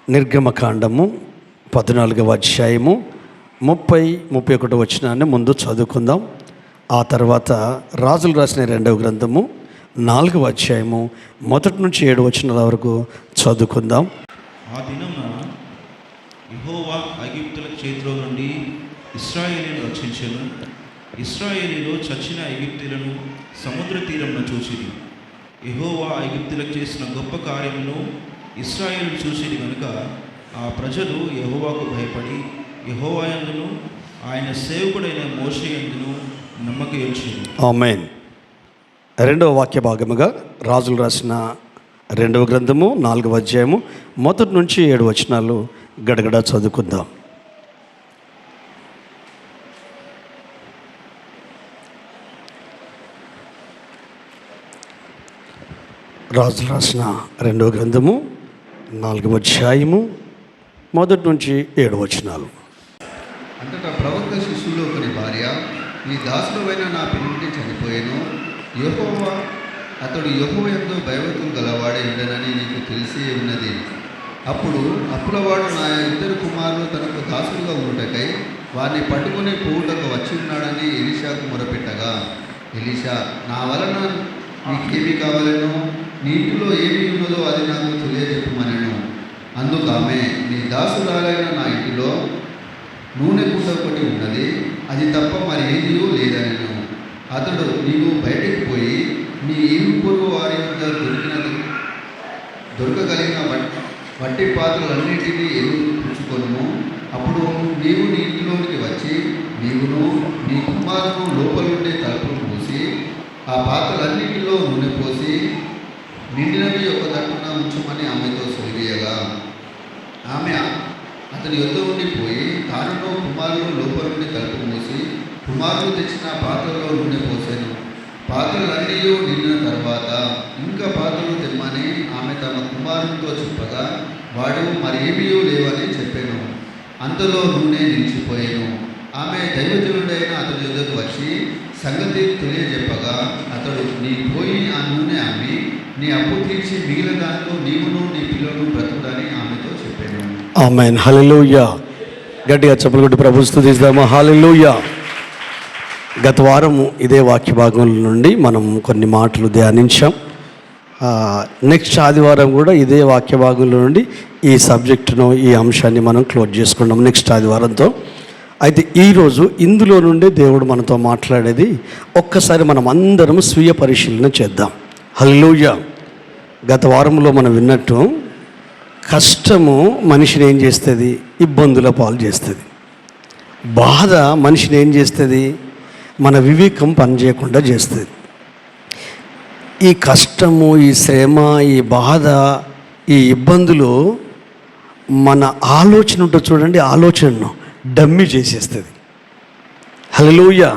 నిర్గమకాండము 14వ అధ్యాయము 30-31 వచనాన్ని ముందు చదువుకుందాం. ఆ తర్వాత రాజులు రాసిన 2వ గ్రంథము 4వ అధ్యాయము 1 నుంచి 7 వచనాల వరకు చదువుకుందాం. ఆ దినమున యెహోవా ఐగుప్తుల చేతిలో నుండి ఇశ్రాయేలీయులను రక్షించెను. ఇశ్రాయేలీయులు చచ్చిన ఐగుప్తీయులను సముద్ర తీరమున చూసిరి. యెహోవా ఐగుప్తులకు చేసిన గొప్ప కార్యమును ఇశ్రాయేలు చూసిరి కనుక ఆ ప్రజలు యెహోవాకు భయపడి యెహోవా యందును ఆయన సేవకుడైన మోషే యందును నమ్మకం ఉంచిరి. ఆమేన్. 2వ వాక్య భాగముగా రాజులు రాసిన 2వ గ్రంథము 4వ అధ్యాయము 1 నుంచి 7 వచనాలు గడగడ చదువుకుందాం. రాజులు రాసిన 2వ గ్రంథము 4వ అధ్యాయము 1 నుంచి 7 వచనాలు. అంతటా ప్రవక్త శిష్యుల్లో ఒకరి భార్య, నీ దాసుడైన నా పిల్లుండి చనిపోయాను, అతడు యెహోవా యందు భయభక్తులు గలవాడే ఉండనని నీకు తెలిసి ఉన్నది. అప్పుడు అప్పులవాడు నా 2 కుమారులు తనకు దాసుడుగా ఉండుటకై వారిని పట్టుకుని పోవుటకు వచ్చి ఉన్నాడని ఎలీషాకు మొరపెట్టగా, ఎలీషా, నా వలన నీకేమి కావాలనో, నీ ఇంటిలో ఏమి ఉన్నదో అది నాకు తెలియజెప్పమనెను. అందుకు ఆమె, నీ దాసురాలైన నా ఇంటిలో నూనె కుండ ఒకటి ఉన్నది, అది తప్ప మరి ఏదీ లేదనెను. అతడు, నీవు బయటికి పోయి నీ ఇరుగు పొరుగు వారి వద్ద దొరకగలిగిన వట్టి పాత్రలన్నింటినీ పుచ్చుకొనుము. అప్పుడు నీవు నీ ఇంటిలోనికి వచ్చి నీవును నీ కుమారును లోపలుండే తలుపులు మూసి ఆ పాత్రలన్నింటిలో నూనె పోసి నిండినవి ఒక దట్టున ఉంచమని ఆమెతో సెలవీయగా, ఆమె అతని యొద్ద ఉండి పోయి తానును కుమారులు లోపల నుండి తలుపు మూసి కుమారులు తెచ్చిన పాత్రలో నూనె పోసాను. పాత్రలన్నీ నిండిన తర్వాత ఇంకా పాత్రలు తెమ్మని ఆమె తమ కుమారునితో చెప్పగా, వాడు మరేమీ లేవని చెప్పాను. అంతలో నూనె నిలిచిపోయాను. ఆమె దైవజనుడైన అతని యొద్దకు వచ్చి సంగతి తెలియజెప్పగా, అతడు, నీ పోయి ఆ నూనె అమ్మి నీ అప్పు తీర్చి మిగిలిన దాంట్లో నీవును నీ పిల్లలు బ్రతుకుడని ఆమెతో చెప్పాను. ఆమేన్. హల్లెలూయా. గట్టిగా చప్పట్లు కొట్టి ప్రభువుని స్తుతిద్దామా. హల్లెలూయా. గత వారము ఇదే వాక్య భాగంలో నుండి మనం కొన్ని మాటలు ధ్యానించాం. నెక్స్ట్ ఆదివారం కూడా ఇదే వాక్య భాగంలో నుండి ఈ సబ్జెక్టును, ఈ అంశాన్ని మనం క్లోజ్ చేసుకున్నాం నెక్స్ట్ ఆదివారంతో. అయితే ఈరోజు ఇందులో నుండి దేవుడు మనతో మాట్లాడేది ఒక్కసారి మనం అందరం స్వీయ పరిశీలన చేద్దాం. హల్లెలూయా. గత వారంలో మనం విన్నట్టు కష్టము మనిషిని ఏం చేస్తుంది? ఇబ్బందుల పాలు చేస్తుంది. బాధ మనిషిని ఏం చేస్తుంది? మన వివేకం పనిచేయకుండా చేస్తుంది. ఈ కష్టము, ఈ శ్రమ, ఈ బాధ, ఈ ఇబ్బందులు మన ఆలోచన ఉంటుంది చూడండి, ఆలోచనను డమ్మి చేసేస్తుంది. హల్లెలూయా.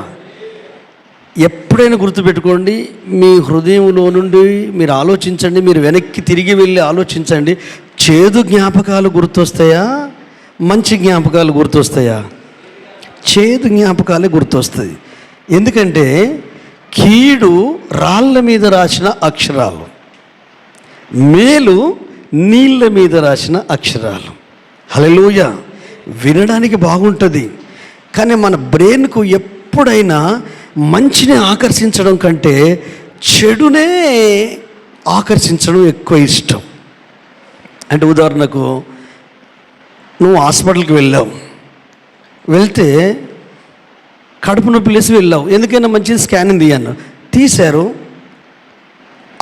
ఎప్పుడైనా గుర్తుపెట్టుకోండి, మీ హృదయంలో నుండి మీరు ఆలోచించండి, మీరు వెనక్కి తిరిగి వెళ్ళి ఆలోచించండి. చేదు జ్ఞాపకాలు గుర్తొస్తాయా? మంచి జ్ఞాపకాలు గుర్తొస్తాయా? చేదు జ్ఞాపకాలే గుర్తొస్తాయి. ఎందుకంటే కీడు రాళ్ళ మీద రాసిన అక్షరాలు, మేలు నీళ్ళ మీద రాసిన అక్షరాలు. హల్లెలూయా. వినడానికి బాగుంటుంది, కానీ మన బ్రెయిన్కు ఎప్పుడైనా మంచిని ఆకర్షించడం కంటే చెడునే ఆకర్షించడం ఎక్కువ ఇష్టం. అంటే ఉదాహరణకు, నువ్వు హాస్పిటల్కి వెళ్తే కడుపు నొప్పి లేసి వెళ్ళావు, ఎందుకైనా మంచిది స్కానింగ్ తీయను, తీశారు,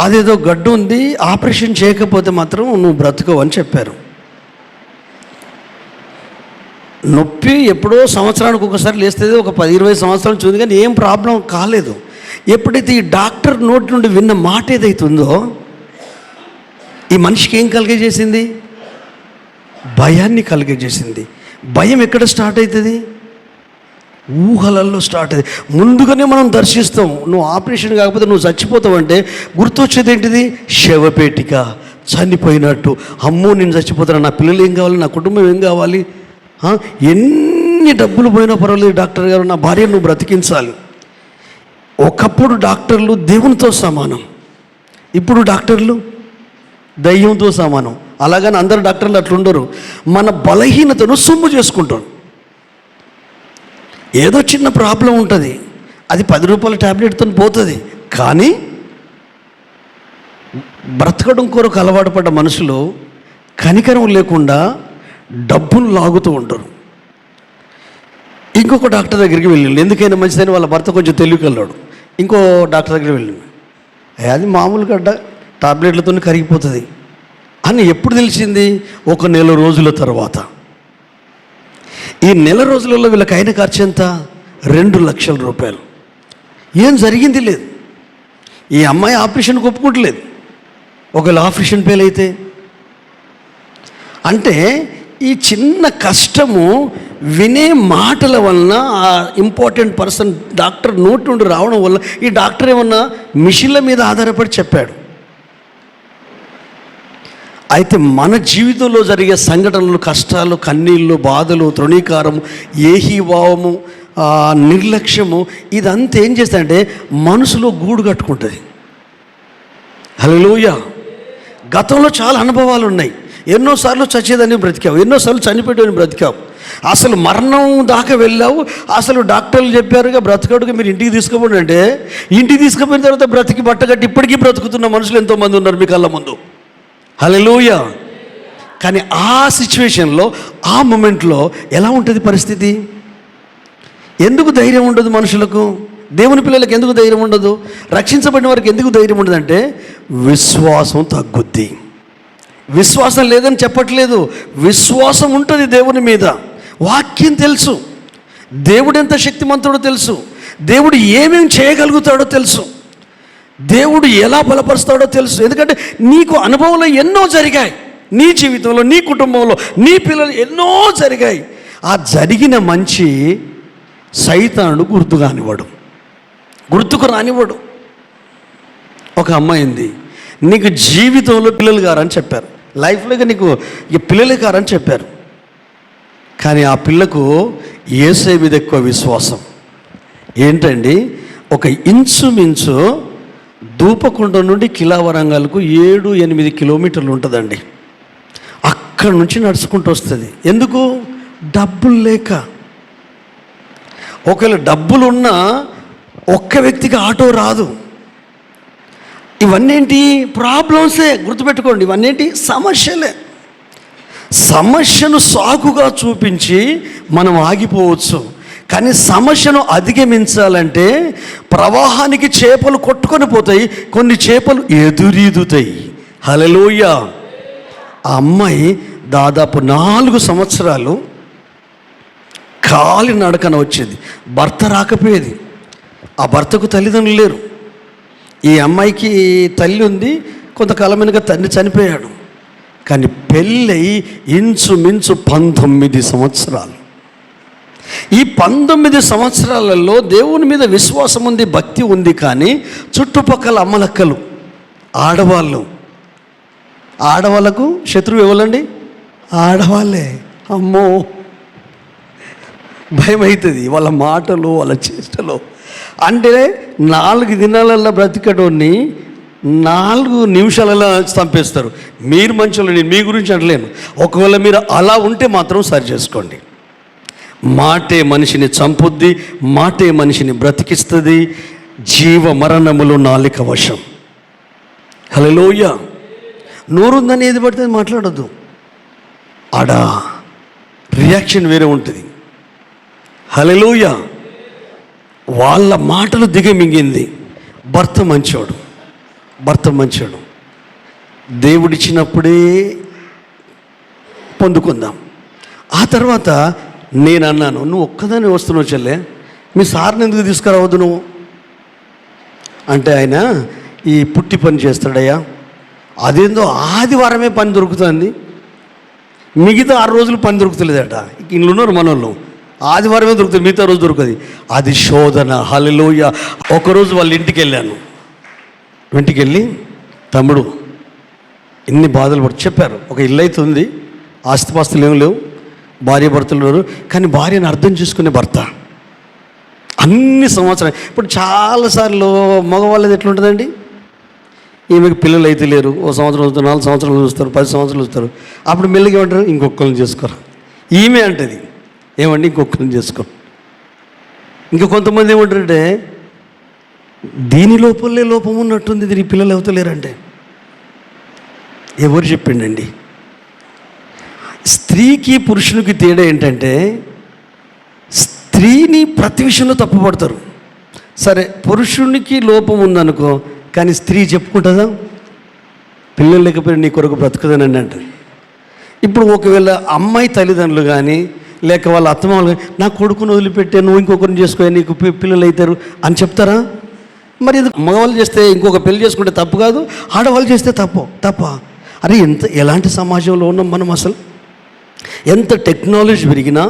అదేదో గడ్డు ఉంది, ఆపరేషన్ చేయకపోతే మాత్రం నువ్వు బ్రతుకవు అని చెప్పారు. నొప్పి ఎప్పుడో సంవత్సరానికి ఒకసారి లేస్తుంది, ఒక 10-20 సంవత్సరాలు చూసింది, కానీ ఏం ప్రాబ్లం కాలేదు. ఎప్పుడైతే ఈ డాక్టర్ నోటి నుండి విన్న మాట ఏదైతుందో ఈ మనిషికి ఏం కలిగజేసింది? భయాన్ని కలిగజేసింది. భయం ఎక్కడ స్టార్ట్ అవుతుంది? ఊహలల్లో స్టార్ట్ అవుతుంది. ముందుగానే మనం దర్శిస్తాం. నువ్వు ఆపరేషన్ కాకపోతే నువ్వు చచ్చిపోతావు అంటే గుర్తొచ్చేది ఏంటిది? శవపేటిక, చనిపోయినట్టు. అమ్మో నేను చచ్చిపోతాను, నా పిల్లలు ఏం కావాలి, నా కుటుంబం ఏం కావాలి, ఎన్ని డబ్బులు పోయినా పర్వాలేదు డాక్టర్ గారు, నా భార్య నువ్వు బ్రతికించాలి. ఒకప్పుడు డాక్టర్లు దేవునితో సమానం, ఇప్పుడు డాక్టర్లు దయ్యంతో సమానం. అలాగని అందరు డాక్టర్లు అట్లుండరు. మన బలహీనతను సొమ్ము చేసుకుంటారు. ఏదో చిన్న ప్రాబ్లం ఉంటుంది, అది 10 రూపాయల ట్యాబ్లెట్తో పోతుంది. కానీ బ్రతకడం కొరకు అలవాటు పడ్డ మనుషులు కనికరం లేకుండా డబ్బును లాగుతూ ఉంటారు. ఇంకొక డాక్టర్ దగ్గరికి వెళ్ళిండు, ఎందుకైనా మంచిదని వాళ్ళ భర్త కొంచెం తెలివికెళ్ళాడు. ఇంకో డాక్టర్ దగ్గరికి వెళ్ళిండు, అది మామూలుగా టాబ్లెట్లతో కరిగిపోతుంది అని ఎప్పుడు తెలిసింది? ఒక నెల రోజుల తర్వాత. ఈ నెల రోజులలో వీళ్ళకి అయిన ఖర్చు ఎంత? 2 లక్షల రూపాయలు. ఏం జరిగింది లేదు. ఈ అమ్మాయి ఆపరేషన్కి ఒప్పుకోవట్లేదు. ఒకవేళ ఆపరేషన్ ఫెయిల్ అయితే అంటే ఈ చిన్న కష్టము వినే మాటల వలన ఆ ఇంపార్టెంట్ పర్సన్ డాక్టర్ నోటి నుండి రావడం వల్ల ఈ డాక్టర్ ఏమన్నా మిషన్ల మీద ఆధారపడి చెప్పాడు. అయితే మన జీవితంలో జరిగే సంఘటనలు, కష్టాలు, కన్నీళ్ళు, బాధలు, తృణీకారము, ఏహీభావము, నిర్లక్ష్యము, ఇదంతా ఏం చేస్తాయంటే మనసులో గూడు కట్టుకుంటుంది. హల్లెలూయా. గతంలో చాలా అనుభవాలు ఉన్నాయి. ఎన్నోసార్లు చచ్చేదని బ్రతికావు, ఎన్నోసార్లు చనిపోయేదని బ్రతికావు, అసలు మరణం దాకా వెళ్ళావు. అసలు డాక్టర్లు చెప్పారుగా బ్రతకడుగా మీరు ఇంటికి తీసుకుపోండి అంటే, ఇంటికి తీసుకుపోయిన తర్వాత బ్రతికి బట్టగట్టి ఇప్పటికీ బ్రతుకుతున్న మనుషులు ఎంతోమంది ఉన్నారు మీ కళ్ళ ముందు. హల్లెలూయా. కానీ ఆ సిచ్యువేషన్లో, ఆ మూమెంట్లో ఎలా ఉంటుంది పరిస్థితి? ఎందుకు ధైర్యం ఉండదు మనుషులకు? దేవుని పిల్లలకు ఎందుకు ధైర్యం ఉండదు? రక్షించబడిన వారికి ఎందుకు ధైర్యం ఉండదంటే విశ్వాసం తగ్గుద్ది. విశ్వాసం లేదని చెప్పట్లేదు, విశ్వాసం ఉంటుంది దేవుని మీద. వాక్యం తెలుసు, దేవుడు ఎంత శక్తిమంతుడో తెలుసు, దేవుడు ఏమేమి చేయగలుగుతాడో తెలుసు, దేవుడు ఎలా బలపరుస్తాడో తెలుసు. ఎందుకంటే నీకు అనుభవంలో ఎన్నో జరిగాయి, నీ జీవితంలో, నీ కుటుంబంలో, నీ పిల్లలు ఎన్నో జరిగాయి. ఆ జరిగిన మంచి సైతానుడు గుర్తుకు రానివ్వడు. ఒక అమ్మాయింది, నీకు జీవితంలో పిల్లలు కారని చెప్పారు, లైఫ్లోగా నీకు ఇక పిల్లలు కారని చెప్పారు. కానీ ఆ పిల్లకు యేసయ్య మీద ఎక్కువ విశ్వాసం. ఏంటండి, ఒక ఇంచుమించు దూపకుండ నుండి కిలావరంగల్కు 7-8 కిలోమీటర్లు ఉంటుందండి. అక్కడి నుంచి నడుచుకుంటూ వస్తుంది. ఎందుకు? డబ్బులు లేక. ఒకవేళ డబ్బులున్నా ఒక్క వ్యక్తికి ఆటో రాదు. ఇవన్నేంటి? ప్రాబ్లమ్సే. గుర్తుపెట్టుకోండి, ఇవన్నేంటి? సమస్యలే. సమస్యను సాకుగా చూపించి మనం ఆగిపోవచ్చు. కానీ సమస్యను అధిగమించాలంటే ప్రవాహానికి చేపలు కొట్టుకొని పోతాయి, కొన్ని చేపలు ఎదురీదుతాయి. హల్లెలూయా. ఆ అమ్మాయి దాదాపు 4 సంవత్సరాలు కాలి నడకన వచ్చేది. భర్త రాకపోయేది. ఆ భర్తకు తల్లిదండ్రులు లేరు. ఈ అమ్మాయికి తల్లి ఉంది, కొంతకాలమైనగా తండ్రి చనిపోయాడు. కానీ పెళ్ళై ఇంచుమించు 19 సంవత్సరాలు. ఈ 19 సంవత్సరాలలో దేవుని మీద విశ్వాసం ఉంది, భక్తి ఉంది. కానీ చుట్టుపక్కల అమ్మలక్కలు, ఆడవాళ్ళకు శత్రువు ఎవరండి? ఆడవాళ్ళే. అమ్మో, భయం అవుతుంది వాళ్ళ మాటలు, వాళ్ళ చేష్టలు. అంటే 4 దినాలలో బ్రతికటోని 4 నిమిషాలలో చంపేస్తారు. మీరు మంచోళ్ళు, నేను మీ గురించి అనలేను. ఒకవేళ మీరు అలా ఉంటే మాత్రం సరి చేసుకోండి. మాటే మనిషిని చంపుద్ది, మాటే మనిషిని బ్రతికిస్తుంది. జీవ మరణములు నాలిక వశం. హల్లెలూయా. నోరుందని ఏది పడితే మాట్లాడద్దు. ఆడ రియాక్షన్ వేరే ఉంటుంది. హల్లెలూయా. వాళ్ళ మాటలు దిగమింగింది. భర్త మంచోడు. దేవుడిచ్చినప్పుడే పొందుకుందాం. ఆ తర్వాత నేను అన్నాను, నువ్వు ఒక్కదాన్ని వస్తున్నావు చెల్లె, మీ సార్ని ఎందుకు తీసుకురావద్దు నువ్వు అంటే, ఆయన ఈ పుట్టి పని చేస్తాడయ్యా, అదేందో ఆదివారమే పని దొరుకుతుంది, మిగతా 6 రోజులు పని దొరుకుతలేదట. ఇంట్లో ఉన్నారు మనోళ్ళు, ఆదివారమే దొరుకుతుంది, మిగతా రోజు దొరకదు. అది శోధన. హల్లెలూయా. ఒకరోజు వాళ్ళ ఇంటికి వెళ్ళాను. ఇంటికి వెళ్ళి, తమ్ముడు ఇన్ని బాధలు పడి చెప్పారు. ఒక ఇల్లు అయితే ఉంది, ఆస్తిపాస్తులు ఏమి లేవు, భార్య భర్తలు లేరు. కానీ భార్యను అర్థం చేసుకునే భర్త. అన్ని సంవత్సరాలు. ఇప్పుడు చాలాసార్లు మగవాళ్ళది ఎట్లుంటుందండి, ఈమెకి పిల్లలు అయితే లేరు, ఓ సంవత్సరం చూస్తారు, 4 సంవత్సరాలు చూస్తారు, 10 సంవత్సరాలు చూస్తారు. అప్పుడు మెల్లిగా ఏమంటారు, ఇంకొకరిని చేసుకోరు. ఈమె అంటది ఏమండి, ఇంకొకరిని చేసుకో. ఇంకా కొంతమంది ఏమంటారంటే దీని లోపలే లోపం ఉన్నట్టుంది, దీని పిల్లలు అవుతలేరంటే. ఎవరు చెప్పిండండి? స్త్రీకి పురుషునికి తేడా ఏంటంటే స్త్రీని ప్రతి విషయంలో తప్పుపడతారు. సరే, పురుషునికి లోపం ఉందనుకో, కానీ స్త్రీ చెప్పుకుంటుందా? పిల్లలు లేకపోయినా నీ కొరకు బ్రతుకుతానండి అంటది. ఇప్పుడు ఒకవేళ అమ్మాయి తల్లిదండ్రులు కానీ లేక వాళ్ళ అత్తమామలు కానీ నా కొడుకును వదిలిపెట్టే నువ్వు ఇంకొకరిని చేసుకో, నీకు పిల్లలు అవుతారు అని చెప్తారా? మరి ఇది మగవాళ్ళు చేస్తే ఇంకొక పెళ్లి చేసుకుంటే తప్పు కాదు, ఆడవాళ్ళు చేస్తే తప్ప. అరే ఎలాంటి సమాజంలో ఉన్నాం మనం అసలు? ఎంత టెక్నాలజీ పెరిగినా,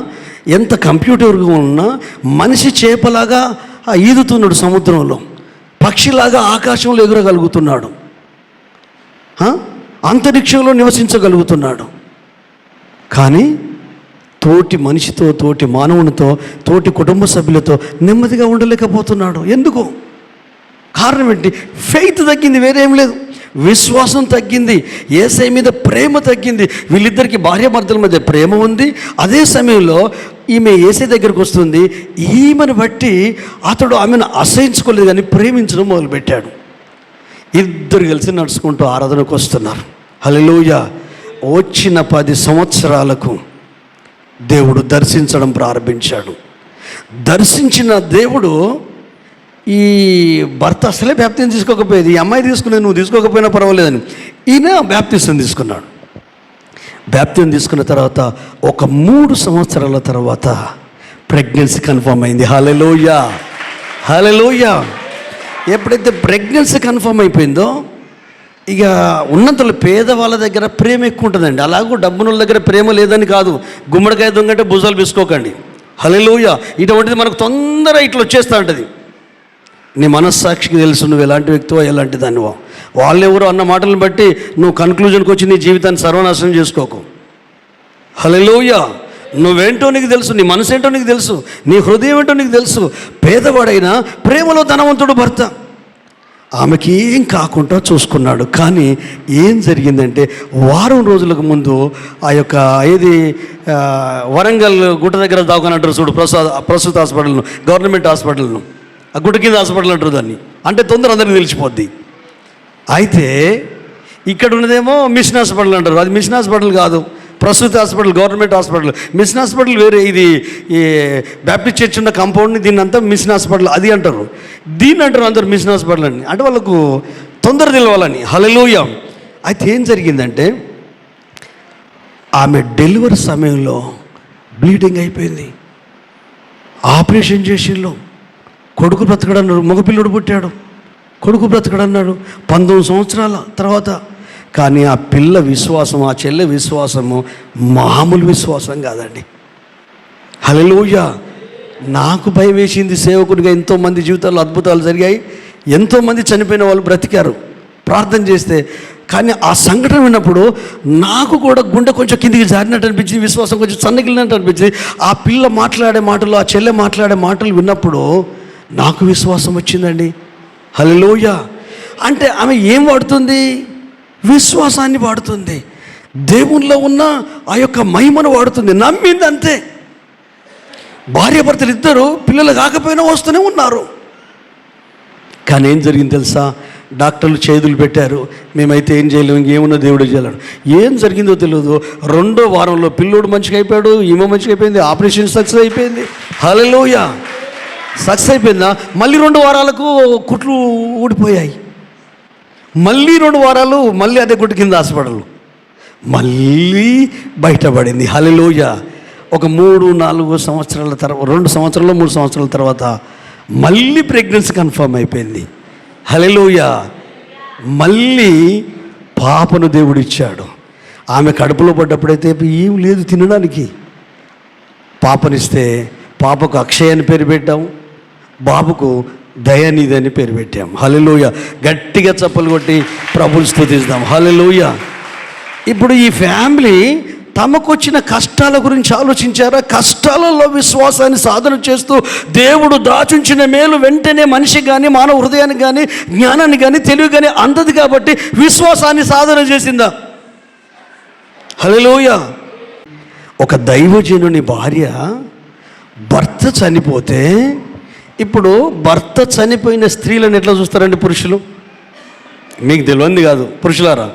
ఎంత కంప్యూటర్గా ఉన్నా మనిషి చేపలాగా ఈదుతున్నాడు సముద్రంలో, పక్షిలాగా ఆకాశంలో ఎగురగలుగుతున్నాడు, అంతరిక్షంలో నివసించగలుగుతున్నాడు. కానీ తోటి మనిషితో, తోటి మానవునితో, తోటి కుటుంబ సభ్యులతో నెమ్మదిగా ఉండలేకపోతున్నాడు. ఎందుకు? కారణం ఏంటి? ఫెయిత్ తగ్గింది, వేరేం లేదు. విశ్వాసం తగ్గింది, యేసయ్య మీద ప్రేమ తగ్గింది. వీళ్ళిద్దరికి భార్యాభర్తల మధ్య ప్రేమ ఉంది, అదే సమయంలో ఈమె యేసయ్య దగ్గరికి వస్తుంది. ఈమెను బట్టి అతడు ఆమెను అసహించుకోలేదు కానీ ప్రేమించడం మొదలుపెట్టాడు. ఇద్దరు కలిసి నడుచుకుంటూ ఆరాధనకు వస్తున్నారు. హల్లెలూయా. వచ్చిన 10 సంవత్సరాలకు దేవుడు దర్శించడం ప్రారంభించాడు. దర్శించిన దేవుడు ఈ భర్త అసలే బ్యాప్తిజం తీసుకోకపోయేది, ఈ అమ్మాయి తీసుకునేది నువ్వు తీసుకోకపోయినా పర్వాలేదని ఈయన బ్యాప్తిజం తీసుకున్నాడు. బ్యాప్తిజం తీసుకున్న తర్వాత ఒక 3 సంవత్సరాల తర్వాత ప్రెగ్నెన్సీ కన్ఫర్మ్ అయింది. హల్లెలూయా, హల్లెలూయా. ఎప్పుడైతే ప్రెగ్నెన్సీ కన్ఫర్మ్ అయిపోయిందో ఇక ఉన్నంతలో పేదవాళ్ళ దగ్గర ప్రేమ ఎక్కువ ఉంటుందండి. అలాగూ డబ్బునుల దగ్గర ప్రేమ లేదని కాదు, గుమ్మడికాయ దొంగంటే భుజాలు తీసుకోకండి. హల్లెలూయా. ఇటువంటిది మనకు తొందర ఇట్లా వచ్చేస్తూ ఉంటుంది. నీ మనస్సాక్షికి తెలుసు నువ్వు ఎలాంటి వ్యక్తివో, ఎలాంటి దానివో. వాళ్ళెవరో అన్న మాటలను బట్టి నువ్వు కన్క్లూజన్కి వచ్చి నీ జీవితాన్ని సర్వనాశనం చేసుకోకు. హల్లెలూయా. నువ్వేంటో నీకు తెలుసు, నీ మనసు ఏంటో నీకు తెలుసు, నీ హృదయం ఏంటో నీకు తెలుసు. పేదవాడైనా ప్రేమలో ధనవంతుడు భర్త. ఆమెకి ఏం కాకుండా చూసుకున్నాడు. కానీ ఏం జరిగిందంటే వారం రోజులకు ముందు ఆ యొక్క వరంగల్ గుట్ట దగ్గర దాగునంటారు చూడు, ప్రసూత హాస్పిటల్ను, గవర్నమెంట్ హాస్పిటల్ను, ఆ గుట్ట కింద హాస్పిటల్ అంటారు దాన్ని, అంటే తొందర అందరికీ తెలిసిపోద్ది. అయితే ఇక్కడ ఉన్నదేమో మిషన్ హాస్పిటల్ అంటారు, అది మిషన్ హాస్పిటల్ కాదు, ప్రసూతి hospital, government hospital. Mission hospital వేరే, ఇది ఈ బ్యాప్టిస్ట్ చర్చ్ ఉన్న కాంపౌండ్ని దీన్ని అంతా మిషన్ హాస్పిటల్ అది అంటారు. దీన్ని అంటారు అందరు మిషన్ హాస్పిటల్ అని, అంటే వాళ్ళకు తొందర తెలవాలని. హల్లెలూయా. అయితే ఏం జరిగిందంటే ఆమె డెలివరీ సమయంలో బ్లీడింగ్ అయిపోయింది. ఆపరేషన్ చేసిళ్ళు. కొడుకు బ్రతకడన్నాడు, మగపిల్లడు పుట్టాడు, కొడుకు బ్రతకడన్నాడు 19 సంవత్సరాల తర్వాత. కానీ ఆ పిల్ల విశ్వాసం, ఆ చెల్లె విశ్వాసము మామూలు విశ్వాసం కాదండి. హల్లెలూయా. నాకు భయం వేసింది. సేవకుడిగా ఎంతోమంది జీవితాల్లో అద్భుతాలు జరిగాయి, ఎంతోమంది చనిపోయిన వాళ్ళు బ్రతికారు ప్రార్థన చేస్తే. కానీ ఆ సంఘటన విన్నప్పుడు నాకు కూడా గుండె కొంచెం కిందికి జారినట్టు అనిపించింది, విశ్వాసం కొంచెం సన్నగిలినట్టు అనిపించింది. ఆ పిల్ల మాట్లాడే మాటలు, ఆ చెల్లె మాట్లాడే మాటలు విన్నప్పుడు నాకు విశ్వాసం వచ్చిందండి. హల్లెలూయా. అంటే ఆమె ఏం వాడుతుంది? విశ్వాసాన్ని వాడుతుంది, దేవునిలో ఉన్న ఆ యొక్క మహిమను వాడుతుంది, నమ్మింది అంతే. భార్యాభర్తలు ఇద్దరు పిల్లలు కాకపోయినా వస్తూనే ఉన్నారు. కానీ ఏం జరిగింది తెలుసా? డాక్టర్లు చేతులు పెట్టారు, మేమైతే ఏం చేయలేము, ఇంకేమున్నా దేవుడు చేయాలని. ఏం జరిగిందో తెలియదు. 2వ వారంలో పిల్లోడు మంచిగా అయిపోయాడు, ఈమె మంచిగా అయిపోయింది, ఆపరేషన్ సక్సెస్ అయిపోయింది. హల్లెలూయా. సక్సెస్ అయిపోయిందా? మళ్ళీ 2 వారాలకు కుట్లు ఊడిపోయాయి. మళ్ళీ 2 వారాలు మళ్ళీ అదే గుట్టు కింద హాస్పిటల్, మళ్ళీ బయటపడింది. హల్లెలూయా. ఒక 3-4 సంవత్సరాల తర్వాత, 2 సంవత్సరాలు 3 సంవత్సరాల తర్వాత మళ్ళీ ప్రెగ్నెన్సీ కన్ఫర్మ్ అయిపోయింది. హల్లెలూయా. మళ్ళీ పాపను దేవుడిచ్చాడు. ఆమె కడుపులో పడ్డప్పుడైతే ఏం లేదు తినడానికి. పాపనిస్తే పాపకు అక్షయ్ అని పేరు పెట్టాం, బాబుకు దయానిధి అని పేరు పెట్టాం. హల్లెలూయా. గట్టిగా చప్పలు కొట్టి ప్రభువుని స్తుతిస్తాం. హల్లెలూయా. ఇప్పుడు ఈ ఫ్యామిలీ తమకొచ్చిన కష్టాల గురించి ఆలోచించారా? కష్టాలలో విశ్వాసాన్ని సాధన చేస్తూ దేవుడు దాచుంచిన మేలు వెంటనే మనిషి కానీ మానవ హృదయానికి కానీ జ్ఞానాన్ని కానీ తెలివి కానీ అందదు కాబట్టి విశ్వాసాన్ని సాధన చేసిందా? హల్లెలూయా. ఒక దైవజనుని భార్య భర్త చనిపోతే, ఇప్పుడు భర్త చనిపోయిన స్త్రీలను ఎట్లా చూస్తారండి పురుషులు? మీకు తెలియంది కాదు పురుషులారా,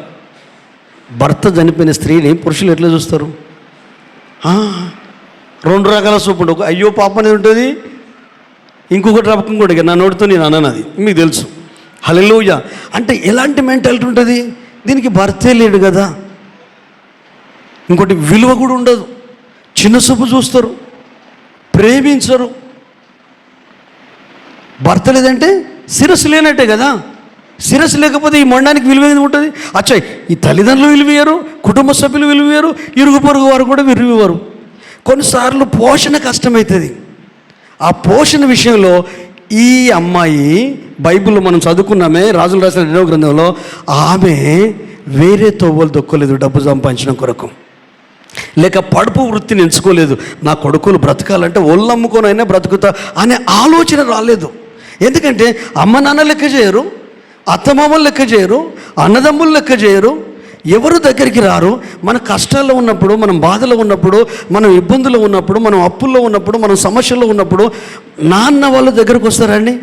భర్త చనిపోయిన స్త్రీని పురుషులు ఎట్లా చూస్తారు? రెండు రకాల చూపు ఉంటుంది. అయ్యో పాప అనేది ఉంటుంది, ఇంకొకటి రకం కూడా. నా నోటితో నేను అన్నది మీకు తెలుసు. హల్లెలూయా. అంటే ఎలాంటి మెంటాలిటీ ఉంటుంది దీనికి? భర్తే లేడు కదా. ఇంకోటి విలువ కూడా ఉండదు, చిన్న చూపు చూస్తారు, ప్రేమించరు. భర్త లేదంటే శిరస్సు లేనట్టే కదా. శిరస్సు లేకపోతే ఈ మండానికి విలువ ఏది ఉంటుంది? అచ్చా, ఈ తల్లిదండ్రులు విలువేయరు, కుటుంబ సభ్యులు విలువేయరు, ఇరుగు పొరుగు వారు కూడా విలువేయరు. కొన్నిసార్లు పోషణ కష్టమవుతుంది. ఆ పోషణ విషయంలో ఈ అమ్మాయి, బైబిల్లో మనం చదువుకున్నామే, రాజులు రాసిన 2వ గ్రంథంలో, ఆమె వేరే తోవలు దొక్కలేదు డబ్బు సంపాదించడం కొరకు, లేక పడుపు వృత్తిని ఎంచుకోలేదు. నా కొడుకులు బ్రతకాలంటే ఒళ్ళమ్ముకొనైనా బ్రతుకుతా అనే ఆలోచన రాలేదు. ఎందుకంటే అమ్మ నాన్న లెక్క చేయరు, అత్తమామలు లెక్క చేయరు, అన్నదమ్ములు లెక్క చేయరు, ఎవరు దగ్గరికి రారు. మన కష్టాల్లో ఉన్నప్పుడు, మనం బాధలో ఉన్నప్పుడు, మనం ఇబ్బందుల్లో ఉన్నప్పుడు, మనం అప్పుల్లో ఉన్నప్పుడు, మనం సమస్యల్లో ఉన్నప్పుడు నాన్న వాళ్ళ దగ్గరకు వస్తారండి.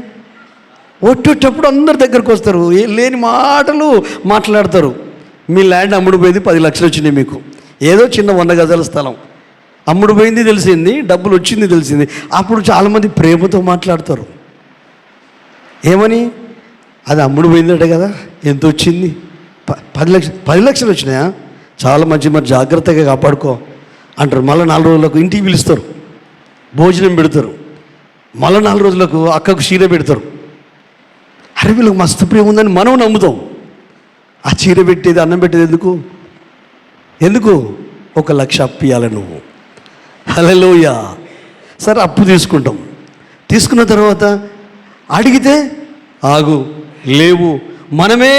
ఒట్టేటప్పుడు అందరి దగ్గరకు వస్తారు, లేని మాటలు మాట్లాడతారు. మీ ల్యాండ్ అమ్ముడు పోయింది, 10 లక్షలు వచ్చినాయి మీకు. ఏదో చిన్న 100 గజాల స్థలం అమ్ముడు పోయింది తెలిసింది, డబ్బులు వచ్చింది తెలిసింది. అప్పుడు చాలామంది ప్రేమతో మాట్లాడతారు. ఏమని? అది అమ్ముడు పోయిందట కదా, ఎంత వచ్చింది? 10 లక్షలు వచ్చినాయా? చాలా మంచి, మరి జాగ్రత్తగా కాపాడుకో అంటారు. మళ్ళీ 4 రోజులకు ఇంటికి పిలుస్తారు, భోజనం పెడతారు. మళ్ళీ 4 రోజులకు అక్కకు చీర పెడతారు. అరే వీళ్ళకి మస్తు ప్రేమ ఉందని మనం నమ్ముతాం. ఆ చీర పెట్టేది, అన్నం పెట్టేది ఎందుకు? 1 లక్ష అప్పు ఇవ్వాలి నువ్వు. హల్లెలూయా. సరే అప్పు తీసుకుంటాం. తీసుకున్న తర్వాత అడిగితే ఆగు, లేవు. మనమే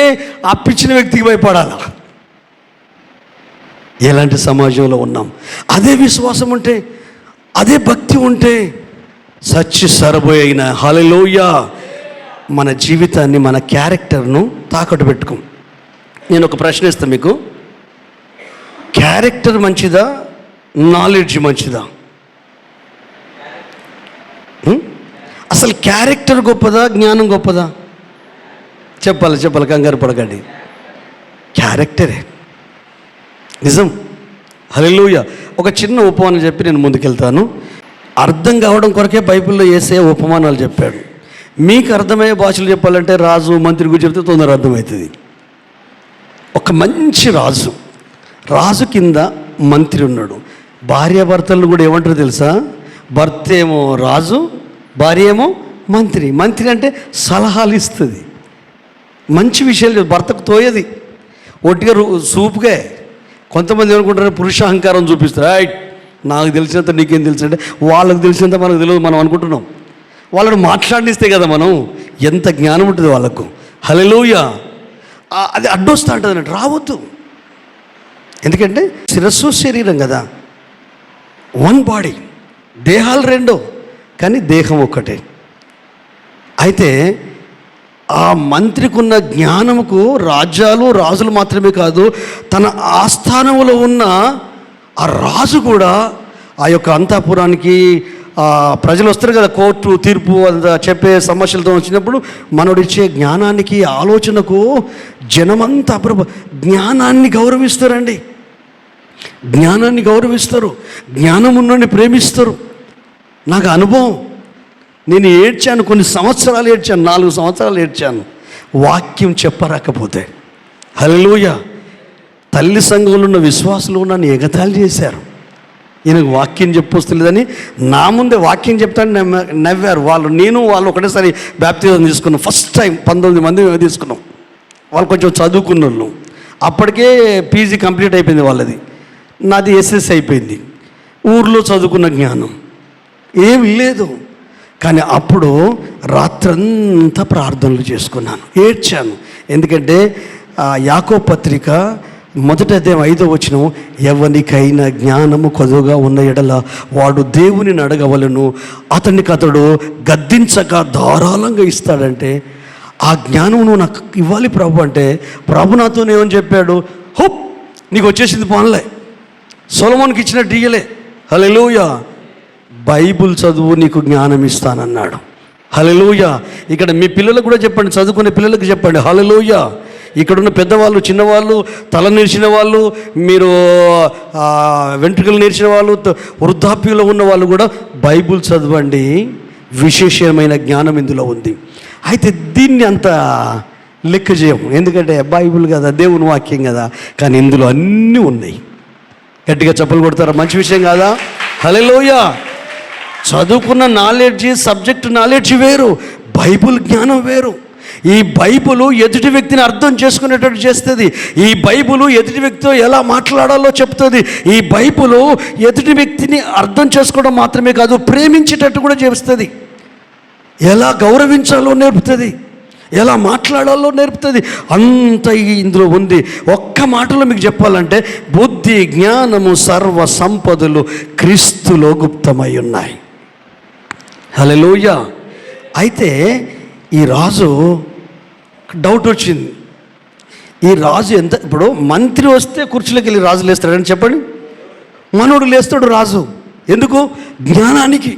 అప్పిచ్చిన వ్యక్తికి భయపడాలా? ఎలాంటి సమాజంలో ఉన్నాం? అదే విశ్వాసం ఉంటే, అదే భక్తి ఉంటే సచ్చి సరబోయైన హల్లెలూయా మన జీవితాన్ని, మన క్యారెక్టర్ను తాకట్టు పెట్టుకోం. నేను ఒక ప్రశ్న ఇస్తాను మీకు. క్యారెక్టర్ మంచిదా, నాలెడ్జ్ మంచిదా? అసలు క్యారెక్టర్ గొప్పదా, జ్ఞానం గొప్పదా? చెప్పాలి, కంగారు పడకండి. క్యారెక్టరే నిజం. హల్లెలూయా. ఒక చిన్న ఉపమానం చెప్పి నేను ముందుకెళ్తాను. అర్థం కావడం కొరకే బైబిల్లో యేసయ్య ఉపమానాలు చెప్పాడు. మీకు అర్థమయ్యే భాషలు చెప్పాలంటే రాజు మంత్రి గురించి చెప్తే తొందరగా అర్థమవుతుంది. ఒక మంచి రాజు కింద మంత్రి ఉన్నాడు. భార్యాభర్తలను కూడా ఏమంటారు తెలుసా? భర్త ఏమో రాజు, భార్య ఏమో మంత్రి. మంత్రి అంటే సలహాలు ఇస్తుంది, మంచి విషయాలు భర్తకు తోయది, ఒట్టిగా సూపుగా. కొంతమంది ఏమనుకుంటారు, పురుషాహంకారం చూపిస్తారు. నాకు తెలిసినంత నీకేం తెలుసు అంటే, వాళ్ళకు తెలిసినంత మనకు తెలియదు మనం అనుకుంటున్నాం. వాళ్ళని మాట్లాడిస్తే కదా మనం, ఎంత జ్ఞానం ఉంటుంది వాళ్ళకు. హల్లెలూయా. అది అడ్డొస్తా ఉంటుంది అన్నట్టు, రావద్దు. ఎందుకంటే శిరస్సు శరీరం కదా, 1 బాడీ, దేహాలు 2 కానీ దేహం ఒక్కటే. అయితే ఆ మంత్రికి ఉన్న జ్ఞానముకు రాజులు మాత్రమే కాదు, తన ఆస్థానంలో ఉన్న ఆ రాజు కూడా ఆ యొక్క అంతఃపురానికి ప్రజలు వస్తారు కదా, కోర్టు తీర్పు అంతా చెప్పే సమస్యలతో వచ్చినప్పుడు మనోడిచ్చే జ్ఞానానికి, ఆలోచనకు జనమంతా జ్ఞానాన్ని గౌరవిస్తారండి. జ్ఞానాన్ని గౌరవిస్తారు, జ్ఞానం ఉన్నోడిని ప్రేమిస్తారు. నాకు అనుభవం, నేను ఏడ్చాను, కొన్ని సంవత్సరాలు ఏడ్చాను, 4 సంవత్సరాలు ఏడ్చాను వాక్యం చెప్పరాకపోతే. హల్లెలూయా. తల్లి సంఘంలో ఉన్న విశ్వాసులు నన్ను ఎగతాళి చేశారు. ఈయనకు వాక్యం చెప్పొస్తలేదని నా ముందే వాక్యం చెప్తాను నవ్వారు వాళ్ళు. వాళ్ళు ఒకటేసారి బాప్తిజం తీసుకున్నాం. ఫస్ట్ టైం 19 మంది తీసుకున్నాం. వాళ్ళు కొంచెం చదువుకున్న వాళ్ళు. అప్పటికే పీజీ కంప్లీట్ అయిపోయింది వాళ్ళది, నాది ఎస్ఎస్ అయిపోయింది. ఊర్లో చదువుకున్న జ్ఞానం ఏమి లేదు. కానీ అప్పుడు రాత్రంతా ప్రార్థనలు చేసుకున్నాను, ఏడ్చాను. ఎందుకంటే యాకోబు పత్రిక మొదటి అధ్యాయం 5వ వచనం, ఎవనికైనా జ్ఞానము కొదువుగా ఉన్న ఎడల వాడు దేవునిని అడగవలను, అతనికి అతడు గద్దించక ధారాళంగా ఇస్తాడంటే, ఆ జ్ఞానం నువ్వు నాకు ఇవ్వాలి ప్రభు అంటే, ప్రభు నాతో ఏమని చెప్పాడు? హోప్ నీకు వచ్చేసింది పోన్లే, సొలొమోనుకి ఇచ్చినట్టు ఇయ్యలే. హల్లెలూయా. బైబుల్ చదువు నీకు జ్ఞానం ఇస్తానన్నాడు. హల్లెలూయా. ఇక్కడ మీ పిల్లలకు కూడా చెప్పండి, చదువుకునే పిల్లలకు చెప్పండి. హల్లెలూయా. ఇక్కడున్న పెద్దవాళ్ళు, చిన్నవాళ్ళు, తల నేర్చిన వాళ్ళు, మీరు వెంట్రుకలు నేర్చిన వాళ్ళు, వృద్ధాప్యంలో ఉన్న వాళ్ళు కూడా బైబుల్ చదవండి. విశేషమైన జ్ఞానం ఇందులో ఉంది. అయితే దీన్ని అంత లెక్క చేయము, ఎందుకంటే బైబుల్ కదా, దేవుని వాక్యం కదా. కానీ ఇందులో అన్నీ ఉన్నాయి. గట్టిగా చప్పలు కొడతారా? మంచి విషయం కాదా? హల్లెలూయా. చదువుకున్న నాలెడ్జి, సబ్జెక్ట్ నాలెడ్జి వేరు, బైబుల్ జ్ఞానం వేరు. ఈ బైబుల్ ఎదుటి వ్యక్తిని అర్థం చేసుకునేటట్టు చేస్తుంది. ఈ బైబుల్ ఎదుటి వ్యక్తితో ఎలా మాట్లాడాలో చెప్తుంది. ఈ బైబుల్ ఎదుటి వ్యక్తిని అర్థం చేసుకోవడం మాత్రమే కాదు, ప్రేమించేటట్టు కూడా చేస్తుంది. ఎలా గౌరవించాలో నేర్పుతుంది, ఎలా మాట్లాడాలో నేర్పుతుంది. అంత ఇందులో ఉంది. ఒక్క మాటలో మీకు చెప్పాలంటే, బుద్ధి, జ్ఞానము, సర్వ సంపదలు క్రీస్తులో గుప్తమై ఉన్నాయి. హల్లెలూయా. అయితే ఈ రాజు డౌట్ వచ్చింది. ఈ రాజు ఎంత, ఇప్పుడు మంత్రి వస్తే కుర్చీలోకి వెళ్ళి రాజు లేస్తాడని చెప్పండి? మనోడు లేస్తాడు రాజు. ఎందుకు? జ్ఞానానికి.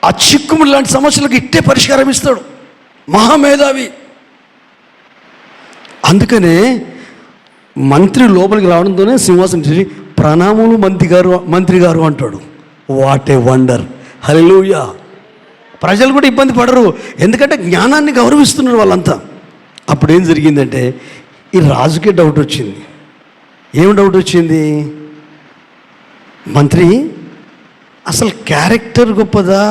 ఆ చిక్కుముడి లాంటి సమస్యలకు ఇట్టే పరిష్కారం ఇస్తాడు, మహామేధావి. అందుకనే మంత్రి లోపలికి రావడంతోనే సింహాసనం చేసి ప్రణామములు మంత్రి గారు అంటాడు. What a wonder. హల్లెలూయా. ప్రజలు కూడా ఇబ్బంది పడరు, ఎందుకంటే జ్ఞానాన్ని గౌరవిస్తున్నారు వాళ్ళంతా. అప్పుడు ఏం జరిగిందంటే, ఈ రాజుకే డౌట్ వచ్చింది. ఏం డౌట్ వచ్చింది? మంత్రి, అసలు క్యారెక్టర్ గొప్పదా,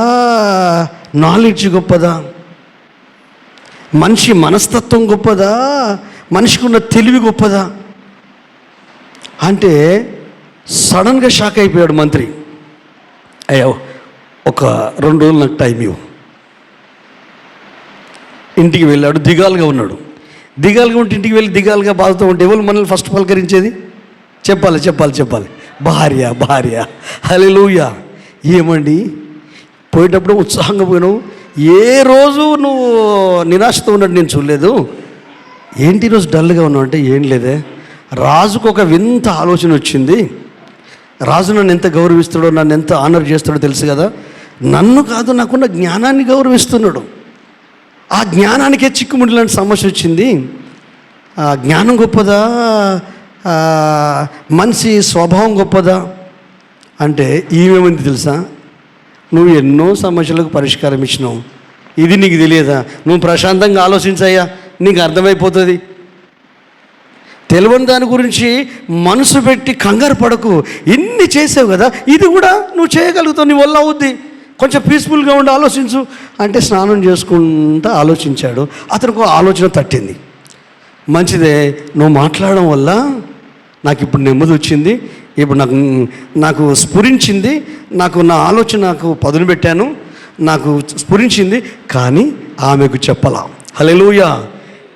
నాలెడ్జ్ గొప్పదా, మనిషి మనస్తత్వం గొప్పదా, మనిషికి ఉన్న తెలివి గొప్పదా అంటే సడన్గా షాక్ అయిపోయాడు మంత్రి. అయ్యో, ఒక 2 రోజులు నాకు టైం ఇవ్వు. ఇంటికి వెళ్ళాడు, దిగాలుగా ఉన్నాడు. దిగాలుగా ఉంటే ఇంటికి వెళ్ళి దిగాలుగా బాధతో ఉంటే ఎవరు మనల్ని ఫస్ట్ పలకరించేది? చెప్పాలి భార్య. హల్లెలూయా. ఏమండి, పోయేటప్పుడు ఉత్సాహంగా పోయినావు, ఏ రోజు నువ్వు నిరాశతో ఉన్నట్టు నేను చూడలేదు. ఏంటి ఈరోజు డల్గా ఉన్నావు అంటే, ఏం లేదే, రాజుకు ఒక వింత ఆలోచన వచ్చింది. రాజు నన్ను ఎంత గౌరవిస్తాడో, నన్ను ఎంత ఆనర్ చేస్తాడో తెలుసు కదా. నన్ను కాదు, నాకున్న జ్ఞానాన్ని గౌరవిస్తున్నాడు. ఆ జ్ఞానానికే చిక్కుముడి లాంటి సమస్య వచ్చింది. ఆ జ్ఞానం గొప్పదా, మనిషి స్వభావం గొప్పదా అంటే ఈమెమంది తెలుసా? నువ్వు ఎన్నో సమస్యలకు పరిష్కారం ఇచ్చినావు, ఇది నీకు తెలియదా? నువ్వు ప్రశాంతంగా ఆలోచించాయా, నీకు అర్థమైపోతుంది. తెలియని దాని గురించి మనసు పెట్టి కంగారు పడకు. ఇన్ని చేసావు కదా, ఇది కూడా నువ్వు చేయగలుగుతావు, నీ వల్ల అవుద్ది. కొంచెం పీస్ఫుల్గా ఉండి ఆలోచించు అంటే స్నానం చేసుకుంటూ ఆలోచించాడు. అతనికి ఆలోచన తట్టింది. మంచిదే, నువ్వు మాట్లాడడం వల్ల నాకు ఇప్పుడు నెమ్మది వచ్చింది, ఇప్పుడు నాకు స్ఫురించింది, నా ఆలోచన నాకు పదును పెట్టాను, నాకు స్ఫురించింది, కానీ ఆమెకు చెప్పలా. హల్లెలూయా.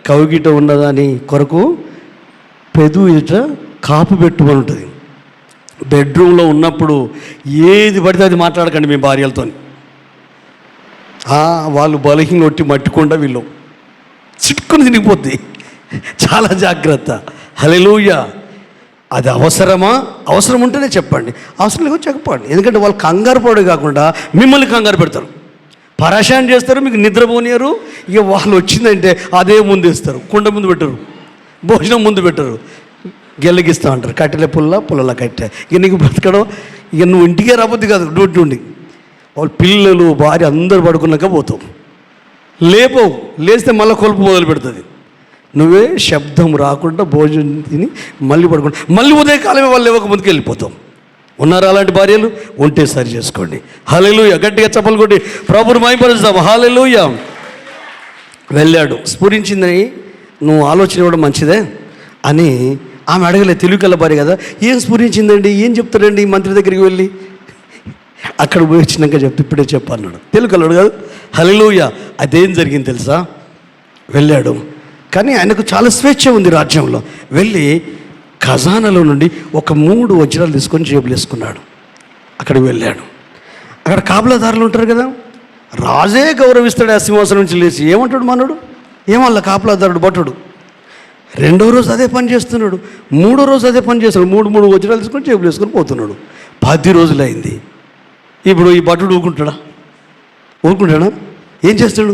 కౌగిట ఉన్నదాని కొరకు పెదవు ఎదుట కాపు పెట్టుకొని ఉంటుంది. బెడ్రూమ్లో ఉన్నప్పుడు ఏది పడితే అది మాట్లాడకండి మీ భార్యలతో. వాళ్ళు బలహీన ఒట్టి మట్టుకుండా వీళ్ళు చిట్టుకుని తినిగిపోద్ది. చాలా జాగ్రత్త. హల్లెలూయా. అది అవసరమా? అవసరం ఉంటేనే చెప్పండి, అవసరం లేకపోతే చెప్పండి. ఎందుకంటే వాళ్ళు కంగారు పడే కాకుండా మిమ్మల్ని కంగారు పెడతారు, పరేషాన్ చేస్తారు, మీకు నిద్రపోనియరు. ఇక వాళ్ళు వచ్చిందంటే అదే ముందు ఇస్తారు, కుండ ముందు పెట్టరు, భోజనం ముందు పెట్టరు, గెల్లగిస్తూ ఉంటారు. కట్టెల పుల్లల కట్టె. ఇక నీకు బ్రతకడం, ఇక నువ్వు ఇంటికే రాబోద్ది కాదు, డ్యూటీ ఉండి. వాళ్ళు పిల్లలు భార్య అందరూ పడుకున్నాక పోతావు, లేపవు, లేస్తే మళ్ళీ కొలుపు మొదలు పెడుతుంది. నువ్వే శబ్దం రాకుండా భోజనం తిని మళ్ళీ పడుకుంటా, మళ్ళీ ఉదయకాలమే వాళ్ళు లేవక ముందుకు వెళ్ళిపోతాం. ఉన్నారా అలాంటి భార్యలు? ఉంటే సరి చేసుకోండి. హల్లెలూయా. గట్టిగా చప్పలు కొట్టి ప్రభువుని మహిమపరుస్తాం. హల్లెలూయా. వెళ్ళాడు, స్ఫురించిందని నువ్వు ఆలోచన ఇవ్వడం మంచిదే అని ఆమె అడగలేదు. తెలివికల్ల భార్య కదా, ఏం స్ఫురించిందండి, ఏం చెప్తాడండి మంత్రి దగ్గరికి వెళ్ళి? అక్కడ పోయి వచ్చినాక ఇప్పుడే చెప్పన్నాడు. తెలివికల్లడు కాదు. హల్లెలూయా. అదేం జరిగింది తెలుసా? వెళ్ళాడు, కానీ ఆయనకు చాలా స్వేచ్ఛ ఉంది రాజ్యంలో. వెళ్ళి ఖజానాలో నుండి ఒక 3 వజ్రాలు తీసుకొని జేబులు వేసుకున్నాడు. అక్కడికి వెళ్ళాడు. అక్కడ కాపలాదారులు ఉంటారు కదా, రాజే గౌరవిస్తాడు. ఆ సింహాసనం నుంచి లేచి ఏమంటాడు మనోడు, ఏమల్లా కాపలాదారుడు భటుడు. 2వ రోజు అదే పని చేస్తున్నాడు, 3వ రోజు అదే పని చేస్తున్నాడు. 3 వజ్రాలు తీసుకొని జేబులు వేసుకొని పోతున్నాడు. 10 రోజులైంది. ఇప్పుడు ఈ భటుడు ఊరుకుంటాడా? ఏం చేస్తాడు?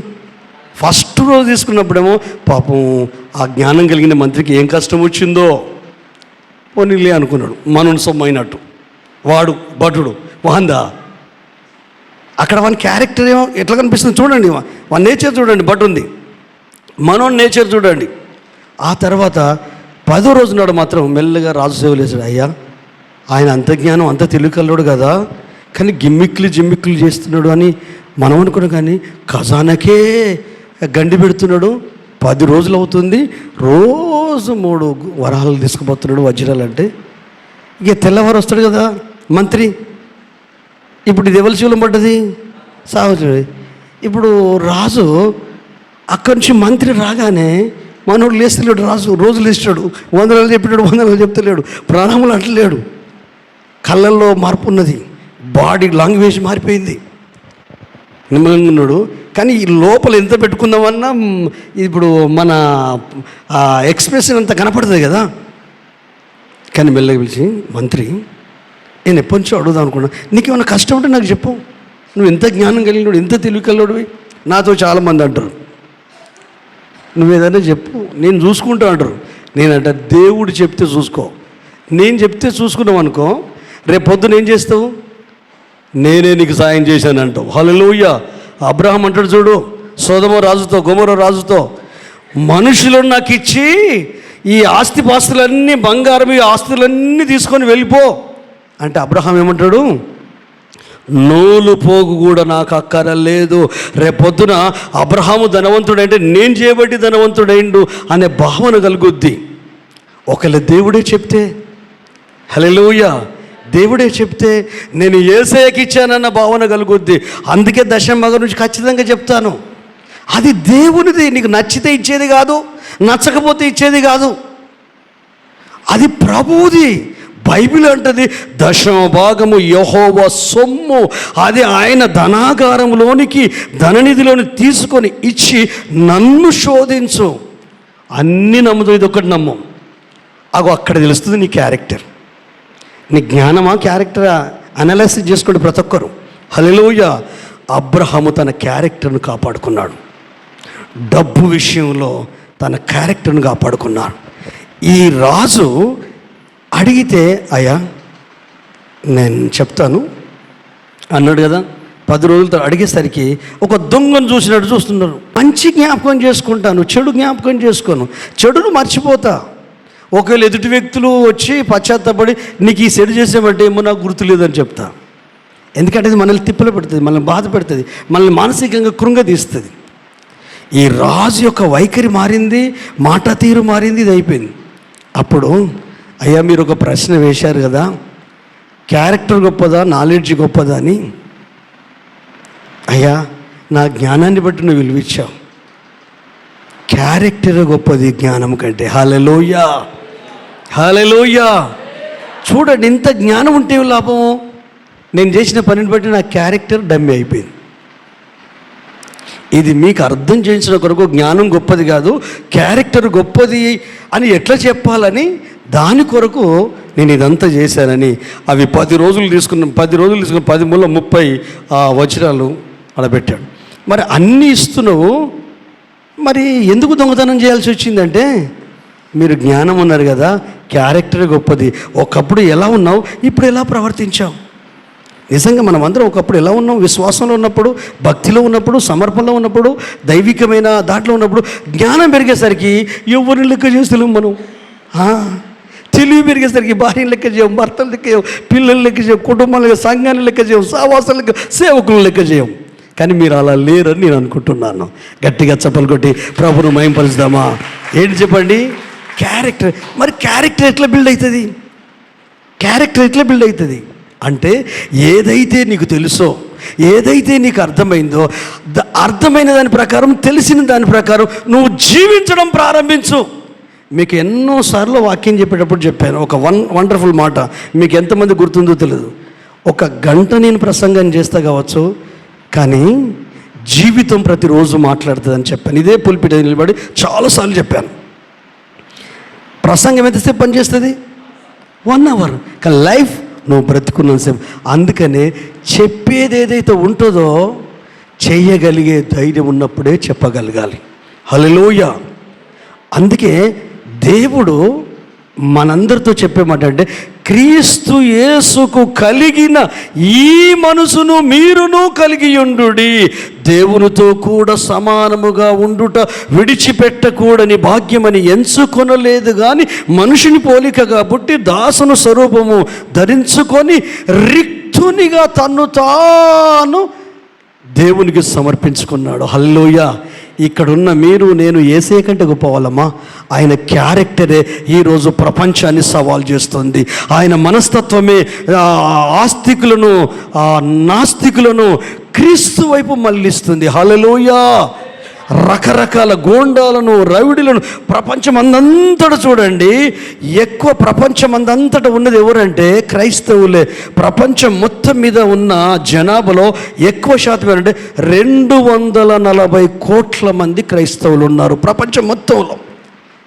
ఫస్ట్ రోజు తీసుకున్నప్పుడేమో పాపం ఆ జ్ఞానం కలిగిన మంత్రికి ఏం కష్టం వచ్చిందో పోనీలే అనుకున్నాడు, మనోని సొమ్మైనట్టు. వాడు భటుడు వాందా, అక్కడ వాని క్యారెక్టర్ ఏమో ఎట్లా కనిపిస్తుంది చూడండి, వాని నేచర్ చూడండి, భటు ఉంది, మనోని నేచర్ చూడండి. ఆ తర్వాత 10వ రోజు నాడు మాత్రం మెల్లగా రాజు సేవలు వేసాడు. అయ్యా, ఆయన అంత జ్ఞానం అంత తెలివికల్లోడు కదా, కానీ జిమ్మిక్లు చేస్తున్నాడు అని మనం అనుకున్నాం. కానీ ఖజానాకే గండి పెడుతున్నాడు. 10 రోజులు అవుతుంది, రోజు 3 వరాలు తీసుకుపోతున్నాడు వజ్రాలు. అంటే ఇక తెల్లవారు వస్తాడు కదా మంత్రి. ఇప్పుడు ఇది ఎవరి శివులం పడ్డది? సాగుతుంది. ఇప్పుడు రాజు అక్కడి నుంచి మంత్రి రాగానే మనోడు లేస్తలేడు. రాజు రోజులు ఇస్తాడు, వందనాలు చెప్పాడు, వందనాలు చెప్తలేడు, ప్రాణములు అంటలేడు. కళ్ళల్లో మార్పు ఉన్నది, బాడీ లాంగ్వేజ్ మారిపోయింది, నిమ్మలంగా ఉన్నాడు. కానీ ఈ లోపల ఎంత పెట్టుకుందామన్నా ఇప్పుడు మన ఎక్స్ప్రెషన్ అంతా కనపడుతుంది కదా. కానీ మెల్లగా పిలిచి, మంత్రి నేను ఎప్పటి నుంచో అడుగుదాం అనుకున్నా, నీకేమైనా కష్టం ఉంటే నాకు చెప్పు, నువ్వు ఎంత జ్ఞానం కలిగినోడు, ఎంత తెలివి కలిగినోడివి, నాతో చాలామంది అంటారు, నువ్వు ఏదైనా చెప్పు నేను చూసుకుంటా అంటారు. నేనంట దేవుడు చెప్తే చూసుకో, నేను చెప్తే చూసుకున్నావు అనుకో, రేపు పొద్దున ఏం చేస్తావు, నేనే నీకు సాయం చేశాను అంటావు. హల్లెలూయా. అబ్రహాం అంటాడు చూడు, సొదొమ రాజుతో గొమొర రాజుతో, మనుషులను నాకు ఇచ్చి ఈ ఆస్తిపాస్తులన్నీ, బంగారం ఈ ఆస్తులన్నీ తీసుకొని వెళ్ళిపో అంటే అబ్రహాం ఏమంటాడు, నూలు పోగు కూడా నాకు అక్కరలేదు. రేపొద్దున అబ్రహాము ధనవంతుడంటే నేను చేయబట్టి ధనవంతుడైండు అనే భావన కలుగుద్ది. ఒకవేళ దేవుడే చెప్తే, హల్లెలూయా, దేవుడే చెప్తే నేను యేసయ్యకి ఇచ్చానన్న భావన కలుగుద్ది. అందుకే దశమగ నుంచి ఖచ్చితంగా చెప్తాను, అది దేవునిది. నీకు నచ్చితే ఇచ్చేది కాదు, నచ్చకపోతే ఇచ్చేది కాదు, అది ప్రభువుది. బైబిల్ అంటది 10వ భాగము యెహోవా సొమ్ము, అది ఆయన ధనాగారంలోనికి ధననిధిలోని తీసుకొని ఇచ్చి నన్ను శోధించు. అన్నీ నమ్ముతూ ఇది ఒకటి నమ్మం. అక్కడ తెలుస్తుంది నీ క్యారెక్టర్, నీ జ్ఞానమా క్యారెక్టరా అనాలిసిస్ చేసుకోండి ప్రతి ఒక్కరు. హల్లెలూయా. అబ్రహాము తన క్యారెక్టర్ను కాపాడుకున్నాడు, డబ్బు విషయంలో తన క్యారెక్టర్ను కాపాడుకున్నాడు. ఈ రాజు అడిగితే అయ్యా నేను చెప్తాను అన్నాడు కదా. 10 రోజులతో అడిగేసరికి ఒక దొంగను చూసినట్టు చూస్తున్నారు. మంచి జ్ఞాపకం చేసుకుంటాను, చెడు జ్ఞాపకం చేసుకోను, చెడును మర్చిపోతా. ఒకవేళ ఎదుటి వ్యక్తులు వచ్చి పశ్చాత్తపడి నీకు ఈ సెట్ చేసేమంటే ఏమో నాకు గుర్తులేదని చెప్తా. ఎందుకంటే అది మనల్ని తిప్పలు పెడుతుంది, మనల్ని బాధ పెడుతుంది, మనల్ని మానసికంగా కృంగదీస్తుంది. ఈ రాజు యొక్క వైఖరి మారింది, మాట తీరు మారింది, ఇది అయిపోయింది. అప్పుడు అయ్యా మీరు ఒక ప్రశ్న వేశారు కదా, క్యారెక్టర్ గొప్పదా నాలెడ్జ్ గొప్పదా అని. అయ్యా నా జ్ఞానాన్ని బట్టి నువ్వు విలువిచ్చావు, క్యారెక్టర్ గొప్పది జ్ఞానం కంటే. హల్లెలూయా, హల్లెలూయా. చూడండి, ఇంత జ్ఞానం ఉంటే లాభము. నేను చేసిన పనిని బట్టి నా క్యారెక్టర్ డమ్మి అయిపోయింది. ఇది మీకు అర్థం చేయించిన కొరకు జ్ఞానం గొప్పది కాదు, క్యారెక్టర్ గొప్పది అని ఎట్లా చెప్పాలని దాని కొరకు నేను ఇదంతా చేశానని. అవి 10 రోజులు తీసుకున్న 10 మూల 30 వజ్రాలు అలా పెట్టాడు. మరి అన్నీ ఇస్తున్నావు, మరి ఎందుకు దొంగతనం చేయాల్సి వచ్చిందంటే, మీరు జ్ఞానం ఉన్నారు కదా, క్యారెక్టర్ గొప్పది. ఒకప్పుడు ఎలా ఉన్నావు, ఇప్పుడు ఎలా ప్రవర్తించావు. నిజంగా మనం అందరం ఒకప్పుడు ఎలా ఉన్నాం, విశ్వాసంలో ఉన్నప్పుడు, భక్తిలో ఉన్నప్పుడు, సమర్పణలో ఉన్నప్పుడు, దైవికమైన దాంట్లో ఉన్నప్పుడు. జ్ఞానం పెరిగేసరికి ఎవరిని లెక్క చేస్తున్నాం మనం. తెలివి పెరిగేసరికి భార్యను లెక్క చేయం, భర్తలు లెక్క చేయం, పిల్లలు లెక్క చేయం, కుటుంబాలు లెక్క, సంఘాన్ని లెక్క చేయం, సావాసాలు లెక్క, సేవకులను లెక్క చేయం. కానీ మీరు అలా లేరని నేను అనుకుంటున్నాను. గట్టిగా చప్పలు కొట్టి ప్రభును మహింపరుద్దామా. ఏంటి చెప్పండి, క్యారెక్టర్. మరి క్యారెక్టర్ ఎట్లా బిల్డ్ అవుతుంది, క్యారెక్టర్ ఎట్లా బిల్డ్ అవుతుంది అంటే, ఏదైతే నీకు తెలుసో, ఏదైతే నీకు అర్థమైందో అర్థమైన దాని ప్రకారం, తెలిసిన దాని ప్రకారం నువ్వు జీవించడం ప్రారంభించు. మీకు ఎన్నోసార్లు వాక్యం చెప్పేటప్పుడు చెప్పాను ఒక వండర్ఫుల్ మాట, మీకు ఎంతమంది గుర్తుందో తెలియదు. 1 గంట నేను ప్రసంగం చేస్తా కావచ్చు, కానీ జీవితం ప్రతిరోజు మాట్లాడుతుందని చెప్పాను. ఇదే పుల్పిట నిలబడి చాలాసార్లు చెప్పాను. ప్రసంగం ఎంతసేపు పనిచేస్తుంది? 1 అవర్. కానీ లైఫ్ నువ్వు బ్రతుకున్నంతసేపు. అందుకనే చెప్పేది ఏదైతే ఉంటుందో చేయగలిగే ధైర్యం ఉన్నప్పుడే చెప్పగలగాలి. హల్లెలూయా. అందుకే దేవుడు మనందరితో చెప్పే మాట అంటే, క్రీస్తు యేసుకు కలిగిన ఈ మనసును మీరును కలిగి ఉండుడి, దేవునితో కూడా సమానముగా ఉండుట విడిచిపెట్టకూడని భాగ్యమని ఎంచుకొనలేదు కానీ మనుషుని పోలికగా పుట్టి దాసును స్వరూపము ధరించుకొని రిక్తునిగా తన్ను తాను దేవునికి సమర్పించుకున్నాడు. హల్లెలూయా. ఇక్కడున్న మీరు నేను యేసే కంటే గొప్ప వాళ్ళమా? ఆయన క్యారెక్టరే ఈరోజు ప్రపంచాన్ని సవాల్ చేస్తుంది. ఆయన మనస్తత్వమే ఆస్తికులను నాస్తికులను క్రీస్తు వైపు మళ్ళిస్తుంది. హల్లెలూయా. రకరకాల గోండాలను, రౌడీలను ప్రపంచమందంతటా చూడండి, ఎక్కువ ప్రపంచమందంతటా ఉన్నది ఎవరంటే క్రైస్తవులే. ప్రపంచం మొత్తం మీద ఉన్న జనాభాలో ఎక్కువ శాతం ఏంటంటే 240 కోట్ల మంది క్రైస్తవులు ఉన్నారు ప్రపంచం మొత్తంలో.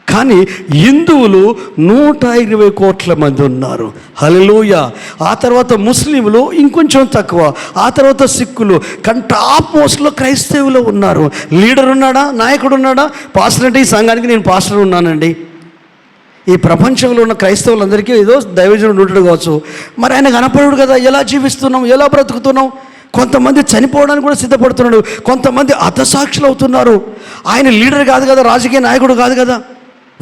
కానీ హిందువులు 120 కోట్ల మంది ఉన్నారు. హల్లెలూయా. ఆ తర్వాత ముస్లింలు ఇంకొంచెం తక్కువ, ఆ తర్వాత సిక్కులు. కానీ టాప్ మోస్ట్లో క్రైస్తవులు ఉన్నారు. లీడర్ ఉన్నాడా? నాయకుడు ఉన్నాడా? పాస్టర్ అంటే ఈ సంఘానికి నేను పాస్టర్ ఉన్నానండి. ఈ ప్రపంచంలో ఉన్న క్రైస్తవులందరికీ ఏదో దైవజనుడు ఉంటాడు కావచ్చు, మరి ఆయన కనపడడు కదా. ఎలా జీవిస్తున్నాం, ఎలా బ్రతుకుతున్నాం? కొంతమంది చనిపోవడానికి కూడా సిద్ధపడుతున్నాడు, కొంతమంది హతసాక్షులు అవుతున్నారు. ఆయన లీడర్ కాదు కదా, రాజకీయ నాయకుడు కాదు కదా,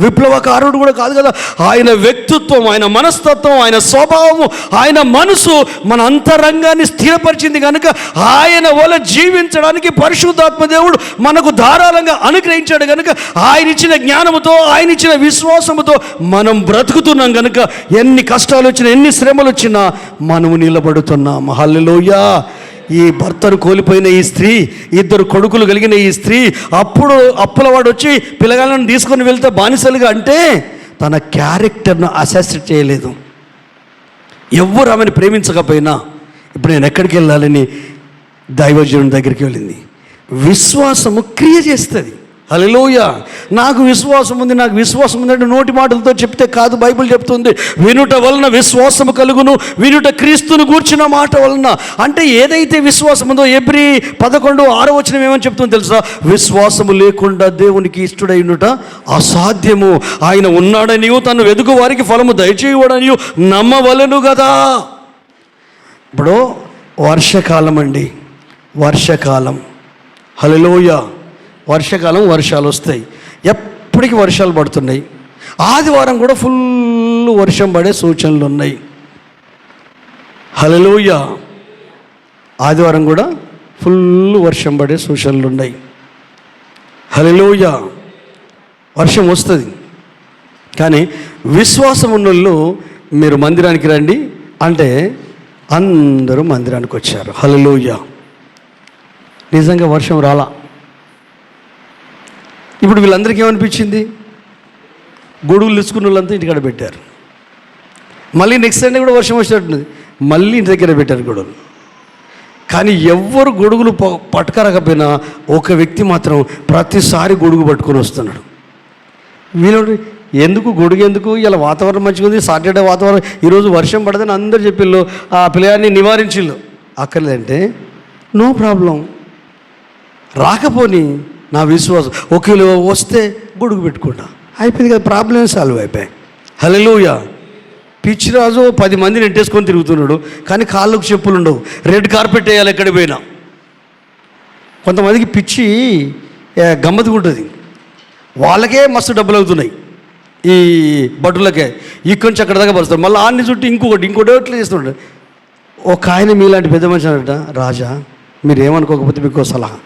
విప్లవకారుడు కూడా కాదు కదా. ఆయన వ్యక్తిత్వం, ఆయన మనస్తత్వం, ఆయన స్వభావము, ఆయన మనసు మన అంతరంగాన్ని స్థిరపరిచింది కనుక ఆయన వల్ల జీవించడానికి పరిశుద్ధాత్మ దేవుడు మనకు ధారాళంగా అనుగ్రహించాడు కనుక ఆయన ఇచ్చిన జ్ఞానముతో, ఆయన ఇచ్చిన విశ్వాసముతో మనం బ్రతుకుతున్నాం కనుక ఎన్ని కష్టాలు వచ్చినా, ఎన్ని శ్రమలు వచ్చినా మనము నిలబడుతున్నాం. హల్లెలూయా. ఈ భర్తను కోల్పోయిన ఈ స్త్రీ, 2 కొడుకులు కలిగిన ఈ స్త్రీ అప్పుడు అప్పులవాడు వచ్చి పిల్లగాళ్ళను తీసుకొని వెళ్తే బానిసలుగా అంటే తన క్యారెక్టర్ను అసెస్ చేయలేదు. ఎవ్వరు ఆమెను ప్రేమించకపోయినా ఇప్పుడు నేను ఎక్కడికి వెళ్ళాలని దైవజనుడి దగ్గరికి వెళ్ళింది. విశ్వాసము క్రియ చేస్తుంది. హల్లెలూయా. నాకు విశ్వాసం ఉంది, నాకు విశ్వాసం ఉందంటే నోటి మాటలతో చెప్తే కాదు. బైబిల్ చెప్తుంది, వినుట వలన విశ్వాసము కలుగును, వినుట క్రీస్తును గూర్చిన మాట వలన. అంటే ఏదైతే విశ్వాసం ఉందో Hebrew 11:6 ఏమని చెప్తుందో తెలుసా? విశ్వాసము లేకుండా దేవునికి ఇష్టడైనట అసాధ్యము. ఆయన ఉన్నాడనియు తను వెదుగు వారికి ఫలము దయచేయడనియు నమ్మవలెను కదా. ఇప్పుడు వర్షకాలం అండి, వర్షకాలం. హల్లెలూయా. వర్షాకాలం, వర్షాలు వస్తాయి, ఎప్పటికీ వర్షాలు పడుతున్నాయి. ఆదివారం కూడా ఫుల్ వర్షం పడే సూచనలు ఉన్నాయి. హల్లెలూయా. ఆదివారం కూడా ఫుల్ వర్షం పడే సూచనలు ఉన్నాయి. హల్లెలూయా. వర్షం వస్తుంది. కానీ విశ్వాసం ఉన్నోళ్ళు మీరు మందిరానికి రండి అంటే అందరూ మందిరానికి వచ్చారు. హల్లెలూయా. నిజంగా వర్షం రాలా. ఇప్పుడు వీళ్ళందరికీ ఏమనిపించింది? గొడుగులు తెచ్చుకున్న వాళ్ళంతా ఇంటికాడ పెట్టారు. మళ్ళీ నెక్స్ట్ సండే కూడా వర్షం వచ్చేటట్టుంది, మళ్ళీ ఇంటి దగ్గర పెట్టారు గొడుగులు. కానీ ఎవ్వరు గొడుగులు పట్టుకరకపోయినా ఒక వ్యక్తి మాత్రం ప్రతిసారి గొడుగు పట్టుకొని వస్తున్నాడు. వీళ్ళు ఎందుకు గొడుగు ఎందుకు? ఇలా వాతావరణం మంచిగా ఉంది, సాటర్డే వాతావరణం, ఈరోజు వర్షం పడదని అందరు చెప్పిళ్ళు, ఆ పిల్లగాన్ని నివారించిళ్ళు. అక్కర్లేదంటే నో ప్రాబ్లం, రాకపోని నా విశ్వాసం ఒకవేళ వస్తే గొడుగు పెట్టుకుంటా, అయిపోయింది కదా, ప్రాబ్లమ్ సాల్వ్ అయిపోయాయి. హల్లెలూయా. పిచ్చిరాజు 10 మందిని నెట్టేసుకొని తిరుగుతున్నాడు, కానీ కాళ్ళకు చెప్పులు ఉండవు. రెడ్ కార్పెట్ వేయాలి ఎక్కడికి పోయినా. కొంతమందికి పిచ్చి గమ్మత్తుగా ఉంటుంది, వాళ్ళకే మస్తు డబ్బులు అవుతున్నాయి ఈ బట్టులకే. ఇక్కడి నుంచి అక్కడ దాకా పరుస్తారు, మళ్ళీ ఆన్ని చుట్టూ ఇంకోటి ఎట్లా చేస్తున్నాడు. ఒక ఆయన మీలాంటి పెద్ద మనిషి అన్నట, రాజా మీరు ఏమనుకోకపోతే మీకు సలహా,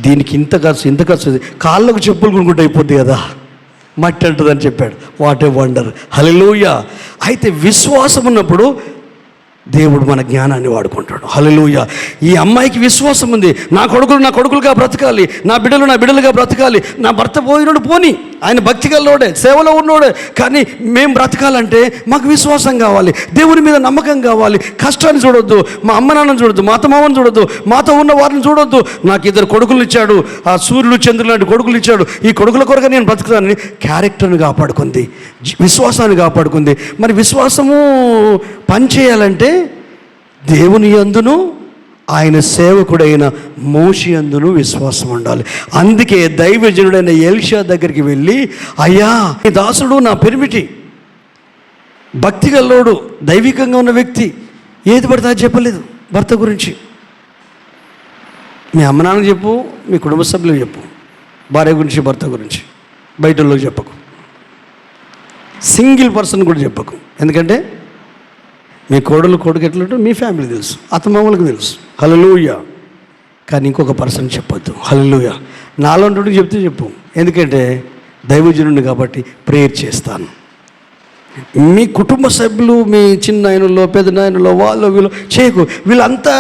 దీనికి ఇంత ఖర్చు కాళ్ళకు చెప్పులు కొనుక్కుంటే అయిపోద్ది కదా, మట్టి అంటుందని చెప్పాడు. What a wonder. హల్లెలూయా. అయితే విశ్వాసం ఉన్నప్పుడు దేవుడు మన జ్ఞానాన్ని వాడుకుంటాడు. హల్లెలూయా. ఈ అమ్మాయికి విశ్వాసం ఉంది, నా కొడుకులుగా బ్రతకాలి, నా బిడ్డలుగా బ్రతకాలి, నా భర్త పోయినోడు పోని, ఆయన భక్తి గల్లోడే, సేవలో ఉన్నోడే, కానీ మేము బ్రతకాలంటే మాకు విశ్వాసం కావాలి, దేవుని మీద నమ్మకం కావాలి. కష్టాన్ని చూడొద్దు, మా అమ్మ నాన్నని చూడొద్దు, మా అత్తమామని చూడొద్దు, మాతో ఉన్న వారిని చూడొద్దు. నాకు 2 కొడుకులు ఇచ్చాడు, ఆ సూర్యుడు చంద్రులు లాంటి కొడుకులు ఇచ్చాడు, ఈ కొడుకుల కొరకు నేను బ్రతుకుతానని క్యారెక్టర్ని కాపాడుకుంది, విశ్వాసాన్ని కాపాడుకుంది. మరి విశ్వాసము పనిచేయాలంటే దేవుని యందును ఆయన సేవకుడైన మోషే యందును విశ్వాసం ఉండాలి. అందుకే దైవజనుడైన ఎలీషా దగ్గరికి వెళ్ళి, అయ్యా నీ దాసుడు నా పెరిమిటి, భక్తి గల్లోడు, దైవికంగా ఉన్న వ్యక్తి, ఏది పడితే అది చెప్పలేదు భర్త గురించి. మీ అమ్మ నాన్నకు చెప్పు, మీ కుటుంబ సభ్యులకు చెప్పు, భార్య గురించి భర్త గురించి బయటలోకి చెప్పకు, సింగిల్ పర్సన్ కూడా చెప్పకు. ఎందుకంటే మీ కొడుకు ఎట్లుంటో మీ ఫ్యామిలీ తెలుసు, అత్తమామలకు తెలుసు. హల్లెలూయా. కానీ ఇంకొక పర్సన్ చెప్పొద్దు. హల్లెలూయా. నాలోంటి చెప్తే చెప్పు, ఎందుకంటే దైవజనుడిని కాబట్టి ప్రేయర్ చేస్తాను. మీ కుటుంబ సభ్యులు, మీ చిన్న ఆయనలో పెద్ద నాయనలో వాళ్ళు వీళ్ళు చేయకు. వీళ్ళంతా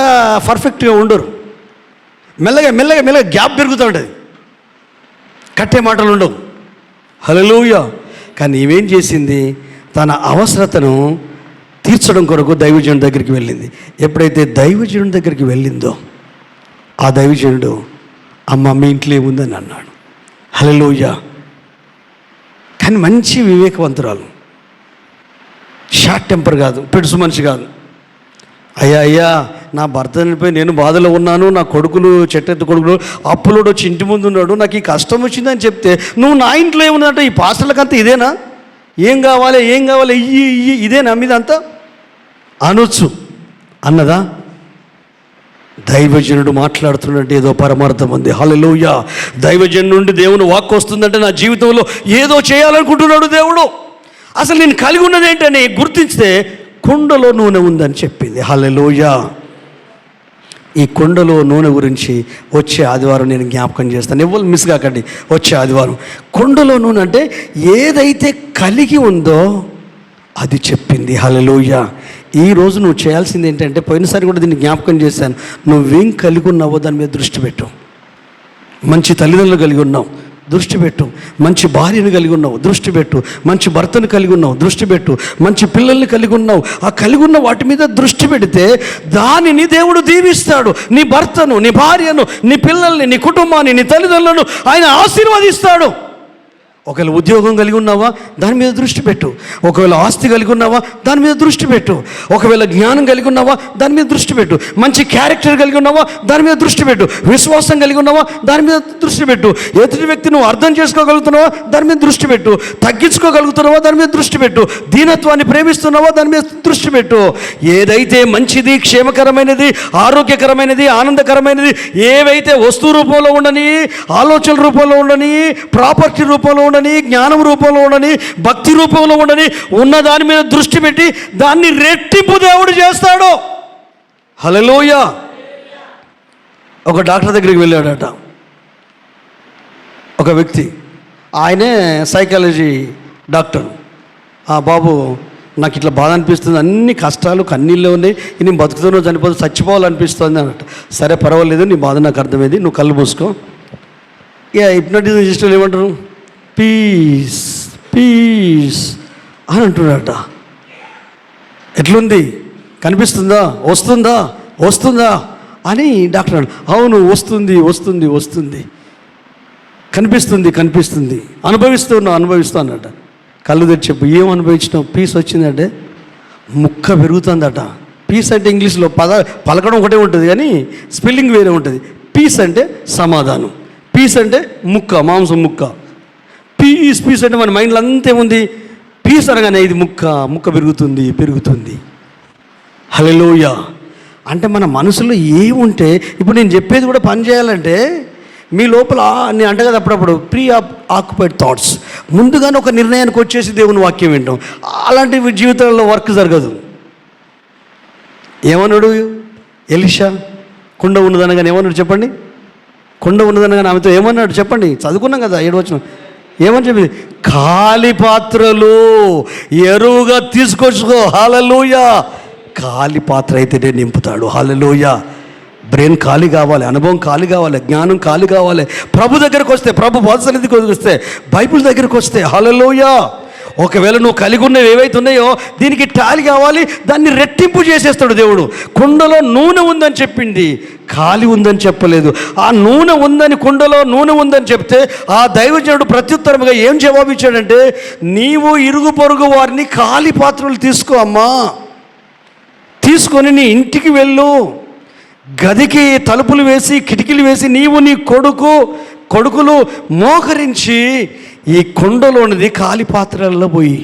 పర్ఫెక్ట్గా ఉండరు. మెల్లగా గ్యాప్ పెరుగుతూ ఉంటుంది, కట్టే మాటలు ఉండవు. హల్లెలూయా. కానీ ఇవేం చేసింది, తన అవసరతను తీర్చడం కొరకు దైవజనుడి దగ్గరికి వెళ్ళింది. ఎప్పుడైతే దైవజనుడి దగ్గరికి వెళ్ళిందో ఆ దైవజనుడు, అమ్మ మీ ఇంట్లో ఏముందని అన్నాడు. హల్లెలూయా. కానీ మంచి వివేకవంతురాలు, షార్ట్ టెంపర్ కాదు, పెడుసు మనిషి కాదు. అయ్యా నా భర్త చనిపోయి నేను బాధలో ఉన్నాను, నా కొడుకులు చెట్టెత్త కొడుకులు అప్పులోడు వచ్చి ఇంటి ముందు ఉన్నాడు, నాకు ఈ కష్టం వచ్చిందని చెప్తే నువ్వు నా ఇంట్లో ఏముందంటే ఈ పాస్టర్లకంతా ఇదేనా, ఏం కావాలి ఇదేనా మీదంతా అనొచ్చు అన్నదా? దైవజనుడు మాట్లాడుతున్నట్టు ఏదో పరమార్థం ఉంది. హల్లెలూయా. దైవజనుడి నుండి దేవుని వాక్కు వస్తుందంటే నా జీవితంలో ఏదో చేయాలనుకుంటున్నాడు దేవుడు. అసలు నేను కలిగి ఉన్నది ఏంటని గుర్తించితే కుండలో నూనె ఉందని చెప్పింది. హల్లెలూయా. ఈ కుండలో నూనె గురించి వచ్చే ఆదివారం నేను జ్ఞాపకం చేస్తాను, ఎవరు మిస్ కాకండి. వచ్చే ఆదివారం కుండలో నూనె అంటే ఏదైతే కలిగి ఉందో అది చెప్పింది. హల్లెలూయా. ఈరోజు నువ్వు చేయాల్సింది ఏంటంటే, పోయినసారి కూడా దీన్ని జ్ఞాపకం చేశాను, నువ్వేం కలిగి ఉన్నావో దాని మీద దృష్టి పెట్టు. మంచి తల్లిదండ్రులు కలిగి ఉన్నావు, దృష్టి పెట్టు. మంచి భార్యను కలిగి ఉన్నావు, దృష్టి పెట్టు. మంచి భర్తను కలిగి ఉన్నావు, దృష్టి పెట్టు. మంచి పిల్లల్ని కలిగి ఉన్నావు, ఆ కలిగి ఉన్న వాటి మీద దృష్టి పెడితే దానిని దేవుడు దీవిస్తాడు. నీ భర్తను, నీ భార్యను, నీ పిల్లల్ని, నీ కుటుంబాన్ని, నీ తల్లిదండ్రులను ఆయన ఆశీర్వదిస్తాడు. ఒకవేళ ఉద్యోగం కలిగి ఉన్నావా దాని మీద దృష్టి పెట్టు. ఒకవేళ ఆస్తి కలిగి ఉన్నావా దాని మీద దృష్టి పెట్టు. ఒకవేళ జ్ఞానం కలిగి ఉన్నావా దాని మీద దృష్టి పెట్టు. మంచి క్యారెక్టర్ కలిగి ఉన్నావా దాని మీద దృష్టి పెట్టు. విశ్వాసం కలిగి ఉన్నావా దాని మీద దృష్టి పెట్టు. ఎదుటి వ్యక్తి నువ్వు అర్థం చేసుకోగలుగుతున్నావా దాని మీద దృష్టి పెట్టు. తగ్గించుకోగలుగుతున్నావా దాని మీద దృష్టి పెట్టు. దీనత్వాన్ని ప్రేమిస్తున్నావా దాని మీద దృష్టి పెట్టు. ఏదైతే మంచిది, క్షేమకరమైనది, ఆరోగ్యకరమైనది, ఆనందకరమైనది, ఏవైతే వస్తు రూపంలో ఉండని, ఆలోచన రూపంలో ఉండని, ప్రాపర్టీ రూపంలో ఉండని, జ్ఞానం రూపంలో ఉండని, భక్తి రూపంలో ఉండని, ఉన్న దాని మీద దృష్టి పెట్టి దాన్ని రెట్టింపు దేవుడు చేస్తాడు. హల్లెలూయా. ఒక డాక్టర్ దగ్గరికి వెళ్ళాడట ఒక వ్యక్తి, ఆయనే సైకాలజీ డాక్టర్. బాబు నాకు ఇట్లా బాధ అనిపిస్తుంది, అన్ని కష్టాలు కన్నీళ్ళే ఉన్నాయి, నేను బతుకుతున్నా చనిపోతే చచ్చిపోవాలనిపిస్తుంది అన్నట్టు. సరే పర్వాలేదు, నీ బాధ నాకు అర్థమైంది, నువ్వు కళ్ళు మూసుకో. ఇక హిప్నటిజం సిస్టర్లు ఏమంటారు, పీస్ పీస్ అని అంటున్నాడట. ఎట్లుంది, కనిపిస్తుందా, వస్తుందా అని డాక్టర్ అన్నాడు. అవును వస్తుంది వస్తుంది వస్తుంది, కనిపిస్తుంది, అనుభవిస్తానట. కళ్ళు తెచ్చి చెప్పు, ఏం అనుభవించినావు? పీస్ వచ్చిందంటే ముక్క పెరుగుతుందట. పీస్ అంటే ఇంగ్లీష్లో పలకడం ఒకటే ఉంటుంది కానీ స్పెల్లింగ్ వేరే ఉంటుంది. పీస్ అంటే సమాధానం, పీస్ అంటే ముక్క, మాంసం ముక్క. పీస్ అంటే మన మైండ్లో అంతా ఏముంది, పీస్ అనగానే ఇది ముక్క పెరుగుతుంది. హల్లెలూయా. అంటే మన మనసులో ఏముంటే, ఇప్పుడు నేను చెప్పేది కూడా పని చేయాలంటే మీ లోపల, నేను అంట కదా అప్పుడప్పుడు ప్రీ ఆక్యుపైడ్ థాట్స్, ముందుగానే ఒక నిర్ణయానికి వచ్చేసి దేవుని వాక్యం వింటాం. అలాంటి జీవితాల్లో వర్క్ జరగదు. ఏమన్నాడు ఎలీషా? కుండ ఉన్నదనగానే ఏమన్నాడు చెప్పండి? కుండ ఉన్నదనగానే ఆమెతో ఏమన్నాడు చెప్పండి? చదువుకున్నాం కదా 7వ వచనం. ఏమని చెప్పింది? ఖాళీ పాత్రలు ఎరువుగా తీసుకొచ్చుకో. హల్లెలూయా. ఖాళీ పాత్ర అయితేనే నింపుతాడు. హల్లెలూయా. బ్రెయిన్ ఖాళీ కావాలి, అనుభవం ఖాళీ కావాలి, జ్ఞానం ఖాళీ కావాలి. ప్రభు దగ్గరకు వస్తే, ప్రభు బోధసన్నిధికి వస్తే, బైబిల్ దగ్గరకు వస్తే, హల్లెలూయా. ఒకవేళ నువ్వు కలిగి ఉన్నవి ఏవైతే ఉన్నాయో దీనికి టాలీ కావాలి, దాన్ని రెట్టింపు చేసేస్తాడు దేవుడు. కుండలో నూనె ఉందని చెప్పింది, ఖాళీ ఉందని చెప్పలేదు. ఆ నూనె ఉందని, కుండలో నూనె ఉందని చెప్తే ఆ దైవజనుడు ప్రత్యుత్తరముగా ఏం జవాబు ఇచ్చాడంటే, నీవు ఇరుగు పొరుగు వారిని ఖాళీ పాత్రలు తీసుకో అమ్మా, తీసుకొని నీ ఇంటికి వెళ్ళు, గదికి తలుపులు వేసి కిటికీలు వేసి నీవు నీ కొడుకులు మోకరించి ఈ కుండలోనిది ఖాళీ పాత్రల్లో పోయి.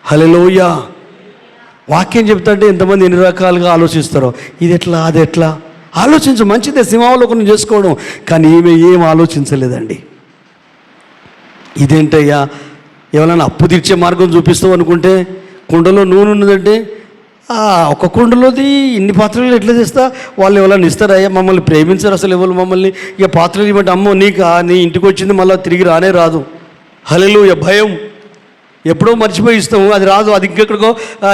హల్లెలూయా. వాక్యం చెప్తాంటే ఎంతమంది ఎన్ని రకాలుగా ఆలోచిస్తారో, ఇది ఎట్లా అది ఎట్లా. ఆలోచించు, మంచిదే సింహావలోకనం చేసుకోవడం, కానీ ఈమె ఏం ఆలోచించలేదండి. ఇదేంటయ్యా, ఎవరైనా అప్పు తీర్చే మార్గం చూపిస్తావు అనుకుంటే కుండలో నూనె ఉన్నదంటే, ఒక కుండలోది ఇన్ని పాత్రలు ఎట్లా చేస్తా, వాళ్ళు ఎవరైనా ఇస్తారయ్యా, మమ్మల్ని ప్రేమించారు అసలు ఎవరు మమ్మల్ని, ఇక పాత్రలు ఇవ్వండి, అమ్మో నీ ఇంటికి వచ్చింది మళ్ళీ తిరిగి రానే రాదు. హల్లెలూయా. భయం, ఎప్పుడో మర్చిపోయి ఇస్తాము, అది రాదు, అది ఇంకెక్కడికో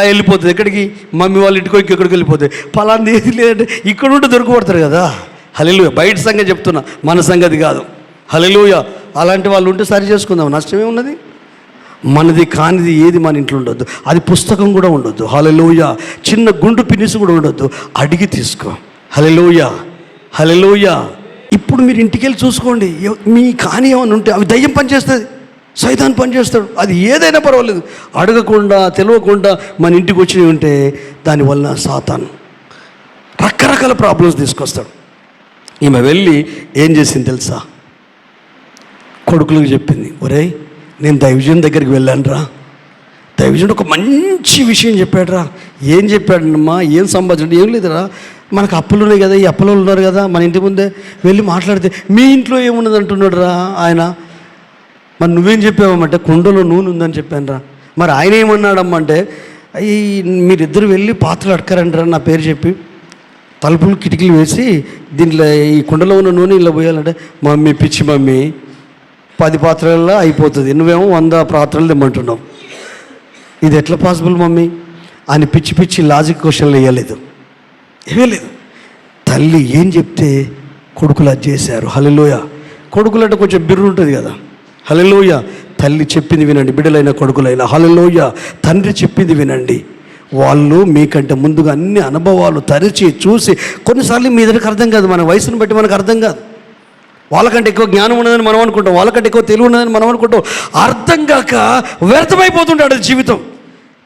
వెళ్ళిపోతుంది. ఎక్కడికి? మమ్మీ వాళ్ళ ఇంటికో ఇంకెక్కడికి వెళ్ళిపోతుంది. పలాంది ఏది లేదంటే ఇక్కడ ఉంటే దొరికిపడతారు కదా. హల్లెలూయా. బయట సంగతి చెప్తున్నా, మన సంగతి కాదు. హల్లెలూయా. అలాంటి వాళ్ళు ఉంటే సరి చేసుకుందాం, నష్టమే ఉన్నది. మనది కానిది ఏది మన ఇంట్లో ఉండొద్దు, అది పుస్తకం కూడా ఉండొద్దు. హల్లెలూయా. చిన్న గుండు పినిసి కూడా ఉండొద్దు, అడిగి తీసుకో. హల్లెలూయా. హల్లెలూయా. ఇప్పుడు మీరు ఇంటికి వెళ్ళి చూసుకోండి, మీ కాని ఏమైనా ఉంటే అవి దయ్యం పనిచేస్తుంది, సైతాన్ పనిచేస్తాడు. అది ఏదైనా పర్వాలేదు, అడగకుండా తెలియకుండా మన ఇంటికి వచ్చినవి ఉంటే దానివల్ల సాతాను రకరకాల ప్రాబ్లమ్స్ తీసుకొస్తాడు. ఈమె వెళ్ళి ఏం చేసింది తెలుసా? కొడుకులకు చెప్పింది, ఒరేయ్ నేను దైవజన్ దగ్గరికి వెళ్ళాను రా, దైవజనుడు ఒక మంచి విషయం చెప్పాడు రా. ఏం చెప్పాడమ్మా, ఏం సంపాదించండి? ఏం లేదురా, మనకు అప్పులు ఉన్నాయి కదా, ఈ అప్పులు ఉన్నారు కదా, మన ఇంటి ముందే వెళ్ళి మాట్లాడితే మీ ఇంట్లో ఏమున్నది అంటున్నాడు రా ఆయన. మరి నువ్వేం చెప్పావమ్మంటే కుండలో నూనె ఉందని చెప్పాను రా. మరి ఆయన ఏమన్నాడమ్మా అంటే, ఈ మీరిద్దరు వెళ్ళి పాత్రలు అడకరండి రా, నా పేరు చెప్పి తలుపులు కిటికీలు వేసి దీంట్లో ఈ కుండలో ఉన్న నూనె ఇలా పోయాలంటే, మమ్మీ పిచ్చి మమ్మీ, 10 పాత్రల్లో అయిపోతుంది, నువ్వేమో 100 పాత్రలు తెమ్మంటున్నావు, ఇది ఎట్లా పాసిబుల్ మమ్మీ అని పిచ్చి లాజిక్ క్వశ్చన్లు వేయలేదు, ఏమేలేదు. తల్లి ఏం చెప్తే కొడుకులు అది చేశారు. హల్లెలూయా. కొడుకులంటే కొంచెం బిర్రు ఉంటుంది కదా. హల్లెలూయా. తల్లి చెప్పింది వినండి బిడ్డలైన కొడుకులైనా. హల్లెలూయా. తండ్రి చెప్పింది వినండి. వాళ్ళు మీకంటే ముందుగా అన్ని అనుభవాలు తరిచి చూసి, కొన్నిసార్లు మీ దగ్గరికి అర్థం కాదు, మన వయసును బట్టి మనకు అర్థం కాదు. వాళ్ళకంటే ఎక్కువ జ్ఞానం ఉన్నదని మనం అనుకుంటాం, వాళ్ళకంటే ఎక్కువ తెలివి ఉన్నదని మనం అనుకుంటాం. అర్థం కాక వ్యర్థమైపోతుంటాడు జీవితం.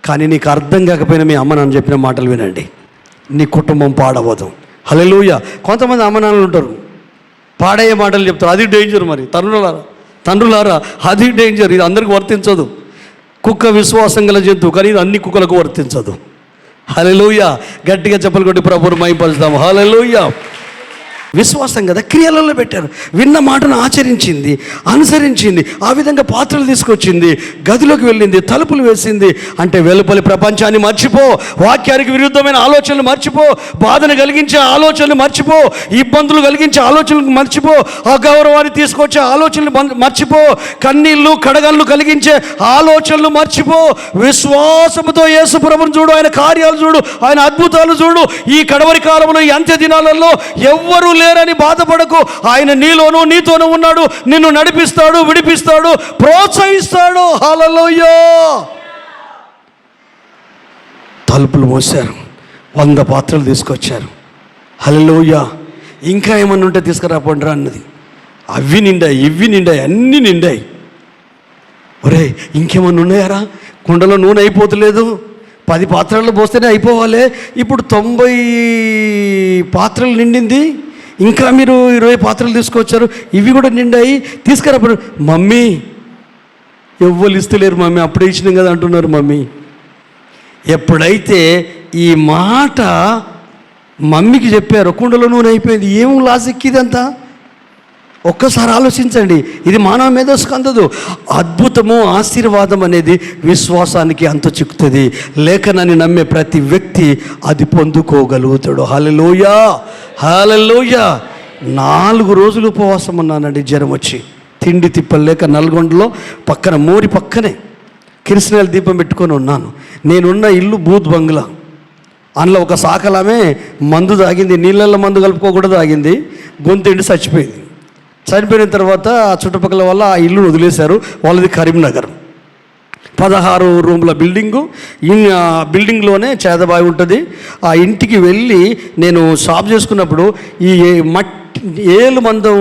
కానీ నీకు అర్థం కాకపోయినా మీ అమ్మ నాన్న చెప్పిన మాటలు వినండి, నీ కుటుంబం పాడవదు. హల్లెలూయా. కొంతమంది అమ్మ నాన్నలు ఉంటారు, పాడయ్యే మాటలు చెప్తారు, అది డేంజర్. మరి తండ్రులారా అది డేంజర్. ఇది అందరికీ వర్తించదు. కుక్క విశ్వాసం గల జంతువు, కానీ ఇది అన్ని కుక్కలకు వర్తించదు. హల్లెలూయా. గట్టిగా చెప్పలు కొట్టి ప్రభువుని మహిమపరుస్తాం. హల్లెలూయా. విశ్వాసం కదా, క్రియలలో పెట్టారు. విన్న మాటను ఆచరించింది, అనుసరించింది, ఆ విధంగా పాత్రలు తీసుకొచ్చింది, గదిలోకి వెళ్ళింది, తలుపులు వేసింది. అంటే వెలుపలి ప్రపంచాన్ని మర్చిపో, వాక్యానికి విరుద్ధమైన ఆలోచనలు మర్చిపో, బాధను కలిగించే ఆలోచనలు మర్చిపో, ఇబ్బందులు కలిగించే ఆలోచనలు మర్చిపో, అగౌరవాన్ని తీసుకొచ్చే ఆలోచనలు మర్చిపో, కన్నీళ్ళు కడగళ్ళు కలిగించే ఆలోచనలు మర్చిపో. విశ్వాసముతో యేసు ప్రభువును చూడు, ఆయన కార్యాలు చూడు, ఆయన అద్భుతాలు చూడు. ఈ కడవరి కాలంలో, ఈ అంత్య దినాలలో ఎవ్వరూ లేరని బాధపడకు. ఆయన నీలోనూ నీతోనూ ఉన్నాడు, నిన్ను నడిపిస్తాడు, విడిపిస్తాడు, ప్రోత్సహిస్తాడు. హల్లెలూయా. తలుపులు మోసారు, 100 పాత్రలు తీసుకొచ్చారు. హల్లెలూయా. ఇంకా ఏమన్నా ఉంటే తీసుకురాపండిరా అన్నది. అవి నిండాయి, ఇవి నిండాయి, అన్నీ నిండాయి. ఒరే ఇంకేమన్నా ఉన్నాయారా? కుండలో నూనె అయిపోతలేదు, 10 పాత్రలు పోస్తేనే అయిపోవాలి, ఇప్పుడు 90 పాత్రలు నిండింది, ఇంకా మీరు 20 పాత్రలు తీసుకొచ్చారు, ఇవి కూడా నిండాయి, తీసుకురా. మమ్మీ ఎవ్వరు ఇస్తలేరు మమ్మీ, అప్పుడే ఇచ్చినాం కదా అంటున్నారు మమ్మీ. ఎప్పుడైతే ఈ మాట మమ్మీకి చెప్పారు, కుండలో నూనె అయిపోయింది. ఏం లాజిక్ ఇదంతా? ఒక్కసారి ఆలోచించండి. ఇది మానవ మేధస్సుకు అందదు. అద్భుతము, ఆశీర్వాదం అనేది విశ్వాసానికి అంత చిక్కుతుంది. లేఖనాన్ని నమ్మే ప్రతి వ్యక్తి అది పొందుకోగలుగుతాడు. హల్లెలూయా. హల్లెలూయా. 4 రోజులు ఉపవాసం ఉన్నానండి, జ్వరం వచ్చి, తిండి తిప్పలేక. నల్గొండలో పక్కన మోరి పక్కనే కిరసనాయిల దీపం పెట్టుకొని ఉన్నాను. నేనున్న ఇల్లు బూత్ బంగ్లా. అందులో ఒక సాకలామే మందు తాగింది, నీళ్ళల్లో మందు కలుపుకోకూడదు, తాగింది, గొంతెండి చచ్చిపోయింది. చనిపోయిన తర్వాత ఆ చుట్టుపక్కల వల్ల ఆ ఇల్లు వదిలేశారు. వాళ్ళది కరీంనగర్, 16 రూమ్ల బిల్డింగు. ఆ బిల్డింగ్లోనే చేదబావి ఉంటుంది. ఆ ఇంటికి వెళ్ళి నేను షాప్ చేసుకున్నప్పుడు ఈ ఏళ్ళు మందం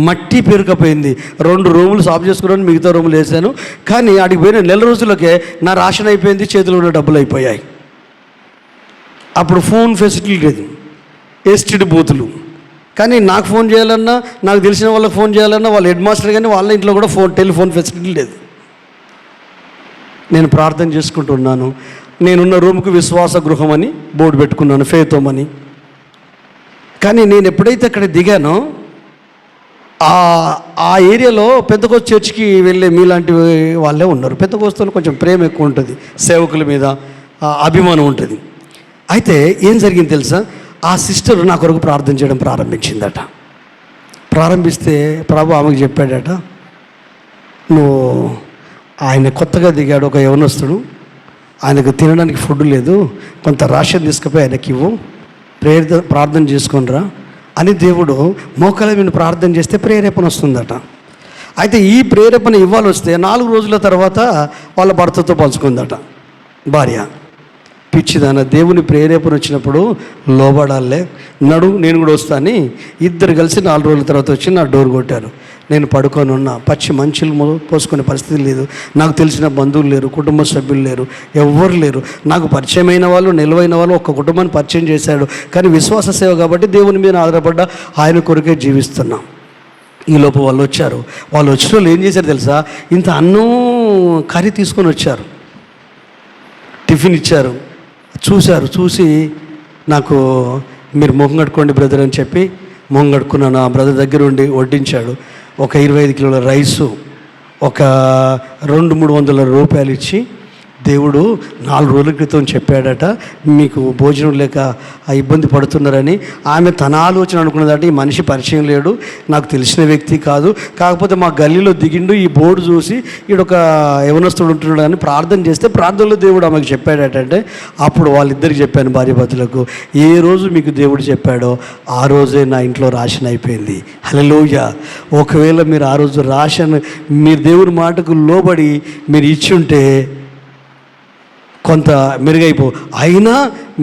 మట్టి పెరుకపోయింది. 2 రూములు సాఫ్ చేసుకున్నాను, మిగతా రూములు వేసాను. కానీ ఆడికి పోయిన నెల రోజులకే నా రేషన్ అయిపోయింది, చేతిలో ఉన్న డబ్బులు అయిపోయాయి. అప్పుడు ఫోన్ ఫెసిలిటీ లేదు, ఎస్టీడీ బూతులు. కానీ నాకు ఫోన్ చేయాలన్నా, నాకు తెలిసిన వాళ్ళకి ఫోన్ చేయాలన్నా వాళ్ళు హెడ్ మాస్టర్, కానీ వాళ్ళ ఇంట్లో కూడా టెలిఫోన్ ఫెసిలిటీ లేదు. నేను ప్రార్థన చేసుకుంటున్నాను. నేనున్న రూమ్కి విశ్వాస గృహం అని బోర్డు పెట్టుకున్నాను, ఫేత్ హోమ్ అని. కానీ నేను ఎప్పుడైతే అక్కడ దిగానో ఆ ఏరియాలో పెద్దకోస్తు చర్చికి వెళ్ళే మీలాంటి వాళ్ళే ఉన్నారు. పెద్దకోస్తులు కొంచెం ప్రేమ ఎక్కువ ఉంటుంది, సేవకుల మీద అభిమానం ఉంటుంది. అయితే ఏం జరిగింది తెలుసా, ఆ సిస్టర్ నా కొరకు ప్రార్థన చేయడం ప్రారంభించిందట. ప్రారంభిస్తే ప్రభు ఆమెకు చెప్పాడట, నువ్వు ఆయన కొత్తగా దిగాడు ఒక యవనస్తుడు, ఆయనకు తినడానికి ఫుడ్ లేదు, కొంత రేషన్ తీసుకుపోయి ఆయనకి ఇవ్వు, ప్రార్థన చేసుకొనిరా అని దేవుడు మోకాళ్ళ మీద ప్రార్థన చేస్తే ప్రేరేపణ వస్తుందట. అయితే ఈ ప్రేరేపణ ఇవ్వాలి వస్తే 4 రోజుల తర్వాత వాళ్ళ భర్తతో పంచుకుందట భార్య. పిచ్చిదాన, దేవుని ప్రేరేపణ వచ్చినప్పుడు లోబడాలే, నేను కూడా వస్తాను. ఇద్దరు కలిసి 4 రోజుల తర్వాత వచ్చి నా డోర్ కొట్టారు. నేను పడుకొని ఉన్నా, పచ్చి మంచులు పోసుకునే పరిస్థితి లేదు, నాకు తెలిసిన బంధువులు లేరు, కుటుంబ సభ్యులు లేరు, ఎవ్వరు లేరు. నాకు పరిచయమైన వాళ్ళు, నిలవైన వాళ్ళు ఒక కుటుంబాన్ని పరిచయం చేశాడు. కానీ విశ్వాస సేవ కాబట్టి దేవుని మీద ఆధారపడ్డా, ఆయన కొరకే జీవిస్తున్నాం. ఈలోపు వాళ్ళు వచ్చారు. వాళ్ళు వచ్చిన వాళ్ళు ఏం చేశారు తెలుసా, ఇంత అన్నం కర్రీ తీసుకొని వచ్చారు, టిఫిన్ ఇచ్చారు. చూసి నాకు మీరు మొహం కట్టుకోండి బ్రదర్ అని చెప్పి మొహం కట్టుకున్నాను. ఆ బ్రదర్ దగ్గర ఉండి వడ్డించాడు. ఒక 25 కిలోల రైసు, ఒక 200-300 రూపాయలు ఇచ్చి, దేవుడు 4 రోజుల క్రితం చెప్పాడట మీకు భోజనం లేక ఇబ్బంది పడుతున్నారని. ఆమె తన ఆలోచన అనుకున్నదట, ఈ మనిషి పరిచయం లేడు, నాకు తెలిసిన వ్యక్తి కాదు, కాకపోతే మా గల్లీలో దిగిండు, ఈ బోర్డు చూసి ఈడొక యవనస్తుడు ఉంటున్నాడు అని ప్రార్థన చేస్తే ప్రార్థనలో దేవుడు ఆమెకు చెప్పాడటంటే, అప్పుడు వాళ్ళిద్దరికి చెప్పాను భార్యాభర్తలకు, ఏ రోజు మీకు దేవుడు చెప్పాడో ఆ రోజే నా ఇంట్లో రేషన్ అయిపోయింది. హల్లెలూయా. ఒకవేళ మీరు ఆ రోజు రేషన్ మీరు దేవుని మాటకు లోబడి మీరు ఇచ్చి ఉంటే కొంత మెరుగైపో, అయినా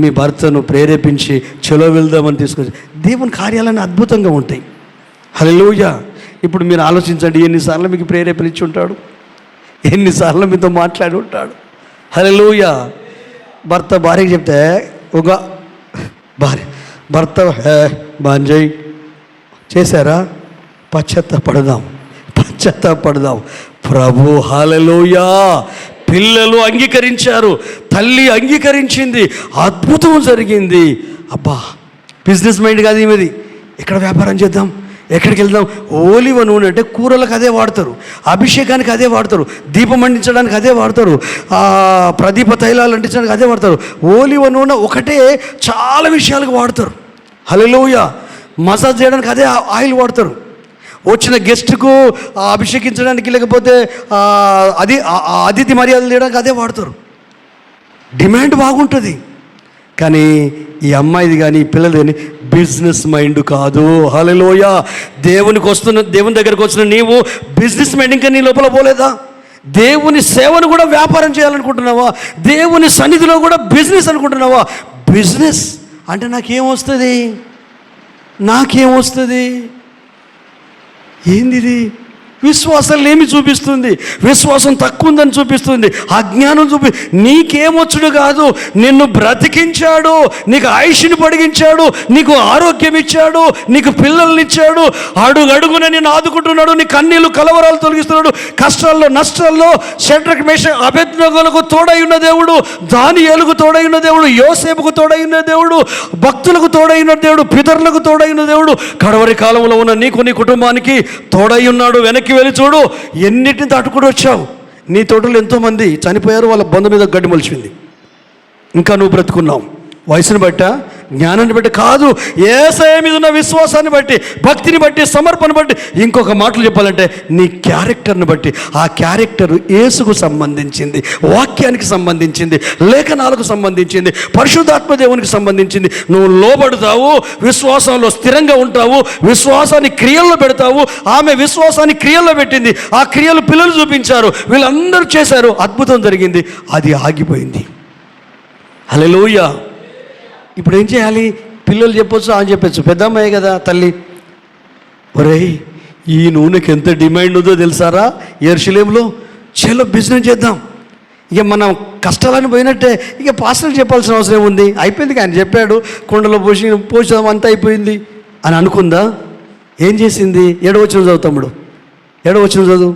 మీ భర్తను ప్రేరేపించి చలో వెళ్దామని తీసుకొచ్చి దేవుని కార్యాలన్నీ అద్భుతంగా ఉంటాయి. హల్లెలూయా. ఇప్పుడు మీరు ఆలోచించండి, ఎన్నిసార్లు మీకు ప్రేరేపణ ఇచ్చి ఉంటాడు, ఎన్నిసార్లు మీతో మాట్లాడి ఉంటాడు. హల్లెలూయా. భర్త భార్యకి చెప్తే ఒక భర్త బాంజయ్ చేశారా, పశ్చాత్తాపడదాం. ప్రభు. హల్లెలూయా. పిల్లలు అంగీకరించారు, తల్లి అంగీకరించింది, అద్భుతం జరిగింది. అబ్బా, బిజినెస్ మైండ్ కాదు ఈమెది. ఎక్కడ వ్యాపారం చేద్దాం, ఎక్కడికి వెళ్దాం. ఓలివ నూనె అంటే కూరలకు అదే వాడతారు, అభిషేకానికి అదే వాడతారు, దీపం అంటించడానికి అదే వాడతారు, ప్రదీప తైలాలు అంటించడానికి అదే వాడతారు. ఓలివ నూనె ఒకటే చాలా విషయాలకు వాడతారు. హల్లెలూయా. మసాజ్ చేయడానికి అదే ఆయిల్ వాడతారు. వచ్చిన గెస్ట్కు అభిషేకించడానికి, లేకపోతే అతిథి మర్యాదలు చేయడానికి అదే వాడతారు. డిమాండ్ బాగుంటుంది. కానీ ఈ అమ్మాయిది కానీ ఈ పిల్లది కానీ బిజినెస్ మైండ్ కాదు. హల్లెలూయా. దేవుని దగ్గరకు వచ్చిన నీవు బిజినెస్ మైండ్ ఇంకా నీ లోపల పోలేదా? దేవుని సేవను కూడా వ్యాపారం చేయాలనుకుంటున్నావా? దేవుని సన్నిధిలో కూడా బిజినెస్ అనుకుంటున్నావా? బిజినెస్ అంటే నాకేమొస్తుంది? ఏంది? విశ్వాసం లేమి చూపిస్తుంది, విశ్వాసం తక్కువ ఉందని చూపిస్తుంది, అజ్ఞానం నీకేమొచ్చుడు కాదు. నిన్ను బ్రతికించాడు, నీకు ఆయుష్ని పొడిగించాడు, నీకు ఆరోగ్యం ఇచ్చాడు, నీకు పిల్లల్ని ఇచ్చాడు, అడుగడుగున నిన్ను ఆదుకుంటున్నాడు, నీ కన్నీళ్ళు కలవరాలు తొలగిస్తున్నాడు. కష్టాల్లో నష్టాల్లో షడ్రక్ మేషక్ అబేద్నెగోలకు తోడై ఉన్న దేవుడు, దానియేలుకు తోడై ఉన్న దేవుడు, యోసేపుకు తోడై ఉన్న దేవుడు, భక్తులకు తోడై ఉన్న దేవుడు, పితరులకు తోడై ఉన్న దేవుడు, కడవరి కాలంలో ఉన్న నీకు నీ కుటుంబానికి తోడై ఉన్నాడు. వెనక్కి వెళ్ళి చూడు, ఎన్నిటిని తట్టుకుని వచ్చావు. నీ తోటలో ఎంతోమంది చనిపోయారు, వాళ్ళ బంధు మీద గడ్డి మొలిచింది, ఇంకా నువ్వు బ్రతుకున్నావు. వయసును బట్టా, జ్ఞానాన్ని బట్టి కాదు, యేసయ్య మీద ఉన్న విశ్వాసాన్ని బట్టి, భక్తిని బట్టి, సమర్పణ బట్టి. ఇంకొక మాటలు చెప్పాలంటే నీ క్యారెక్టర్ని బట్టి. ఆ క్యారెక్టర్ యేసుకు సంబంధించింది, వాక్యానికి సంబంధించింది, లేఖనాలకు సంబంధించింది, పరిశుద్ధాత్మ దేవునికి సంబంధించింది. నువ్వు లోబడతావు, విశ్వాసంలో స్థిరంగా ఉంటావు, విశ్వాసాన్ని క్రియల్లో పెడతావు. ఆమె విశ్వాసాన్ని క్రియల్లో పెట్టింది, ఆ క్రియలు పిల్లలు చూపించారు, వీళ్ళందరూ చేశారు, అద్భుతం జరిగింది. అది ఆగిపోయింది. హల్లెలూయా. ఇప్పుడు ఏం చేయాలి? పిల్లలు చెప్పొచ్చు, అని చెప్పచ్చు. పెద్దమ్మాయి కదా తల్లి, ఒరేయ్ ఈ నూనెకి ఎంత డిమాండ్ ఉందో తెలుసారా యెరూషలేములో, చలో బిజినెస్ చేద్దాం. ఇక మనం కష్టాలని పోయినట్టే, ఇక పాస్టర్కి చెప్పాల్సిన అవసరం ఉంది, అయిపోయింది. ఆయన చెప్పాడు, కుండలో పోసాం, అంతా అయిపోయింది అని అనుకుందా? ఏం చేసింది? 7వ వచనం చదువు తమ్ముడు, 7వ వచనం చదువు.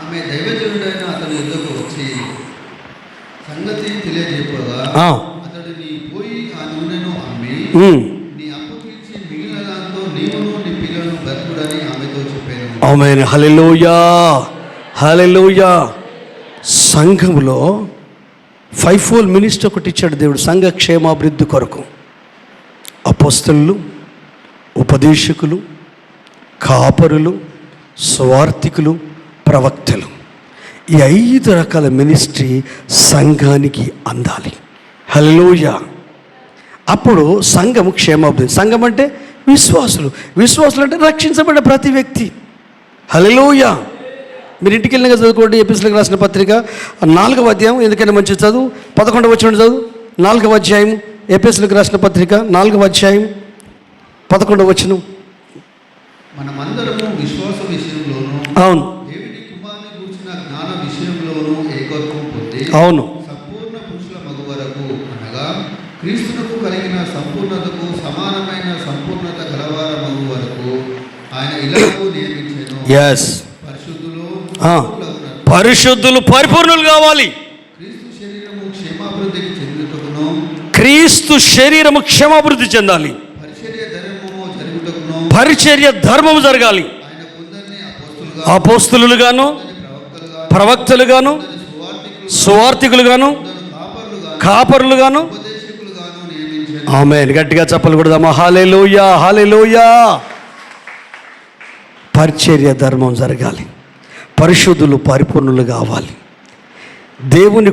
ఆమె దైవజనుడైన అతని యుద్ధకు వచ్చి సంగతి తెలియజేయగా, అతడు నీ పోయి ఆ నూనెను అమ్మి నీ అప్పు తీర్చి మిగిలిన దాంతో నీవును నీ పిల్లలను బ్రతుకుడని ఆమెతో చెప్పాను. ఆమేన్. హల్లెలూయా, హల్లెలూయా. సంఘంలో 5-fold మినిస్టర్ ఒకటి ఇచ్చాడు దేవుడు, సంఘ క్షేమాభివృద్ధి కొరకు. అపోస్తలులు, ఉపదేశకులు, కాపరులు, స్వార్థికులు, ప్రవక్తలు. ఈ 5 రకాల మినిస్ట్రీ సంఘానికి అందాలి. హల్లెలూయా. అప్పుడు సంఘము క్షేమాభివృద్ధి. సంఘం అంటే విశ్వాసులు, విశ్వాసులు అంటే రక్షించబడ్డ ప్రతి వ్యక్తి. హల్లెలూయా. మీరు ఇంటికి వెళ్ళిన చదువుకోండి, ఎపిసోడ్కి రాసిన పత్రిక 4వ అధ్యాయం, ఎందుకైనా మంచి చదువు, 11వ వచనం చదువు. 4వ అధ్యాయం ఎపిసోడ్కి రాసిన పత్రిక 4వ అధ్యాయం 11వ వచనం. మనమందరము విశ్వాస విషయంలోను, అవును, దేవుని కుమారుని గురించిన జ్ఞాన విషయంలోను ఏకత్వం పొంది, అవును, సంపూర్ణ పురుషుల మగు వరకు, అనగా క్రీస్తునకు కలిగిన సంపూర్ణతకు సమానమైన సంపూర్ణత గలవార మగు వరకు ఆయన ఇలాగూ నియమించెను. ఎస్, పరిశుద్ధులు పరిశుద్ధులు పరిపూర్ణులు కావాలి. క్రీస్తు శరీరము క్షేమాభివృద్ధికి చెందుటకును, క్రీస్తు శరీరము క్షేమాభివృద్ధి చెందాలి, పరిచర్య ధర్మము జరగాలి. అపోస్తలులుగాను, ప్రవక్తలుగాను, సువార్తికులుగాను, కాపరులుగాను. ఆమేన్. గట్టిగా చప్పలు కొడదామా? హల్లెలూయా, హల్లెలూయా. పరిచర్య ధర్మం జరగాలి, పరిశుద్ధులు పరిపూర్ణులు కావాలి. దేవుని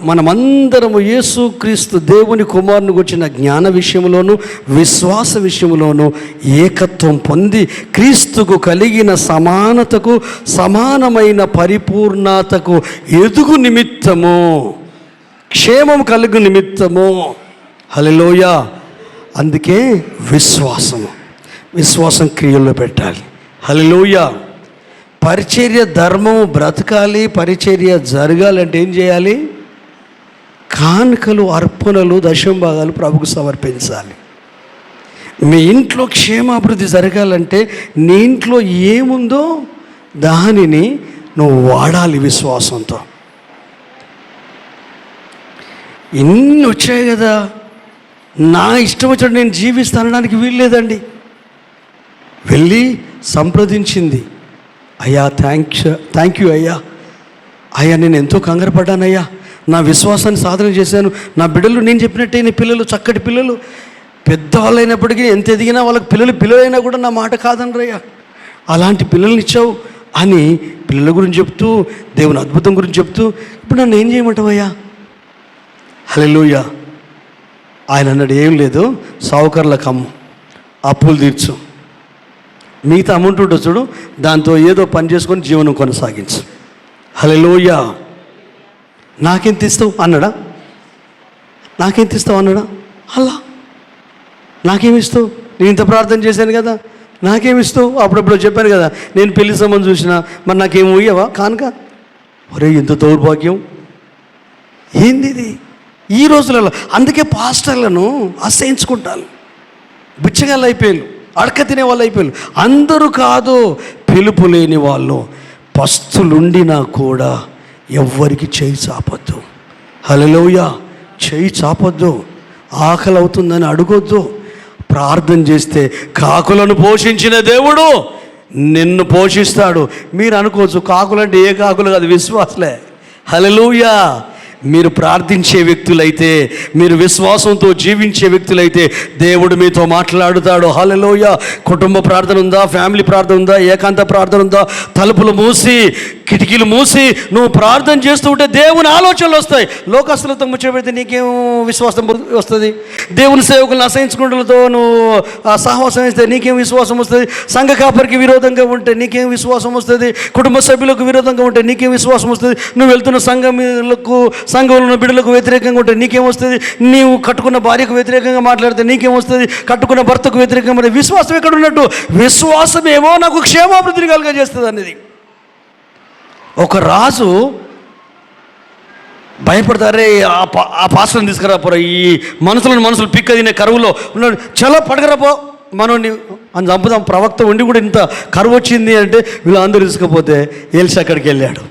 మనమందరము యేసుక్రీస్తు దేవుని కుమారుని గురించిన జ్ఞాన విషయంలోను, విశ్వాస విషయంలోను ఏకత్వం పొంది క్రీస్తుకు కలిగిన సమానతకు, సమానమైన పరిపూర్ణతకు ఎదుగు నిమిత్తము, క్షేమం కలుగు నిమిత్తము. హల్లెలూయా. అందుకే విశ్వాసం క్రియల్లో పెట్టాలి. హల్లెలూయా. పరిచర్య ధర్మము బ్రతకాలి, పరిచర్య జరగాలంటే ఏం చేయాలి? కానుకలు, అర్పణలు, దశంభాగాలు ప్రభుకు సమర్పించాలి. మీ ఇంట్లో క్షేమాభివృద్ధి జరగాలంటే నీ ఇంట్లో ఏముందో దానిని నువ్వు వాడాలి విశ్వాసంతో. ఇన్ని వచ్చాయి కదా, నా ఇష్టం వచ్చినట్టు నేను జీవిస్తానడానికి వీల్లేదండి. వెళ్ళి సంప్రదించింది, అయ్యా థ్యాంక్ యూ అయ్యా నేను ఎంతో కంగారు పడ్డానయ్యా, నా విశ్వాసాన్ని సాధన చేశాను, నా బిడ్డలు నేను చెప్పినట్టే నీ పిల్లలు చక్కటి పిల్లలు, పెద్దవాళ్ళు అయినప్పటికీ ఎంత ఎదిగినా వాళ్ళకి పిల్లలైనా కూడా నా మాట కాదనరయ్యా, అలాంటి పిల్లల్ని ఇచ్చావు అని పిల్లల గురించి చెప్తూ, దేవుని అద్భుతం గురించి చెప్తూ, ఇప్పుడు నన్ను ఏం చేయమంటావయ్యా? హల్లెలూయా. ఆయన అన్నాడు, ఏం లేదు, సావుకారులకు అమ్ము, అప్పులు తీర్చు, మిగతా అమౌంట్ ఉంటుంది చూడు, దాంతో ఏదో పని చేసుకొని జీవనం కొనసాగించు. హల్లెలూయా. నాకెంత ఇస్తావు అన్నాడా? నాకెంత ఇస్తావు అన్నాడా? అలా నాకేమిస్తావు? నేను ఇంత ప్రార్థన చేశాను కదా, నాకేమిస్తావు? అప్పుడప్పుడు చెప్పాను కదా, నేను పెళ్లి సంబంధం చూసినా, మరి నాకేమి ఇయ్యవా కానుక? ఒరే ఇంత దౌర్భాగ్యం ఏంది ఇది ఈ రోజులలో? అందుకే పాస్టర్లను అసహించుకుంటారు, బిచ్చగాళ్ళు అయిపోయారు, అడక తినే వాళ్ళు అయిపోయారు. అందరూ కాదు, పిలుపు లేని వాళ్ళు, పస్తులుండినా కూడా ఎవ్వరికి చేయి చాపొద్దు. హల్లెలూయా. చేయి చాపొద్దు, ఆకలి అవుతుందని అడగొద్దు. ప్రార్థన చేస్తే కాకులను పోషించిన దేవుడు నిన్ను పోషిస్తాడు. మీరు అనుకోవచ్చు కాకులు అంటే ఏ కాకులు కాదు, విశ్వాసులే. హల్లెలూయా. మీరు ప్రార్థించే వ్యక్తులైతే, మీరు విశ్వాసంతో జీవించే వ్యక్తులైతే దేవుడు మీతో మాట్లాడుతాడు. హల్లెలూయ. కుటుంబ ప్రార్థన ఉందా, ఫ్యామిలీ ప్రార్థన ఉందా, ఏకాంత ప్రార్థన ఉందా, తలుపులు మూసి కిటికీలు మూసి నువ్వు ప్రార్థన చేస్తూ ఉంటే దేవుని ఆలోచనలు వస్తాయి. లోకస్తులతో ముచ్చబెడితే నీకేం విశ్వాసం వస్తుంది? దేవుని సేవకులను అసహించుకుంటలతో నువ్వు సహవాసం వేస్తే నీకేం విశ్వాసం వస్తుంది? సంఘ కాపరికి విరోధంగా ఉంటే నీకేం విశ్వాసం వస్తుంది? కుటుంబ సభ్యులకు విరోధంగా ఉంటే నీకేం విశ్వాసం వస్తుంది? నువ్వు వెళ్తున్న సంఘంలో బిడ్డలకు వ్యతిరేకంగా ఉంటే నీకేం వస్తుంది? నీవు కట్టుకున్న భార్యకు వ్యతిరేకంగా మాట్లాడితే నీకేం వస్తుంది? కట్టుకున్న భర్తకు వ్యతిరేకంగా విశ్వాసం ఎక్కడ ఉన్నట్టు? విశ్వాసమేమో నాకు క్షేమాభివృద్ధిని కలుగజేస్తుంది అనేది. ఒక రాజు భయపడతారే, ఆ పాస్టర్ని తీసుకురాపోరా, ఈ మనుషులు పిక్క తినే కరువులో ఉన్నాడు, చాలా పడగరాపో మనోని అని చంపుదాం. ప్రవక్త ఉండి కూడా ఇంత కరువు వచ్చింది అంటే వీళ్ళందరూ తీసుకపోతే ఎలిషా అక్కడికి వెళ్ళాడు.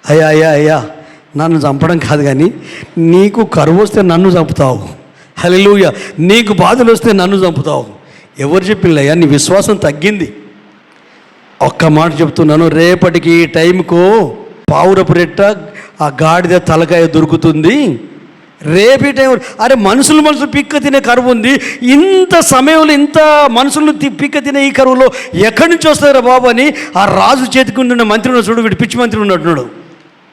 అయ్యా నన్ను చంపడం కాదు కానీ నీకు కరువు వస్తే నన్ను చంపుతావు. హల్లెలూయా. నీకు బాధలు వస్తే నన్ను చంపుతావు. ఎవరు చెప్పిందయ్యా? నీ విశ్వాసం తగ్గింది. ఒక్క మాట చెప్తున్నాను, రేపటికి టైంకు పావురపు రెట్ట ఆ గాడిద తలకాయ దొరుకుతుంది. రేపటి టైం అరే మనుషులు పిక్క తినే కరువు ఉంది. ఇంత సమయంలో ఇంత మనుషులు పిక్క తినే ఈ కరువులో ఎక్కడి నుంచి వస్తారా బాబు అని ఆ రాజు చేతికి ఉన్న మంత్రి ఉన్న చూడు, వీడు పిచ్చి మంత్రి ఉన్నట్టున్నాడు.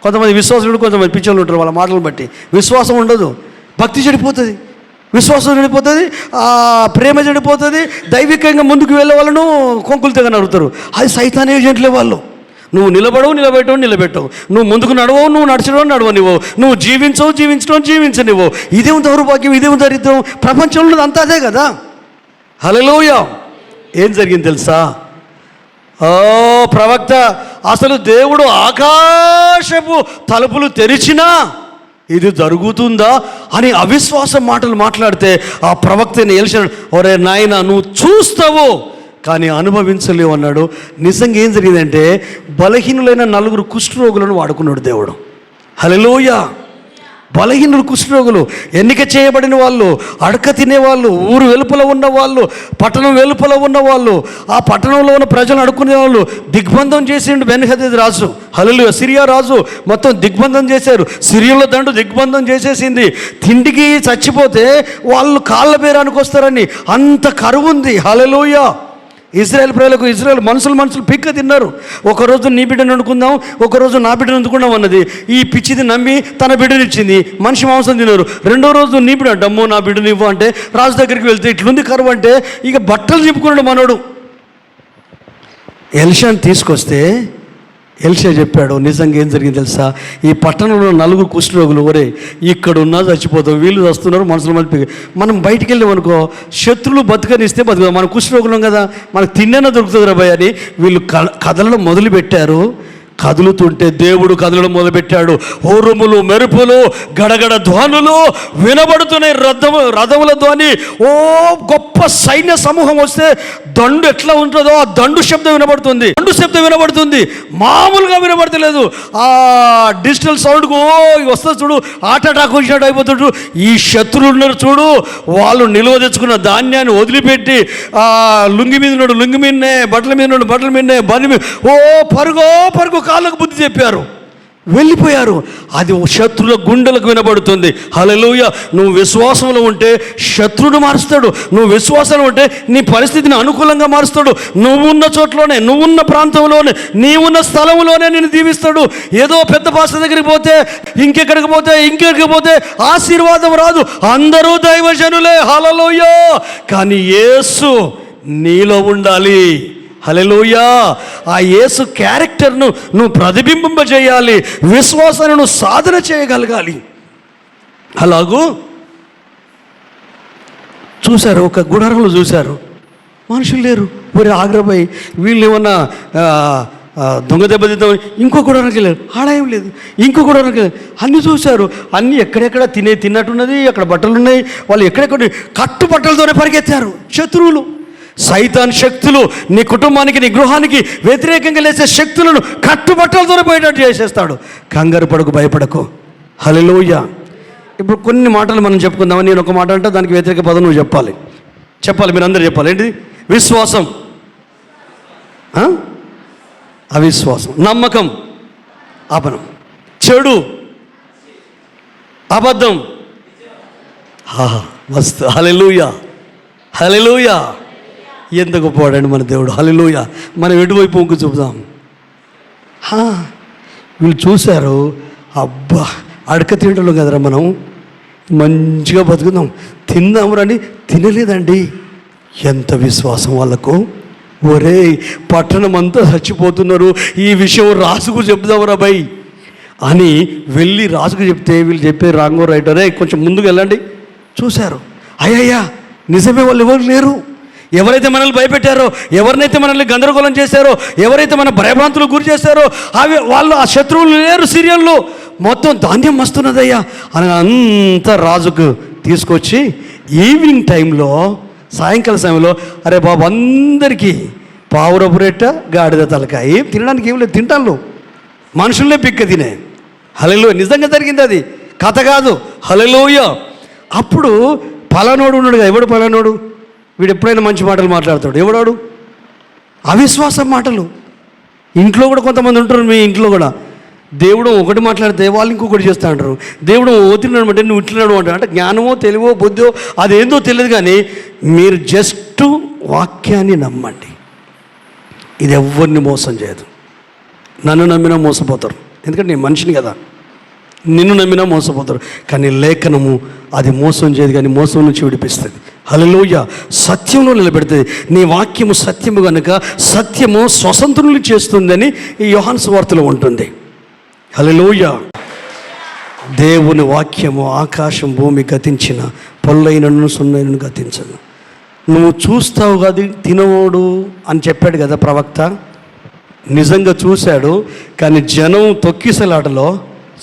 కొంతమంది విశ్వాసులు, కొంతమంది పిచ్చోళ్ళు ఉంటారు. వాళ్ళ మాటలను బట్టి విశ్వాసం ఉండదు, భక్తి చెడిపోతుంది, విశ్వాసం చెడిపోతుంది, ప్రేమ చెడిపోతుంది. దైవికంగా ముందుకు వెళ్ళే వాళ్ళను కొంకులు తెగ నరుగుతారు. అది సైతాన్ ఏజెంట్లే వాళ్ళు. నువ్వు నిలబెట్టవు, నువ్వు ముందుకు నడవవు, నువ్వు నడవనివ్వవు, నువ్వు జీవించనివ్వవు. ఇదేం దౌర్భాగ్యం, ఇదేం దరిద్రం. ప్రపంచంలో అంతా అదే కదా. హల్లెలూయా. ఏం జరిగింది తెలుసా? ప్రవక్త, అసలు దేవుడు ఆకాశపు తలుపులు తెరిచినా ఇది జరుగుతుందా అని అవిశ్వాసం మాటలు మాట్లాడితే ఆ ప్రవక్తని ఎలిషాను, ఒరే నాయనా నువ్వు చూస్తావు కానీ అనుభవించలేవు అన్నాడు. నిజంగా ఏం జరిగిందంటే బలహీనులైన 4 కుష్ఠరోగులను వాడుకున్నాడు దేవుడు. హల్లెలూయా. బలహీనులు, కుష్ఠరోగులు, ఎన్నిక చేయబడిన వాళ్ళు, అడక తినేవాళ్ళు, ఊరు వెలుపల ఉన్నవాళ్ళు, పట్టణం వెలుపల ఉన్నవాళ్ళు, ఆ పట్టణంలో ఉన్న ప్రజలను అడుక్కునే వాళ్ళు దిగ్బంధం చేసిండు బెన్హదద్ రాజు. హల్లెలూయా. సిరియా రాజు మొత్తం దిగ్బంధం చేశారు. సిరియాలో దండు దిగ్బంధం చేసేసింది. తిండికి చచ్చిపోతే వాళ్ళు కాళ్ళ బేరానికి వస్తారని అంత కరువు ఉంది. హల్లెలూయా. ఇజ్రాయెల్ ప్రజలకు మనుషులు పిక్క తిన్నారు. ఒకరోజు నీ బిడ్డను వండుకుందాం, ఒకరోజు నా బిడ్డను వండుకుందాం అన్నది. ఈ పిచ్చిది నమ్మి తన బిడ్డనిచ్చింది, మనిషి మాంసం తిన్నారు. రెండో రోజు నీ బిడ్డ డమ్మో నా బిడ్డను ఇవ్వు అంటే రాజు దగ్గరికి వెళ్తే ఇట్లుంది కరువు అంటే ఇక బట్టలు చెప్పుకున్నాడు మనోడు. ఎలిషాని తీసుకొస్తే ఎలిషా చెప్పాడు నిజంగా ఏం జరిగింది తెలుసా? ఈ పట్టణంలో 4 కుష్ఠరోగులు, ఒరే ఇక్కడున్నా చచ్చిపోతాం, వీళ్ళు వస్తున్నారు మనుషులు మళ్ళీ. మనం బయటికి వెళ్ళామనుకో శత్రులు బతుకనిస్తే బతుకుతాం. మనం కుష్ఠరోగులం కదా, మనకు తిన్నైనా దొరుకుతుంది రా భయ్ అని వీళ్ళు కదలడం మొదలుపెట్టారు. కదులుతుంటే దేవుడు కదలడం మొదలుపెట్టాడు. ఉరుములు, మెరుపులు, గడగడ ధ్వనులు వినబడుతున్నాయి. రథముల ధ్వని. గొప్ప సైన్య సమూహం వస్తే దండు ఎట్లా ఉంటుందో ఆ దండు శబ్దం వినబడుతుంది. మామూలుగా వినబడతలేదు. ఆ డిజిటల్ సౌండ్కు వస్తుంది చూడు, హార్ట్ అటాక్ వచ్చినట్టు అయిపోతుంటు. ఈ శత్రువులు ఉన్నారు చూడు, వాళ్ళు నిల్వ తెచ్చుకున్న ధాన్యాన్ని వదిలిపెట్టి లుంగి మీద ఉన్నాడు లుంగి మీదనే, బట్టల మీద ఉన్నాడు బట్టల మీదనే, బండి మీద పరుగు కాళ్ళకు బుద్ధి చెప్పారు, వెళ్ళిపోయారు. అది శత్రువుల గుండెలకు వినబడుతుంది. హల్లెలూయా. నువ్వు విశ్వాసంలో ఉంటే శత్రువును మారుస్తాడు. నువ్వు విశ్వాసంలో ఉంటే నీ పరిస్థితిని అనుకూలంగా మారుస్తాడు. నువ్వున్న చోట్లోనే, నువ్వున్న ప్రాంతంలోనే, నీవున్న స్థలంలోనే నిన్ను దీవిస్తాడు. ఏదో పెద్ద పాస్టర్ దగ్గరికి పోతే ఇంకెక్కడికి పోతే ఆశీర్వాదం రాదు. అందరూ దైవజనులే. హల్లెలూయా. కానీ యేసు నీలో ఉండాలి. హల్లెలూయా. ఆ యేసు క్యారెక్టర్ను నువ్వు ప్రతిబింబింపజేయాలి. విశ్వాసాన్ని నువ్వు సాధన చేయగలగాలి. అలాగూ చూశారు, ఒక గుడారంలో చూశారు, మనుషులు లేరు. మరి ఆగ్రహపోయి వీళ్ళు ఏమన్నా దొంగ దెబ్బతిద్దామని ఇంకో గుడారానికి వెళ్ళారు, ఆడాయం లేదు. ఇంకో గుడారానికి వెళ్ళారు, అన్నీ చూశారు. అన్నీ ఎక్కడెక్కడ తిన్నట్టున్నది, అక్కడ బట్టలు ఉన్నాయి. వాళ్ళు ఎక్కడెక్కడ కట్టు బట్టలతోనే పరిగెత్తారు. శత్రువులు, సైతాన్ శక్తులు నీ కుటుంబానికి, నీ గృహానికి వ్యతిరేకంగా లేచే శక్తులను కట్టుబట్టలతోనే బయట చేసేస్తాడు. కంగారు పడకు, భయపడకు. హల్లెలూయా. ఇప్పుడు కొన్ని మాటలు మనం చెప్పుకుందామని, నేను ఒక మాట అంటే దానికి వ్యతిరేక పదం నువ్వు చెప్పాలి, మీరు అందరూ చెప్పాలి. ఏంటిది? విశ్వాసం, అవిశ్వాసం, నమ్మకం, అపనం, చెడు, అబద్ధం మస్తు. హల్లెలూయా, హల్లెలూయా. ఎంత గొప్పవాడండి మన దేవుడు. హల్లెలూయా. మనం ఎటువైపు ఇంకు చూపుదాం. వీళ్ళు చూశారు, అబ్బా అడక తింటలో కదరా మనం మంచిగా బతుకుదాం, తిందాం రండి. తినలేదండి. ఎంత విశ్వాసం వాళ్ళకు. ఒరే పట్టణం అంతా చచ్చిపోతున్నారు, ఈ విషయం రాజుకు చెప్దాంరా బై అని వెళ్ళి రాజుకు చెప్తే వీళ్ళు చెప్పే రాంగో రైటరే కొంచెం ముందుకు వెళ్ళండి. చూశారు, అయ్యయ్యా నిజమే, వాళ్ళు ఎవరు లేరు. ఎవరైతే మనల్ని భయపెట్టారో, ఎవరినైతే మనల్ని గందరగోళం చేశారో, ఎవరైతే మన భయభ్రాంతులకు గురి చేశారో వాళ్ళు ఆ శత్రువులు లేరు. సిరియన్లో మొత్తం ధాన్యం వస్తున్నదయ్యా అని అంతా రాజుకు తీసుకొచ్చి ఈవినింగ్ టైంలో, సాయంకాల సమయంలో, అరే బాబు అందరికీ పావురపు రెట్ట గాడిద తలకాయ, ఏం తినడానికి ఏం లేదు, తింటాను మనుషుల్నే పిక్క తినే. హల్లెలూయా. నిజంగా జరిగింది, అది కథ కాదు. హల్లెలూయా. అప్పుడు పలానోడు ఉన్నాడు కదా. ఎవడు పలానోడు? వీడు ఎప్పుడైనా మంచి మాటలు మాట్లాడతాడు. ఎవడాడు? అవిశ్వాసం మాటలు. ఇంట్లో కూడా కొంతమంది ఉంటారు, మీ ఇంట్లో కూడా దేవుడు ఒకటి మాట్లాడితే వాళ్ళు ఇంకొకటి చేస్తూ ఉంటారు. దేవుడు ఓతినాడు అంటే నువ్వు ఇట్లన్నాడు అంటారు. అంటే జ్ఞానమో తెలివో బుద్ధో అదేందో తెలియదు, కానీ మీరు జస్ట్ వాక్యాన్ని నమ్మండి. ఇది ఎవరిని మోసం చేయదు. నన్ను నమ్మినా మోసపోతారు, ఎందుకంటే నేను మనిషిని కదా. నిన్ను నమ్మినా మోసపోతారు, కానీ లేఖనము అది మోసం చేయదు, కానీ మోసం నుంచి విడిపిస్తుంది. హల్లెలూయా. సత్యంలో నిలబెడుతుంది. నీ వాక్యము సత్యము కనుక సత్యము స్వతంత్రులు చేస్తుందని ఈ యోహాను సువార్తలో ఉంటుంది. హల్లెలూయా. దేవుని వాక్యము ఆకాశం భూమి గతించిన, పొల్లైనను సున్నైనను గతించదు. నువ్వు చూస్తావు కదా తినవోడు అని చెప్పాడు కదా ప్రవక్త. నిజంగా చూశాడు, కానీ జనం తొక్కిసలాటలో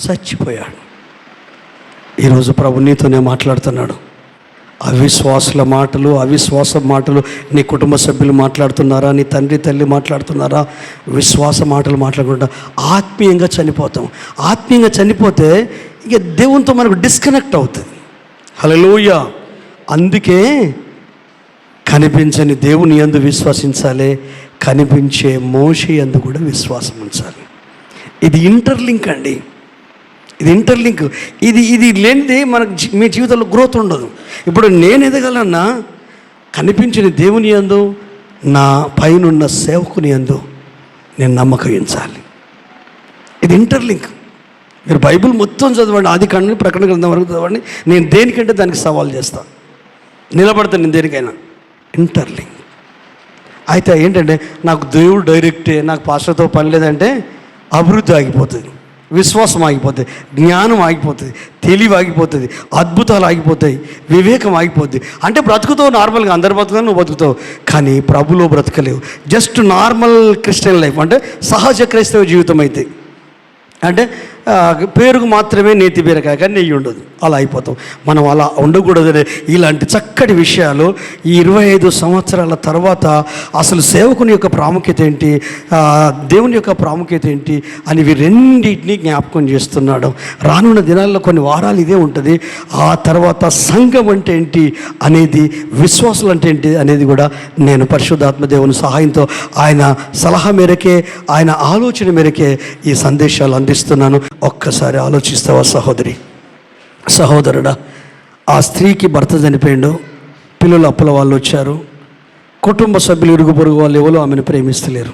చచ్చిపోయాడు. ఈరోజు ప్రభు నీతోనే మాట్లాడుతున్నాడు. అవిశ్వాసుల మాటలు, అవిశ్వాస మాటలు నీ కుటుంబ సభ్యులు మాట్లాడుతున్నారా, నీ తండ్రి తల్లి మాట్లాడుతున్నారా? విశ్వాస మాటలు మాట్లాడకుండా ఆత్మీయంగా చనిపోతాం. ఆత్మీయంగా చనిపోతే ఇక దేవునితో మనకు డిస్కనెక్ట్ అవుతుంది. హల్లెలూయా. అందుకే కనిపించని దేవుని యందు విశ్వసించాలి, కనిపించే మోషే యందు కూడా విశ్వాసం ఉంచాలి. ఇది ఇంటర్లింక్ అండి, ఇది ఇంటర్లింక్. ఇది లేనిది మనకు మీ జీవితంలో గ్రోత్ ఉండదు. ఇప్పుడు నేను ఎదగాలన్నా కనిపించిన దేవుని యందు, నా పైనున్న సేవకుని యందు నేను నమ్మకం ఉంచాలి. ఇది ఇంటర్లింక్. మీరు బైబిల్ మొత్తం చదవండి, ఆది కాండం ప్రకటన గ్రంథం వరకు చదవండి. నేను దేనికంటే దానికి సవాల్ చేస్తాను, నిలబడతాను నేను దేనికైనా. ఇంటర్లింక్. అయితే ఏంటంటే నాకు దేవుడు డైరెక్టే, నాకు పాస్టర్తో పని లేదంటే అభివృద్ధి ఆగిపోతుంది, విశ్వాసం ఆగిపోతుంది, జ్ఞానం ఆగిపోతుంది, తెలివి ఆగిపోతుంది, అద్భుతాలు ఆగిపోతాయి, వివేకం ఆగిపోద్ది. అంటే బ్రతుకుతావు నార్మల్గా, అందరు బ్రతుకుతావు, నువ్వు బతుకుతావు, కానీ ప్రభులో బ్రతకలేవు. జస్ట్ నార్మల్ క్రిస్టియన్ లైఫ్ అంటే సహజ క్రైస్తవ జీవితం అయితే, అంటే పేరుకు మాత్రమే నేతి బీరకాయ కానీ నెయ్యి ఉండదు, అలా అయిపోతాం. మనం అలా ఉండకూడదనే ఇలాంటి చక్కటి విషయాలు ఈ 25 సంవత్సరాల తర్వాత అసలు సేవకుని యొక్క ప్రాముఖ్యత ఏంటి, దేవుని యొక్క ప్రాముఖ్యత ఏంటి అని ఇవి రెండింటినీ జ్ఞాపకం చేస్తున్నాడు. రానున్న దినాల్లో కొన్ని వారాలు ఇదే ఉంటుంది. ఆ తర్వాత సంఘం అంటే ఏంటి అనేది, విశ్వాసులు అంటే ఏంటి అనేది కూడా నేను పరిశుద్ధాత్మ దేవుని సహాయంతో ఆయన సలహా మేరకే, ఆయన ఆలోచన మేరకే ఈ సందేశాలు అందిస్తున్నాను. ఒక్కసారి ఆలోచిస్తావా సహోదరి, సహోదరుడా? ఆ స్త్రీకి భర్త చనిపోయిండు, పిల్లలు అప్పుల వాళ్ళు వచ్చారు, కుటుంబ సభ్యులు ఇరుగు పొరుగు వాళ్ళు ఎవరు ఆమెను ప్రేమిస్తలేరు.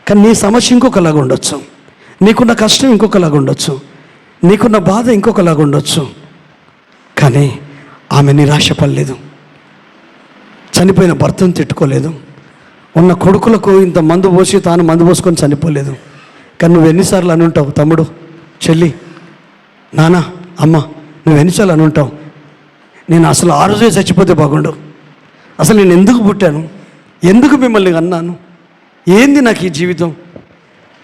కానీ నీ సమస్య ఇంకొకలాగా ఉండొచ్చు, నీకున్న కష్టం ఇంకొకలాగా ఉండొచ్చు, నీకున్న బాధ ఇంకొకలాగా ఉండొచ్చు. కానీ ఆమె నిరాశపడలేదు, చనిపోయిన భర్తను తిట్టుకోలేదు, ఉన్న కొడుకులకు ఇంత మందు పోసి తాను మందు పోసుకొని చనిపోలేదు. కానీ నువ్వు ఎన్నిసార్లు అని ఉంటావు, తమ్ముడు, చెల్లి, నాన్న, అమ్మ, నువ్వు ఎన్నిసార్లు అని ఉంటావు, నేను అసలు ఆ రోజే చచ్చిపోతే బాగుండు, అసలు నేను ఎందుకు పుట్టాను, ఎందుకు మిమ్మల్ని అన్నాను, ఏంది నాకు ఈ జీవితం,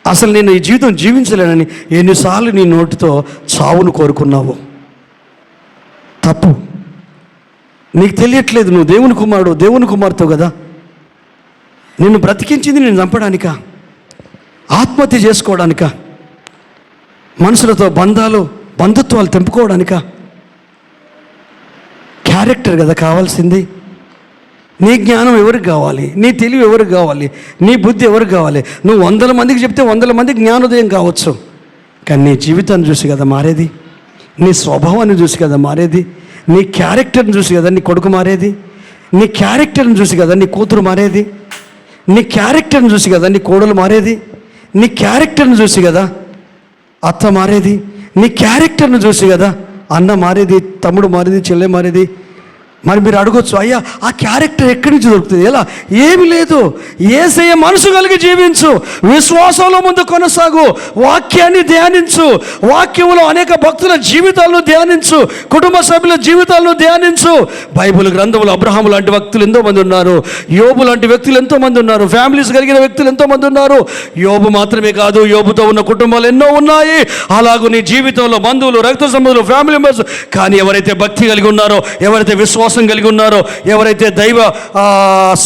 అసలు నేను ఈ జీవితం జీవించలేనని ఎన్నిసార్లు నీ నోటితో చావును కోరుకున్నావు. తప్పు. నీకు తెలియట్లేదు, నువ్వు దేవుని కుమారుడు, దేవుని కుమార్తెవు కదా. నిన్ను బ్రతికించింది నేను చంపడానికా, ఆత్మహత్య చేసుకోవడానికా, మనుషులతో బంధుత్వాలు తెంపుకోవడానికా? క్యారెక్టర్ కదా కావాల్సింది. నీ జ్ఞానం ఎవరికి కావాలి, నీ తెలివి ఎవరికి కావాలి, నీ బుద్ధి ఎవరికి కావాలి? నువ్వు 100 మందికి చెప్తే 100 మందికి జ్ఞానోదయం కావచ్చు, కానీ నీ జీవితాన్ని చూసి కదా మారేది. నీ స్వభావాన్ని చూసి కదా మారేది, నీ క్యారెక్టర్ని చూసి కదా నీ కొడుకు మారేది, నీ క్యారెక్టర్ని చూసి కదా నీ కూతురు మారేది, నీ క్యారెక్టర్ని చూసి కదా నీ కోడలు మారేది, నీ క్యారెక్టర్ని చూసి కదా అత్త మారేది, నీ క్యారెక్టర్ని చూసి కదా అన్న మారేది, తమ్ముడు మారేది, చెల్లె మారేది. మరి మీరు అడగొచ్చు, అయ్యా ఆ క్యారెక్టర్ ఎక్కడి నుంచి దొరుకుతుంది? ఎలా? ఏమి లేదు. యేసయ్య మనసు కలిగి జీవించు, విశ్వాసంలో ముందు కొనసాగు, వాక్యాన్ని ధ్యానించు, వాక్యంలో అనేక భక్తుల జీవితాలను ధ్యానించు, కుటుంబ సభ్యుల జీవితాలను ధ్యానించు. బైబిల్ గ్రంథంలో అబ్రహాము లాంటి వ్యక్తులు ఎంతోమంది ఉన్నారు, యోబు లాంటి వ్యక్తులు ఎంతోమంది ఉన్నారు, ఫ్యామిలీస్ కలిగిన వ్యక్తులు ఎంతోమంది ఉన్నారు. యోబు మాత్రమే కాదు, యోబుతో ఉన్న కుటుంబాలు ఎన్నో ఉన్నాయి. అలాగూ నీ జీవితంలో బంధువులు, రక్త సంబంధులు, ఫ్యామిలీ మెంబర్స్. కానీ ఎవరైతే భక్తి కలిగి ఉన్నారో, ఎవరైతే విశ్వాసం కలిగి ఉన్నారో, ఎవరైతే దైవ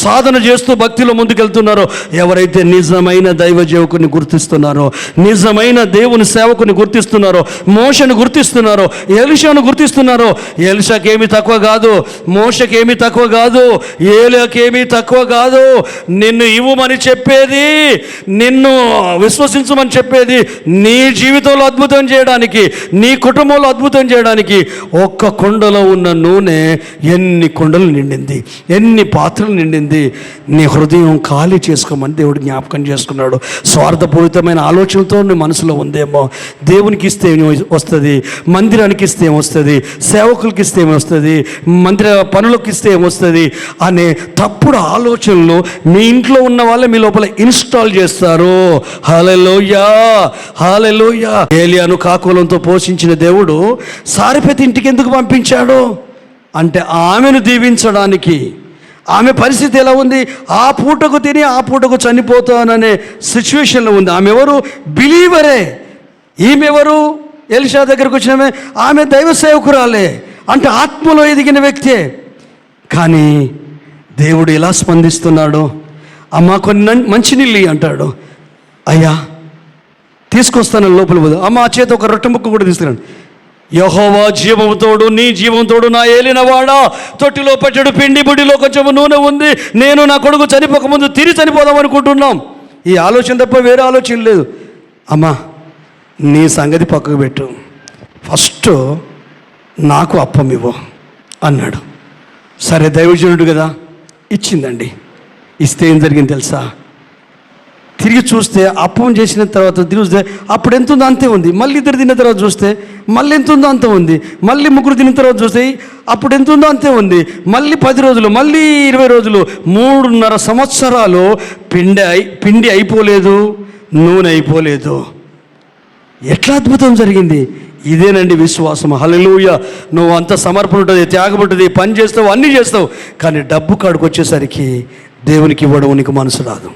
సాధన చేస్తూ భక్తిలో ముందుకెళ్తున్నారో, ఎవరైతే నిజమైన దైవ సేవకుని గుర్తిస్తున్నారో, నిజమైన దేవుని సేవకుని గుర్తిస్తున్నారో, మోషను గుర్తిస్తున్నారో, ఎలీషాను గుర్తిస్తున్నారో. ఎలీషాకేమీ తక్కువ కాదు, మోషకేమీ తక్కువ కాదు, ఏలియాకేమీ తక్కువ కాదు. నిన్ను ఇవ్వమని చెప్పేది, నిన్ను విశ్వసించమని చెప్పేది, నీ జీవితంలో అద్భుతం చేయడానికి, నీ కుటుంబంలో అద్భుతం చేయడానికి ఒక్క కుండలో ఉన్న నూనె ఎన్ని కుండలు నిండింది, ఎన్ని పాత్రలు నిండింది. నీ హృదయం ఖాళీ చేసుకోమని దేవుడు జ్ఞాపకం చేసుకున్నాడు. స్వార్థపూరితమైన ఆలోచనతో నీ మనసులో ఉందేమో, దేవునికి ఇస్తే వస్తుంది, మందిరానికి ఇస్తే ఏమొస్తుంది, సేవకులకి ఇస్తే ఏమొస్తుంది, మందిర పనులకు ఇస్తే ఏమొస్తుంది అనే తప్పుడు ఆలోచనలు మీ ఇంట్లో ఉన్న వాళ్ళే మీ లోపల ఇన్స్టాల్ చేస్తారు. హల్లెలూయా, హల్లెలూయా. ఏలియాను కాకులంతో పోషించిన దేవుడు సారెపతి ఇంటికి ఎందుకు పంపించాడు అంటే ఆమెను దీవించడానికి. ఆమె పరిస్థితి ఎలా ఉంది? ఆ పూటకు తిని ఆ పూటకు చనిపోతాననే సిచ్యువేషన్లో ఉంది. ఆమె ఎవరు? బిలీవరే. ఈమెవరు? ఎలీషా దగ్గరకు వచ్చిన ఆమె దైవ సేవకురాలే, అంటే ఆత్మలో ఎదిగిన వ్యక్తే. కానీ దేవుడు ఎలా స్పందిస్తున్నాడు? అమ్మ కొన్ని మంచినీళ్ళు అంటాడు. అయ్యా తీసుకొస్తాను లోపల పోదు. అమ్మ ఆ చేత ఒక రొట్టె ముక్క కూడా తీసుకురాను. యెహోవా జీవంతోడు, నీ జీవంతోడు నా ఏలినవాడా, తొట్టిలో పట్టెడు పిండి, బుడిలో కొంచెం నూనె ఉంది, నేను నా కొడుకు చనిపోకముందు తిరిగి చనిపోదాం అనుకుంటున్నాం. ఈ ఆలోచన తప్ప వేరే ఆలోచన లేదు. అమ్మా నీ సంగతి పక్కకు పెట్టు, ఫస్ట్ నాకు అప్పం ఇవ్వు అన్నాడు. సరే దైవజనుడు కదా, ఇచ్చిందండి. ఇస్తే ఏం జరిగింది తెలుసా? తిరిగి చూస్తే అప్పం చేసిన తర్వాత చూస్తే అప్పుడు ఎంత ఉందో అంతే ఉంది. మళ్ళీ ఇద్దరు తిన్న తర్వాత చూస్తే మళ్ళీ ఎంత ఉందో అంతే ఉంది. మళ్ళీ ముగ్గురు తిన్న తర్వాత చూస్తే అప్పుడు ఎంత ఉందో అంతే ఉంది. మళ్ళీ 10 రోజులు, మళ్ళీ 20 రోజులు, 3.5 సంవత్సరాలు పిండి అయిపోలేదు, నూనె అయిపోలేదు. ఎట్లా అద్భుతం జరిగింది? ఇదేనండి విశ్వాసం. హల్లెలూయా. నువ్వు అంత సమర్పణ ఉంటుంది, త్యాగం ఉంటుంది, పని చేస్తావు, అన్నీ చేస్తావు, కానీ డబ్బు కాడికి వచ్చేసరికి దేవునికి ఇవ్వడం నీకు మనసు రాదు.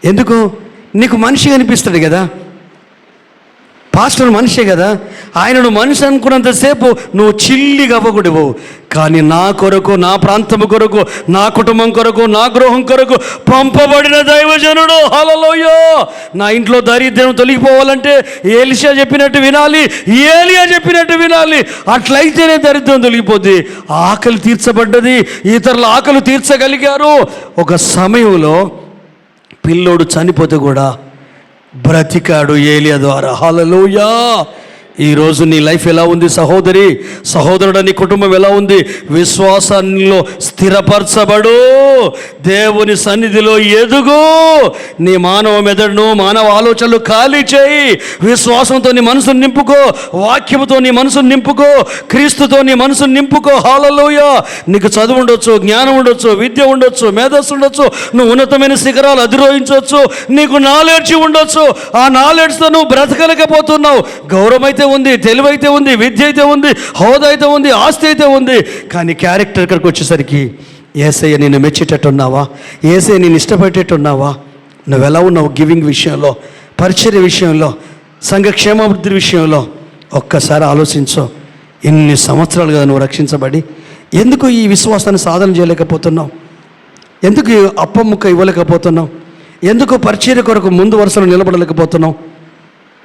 ఎందుకు? నీకు మనిషి అనిపిస్తాడు కదా, పాస్టర్ మనిషే కదా, ఆయనను మనిషి అనుకున్నంతసేపు నువ్వు చిల్లిగా అవ్వకూడవు. కానీ నా కొరకు, నా ప్రాంతము కొరకు, నా కుటుంబం కొరకు, నా గృహం కొరకు పంపబడిన దైవజనుడు. హల్లెలూయా. నా ఇంట్లో దరిద్రం తొలగిపోవాలంటే ఎలీషా చెప్పినట్టు వినాలి, ఏలియా చెప్పినట్టు వినాలి. అట్లయితేనే దరిద్రం తొలగిపోద్ది. ఆకలి తీర్చబడ్డది, ఇతరుల ఆకలి తీర్చగలిగారు. ఒక సమయంలో పిల్లోడు చనిపోతే కూడా బ్రతికాడు ఏలియా ద్వారా. హల్లెలూయా. ఈరోజు నీ లైఫ్ ఎలా ఉంది సహోదరి, సహోదరుడు? నీ కుటుంబం ఎలా ఉంది? విశ్వాసంలో స్థిరపరచబడు, దేవుని సన్నిధిలో ఎదుగు, నీ మానవ మెదడును, మానవ ఆలోచనలు ఖాళీ చేయి. విశ్వాసంతో నీ మనసును నింపుకో, వాక్యముతో నీ మనసును నింపుకో, క్రీస్తుతో నీ మనసును నింపుకో. హల్లెలూయా. నీకు చదువు ఉండొచ్చు, జ్ఞానం ఉండొచ్చు, విద్య ఉండొచ్చు, మేధస్సు ఉండొచ్చు, నువ్వు ఉన్నతమైన శిఖరాలు అధిరోహించవచ్చు, నీకు నాలెడ్జ్ ఉండొచ్చు. ఆ నాలెడ్జ్తో నువ్వు బ్రతకలేకపోతున్నావు. గౌరవం అయితే ఉంది, తెలివైతే ఉంది, విద్య అయితే ఉంది, హోదా అయితే ఉంది, ఆస్తి అయితే ఉంది, కానీ క్యారెక్టర్ ఇక్కడికి వచ్చేసరికి యేసయ్య నిన్ను మెచ్చేటట్టున్నావా? యేసయ్య నేను ఇష్టపడేటట్టున్నావా? నువ్వెలా ఉన్నావు? గివింగ్ విషయంలో, పరిచర్య విషయంలో, సంఘక్షేమాభివృద్ధి విషయంలో ఒక్కసారి ఆలోచించు. ఇన్ని సంవత్సరాలు కదా నువ్వు రక్షించబడి, ఎందుకు ఈ విశ్వాసాన్ని సాధన చేయలేకపోతున్నావు? ఎందుకు అప్పం ముక్క ఇవ్వలేకపోతున్నావు? ఎందుకు పరిచర్య కొరకు ముందు వరుసలో నిలబడలేకపోతున్నావు?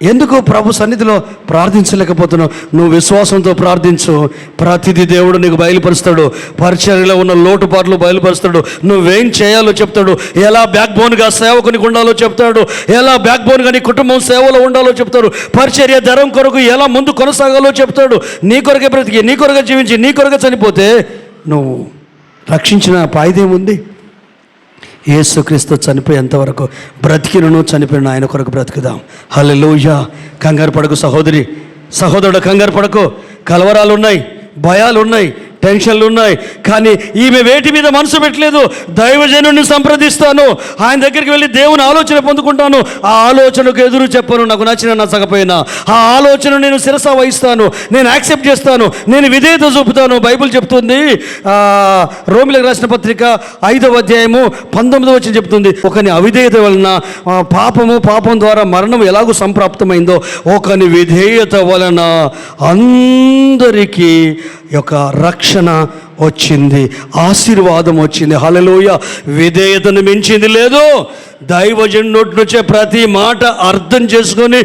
ఎందుకు ప్రభు సన్నిధిలో ప్రార్థించలేకపోతున్నావు? నువ్వు విశ్వాసంతో ప్రార్థించు, ప్రతిదీ దేవుడు నీకు బయలుపరుస్తాడు. పరిచర్యలో ఉన్న లోటుపాట్లు బయలుపరుస్తాడు. నువ్వేం చేయాలో చెప్తాడు. ఎలా బ్యాక్ బోన్గా సేవకునికి ఉండాలో చెప్తాడు. ఎలా బ్యాక్ బోన్గా నీ కుటుంబం సేవలో ఉండాలో చెప్తాడు. పరిచర్య ధరం కొరకు ఎలా ముందు కొనసాగాలో చెప్తాడు. నీ కొరకే బ్రతికి, నీ కొరకే జీవించి, నీ కొరకే చనిపోతే నువ్వు రక్షించిన పాయిదేముంది? యేసుక్రీస్తు చనిపోయేంతవరకు బ్రతికినను చనిపోయిన ఆయన కొరకు బ్రతుకుదాం. హల్లెలూయా. కంగారు పడకు సహోదరి, సహోదరుడు, కంగారు పడకు. కలవరాలు ఉన్నాయి, భయాలు ఉన్నాయి, టెన్షన్లు ఉన్నాయి, కానీ ఈమె వేటి మీద మనసు పెట్టలేదు. దైవజనుడిని సంప్రదిస్తాను, ఆయన దగ్గరికి వెళ్ళి దేవుని ఆలోచన పొందుకుంటాను, ఆ ఆలోచనకు ఎదురు చెప్పను, నాకు నచ్చిన నచ్చకపోయినా ఆ ఆలోచన నేను శిరస వహిస్తాను, నేను యాక్సెప్ట్ చేస్తాను, నేను విధేయత చూపుతాను. బైబిల్ చెప్తుంది, రోమిలకు రాసిన పత్రిక 5వ అధ్యాయము 19వ వచనం చెప్తుంది, ఒకని అవిధేయత వలన పాపం ద్వారా మరణం ఎలాగూ సంప్రాప్తమైందో ఒకని విధేయత వలన అందరికీ యొక్క రక్షణ వచ్చింది, ఆశీర్వాదం వచ్చింది. హల్లెలూయా. విధేయతను మించింది లేదు. దైవజనుడి నోటి నుంచే ప్రతి మాట అర్థం చేసుకొని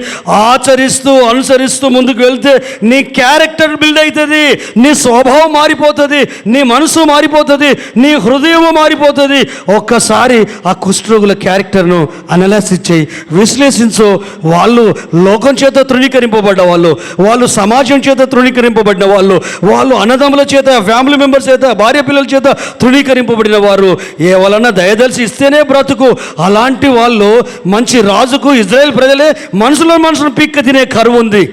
ఆచరిస్తూ అనుసరిస్తూ ముందుకు వెళ్తే నీ క్యారెక్టర్ బిల్డ్ అవుతుంది, నీ స్వభావం మారిపోతుంది, నీ మనసు మారిపోతుంది, నీ హృదయం మారిపోతుంది. ఒక్కసారి ఆ కుష్ఠరోగుల క్యారెక్టర్ను అనలైసిస్ చేయి, విశ్లేషించు. వాళ్ళు లోకం చేత తృణీకరింపబడ్డ వాళ్ళు, వాళ్ళు సమాజం చేత తృణీకరింపబడిన వాళ్ళు, వాళ్ళు అన్నదమ్ముల చేత, ఫ్యామిలీ మెంబర్స్ చేత, భార్య పిల్లల చేత తృణీకరింపబడిన వారు. ఏ వలన దయదలిసి ఇస్తేనే బ్రతుకు. అలాంటి వాళ్ళు మంచి రాజుకు ఇజ్రాయేల్ ప్రజలే మనుషులను పిక్క తినే కరువు ఉంది.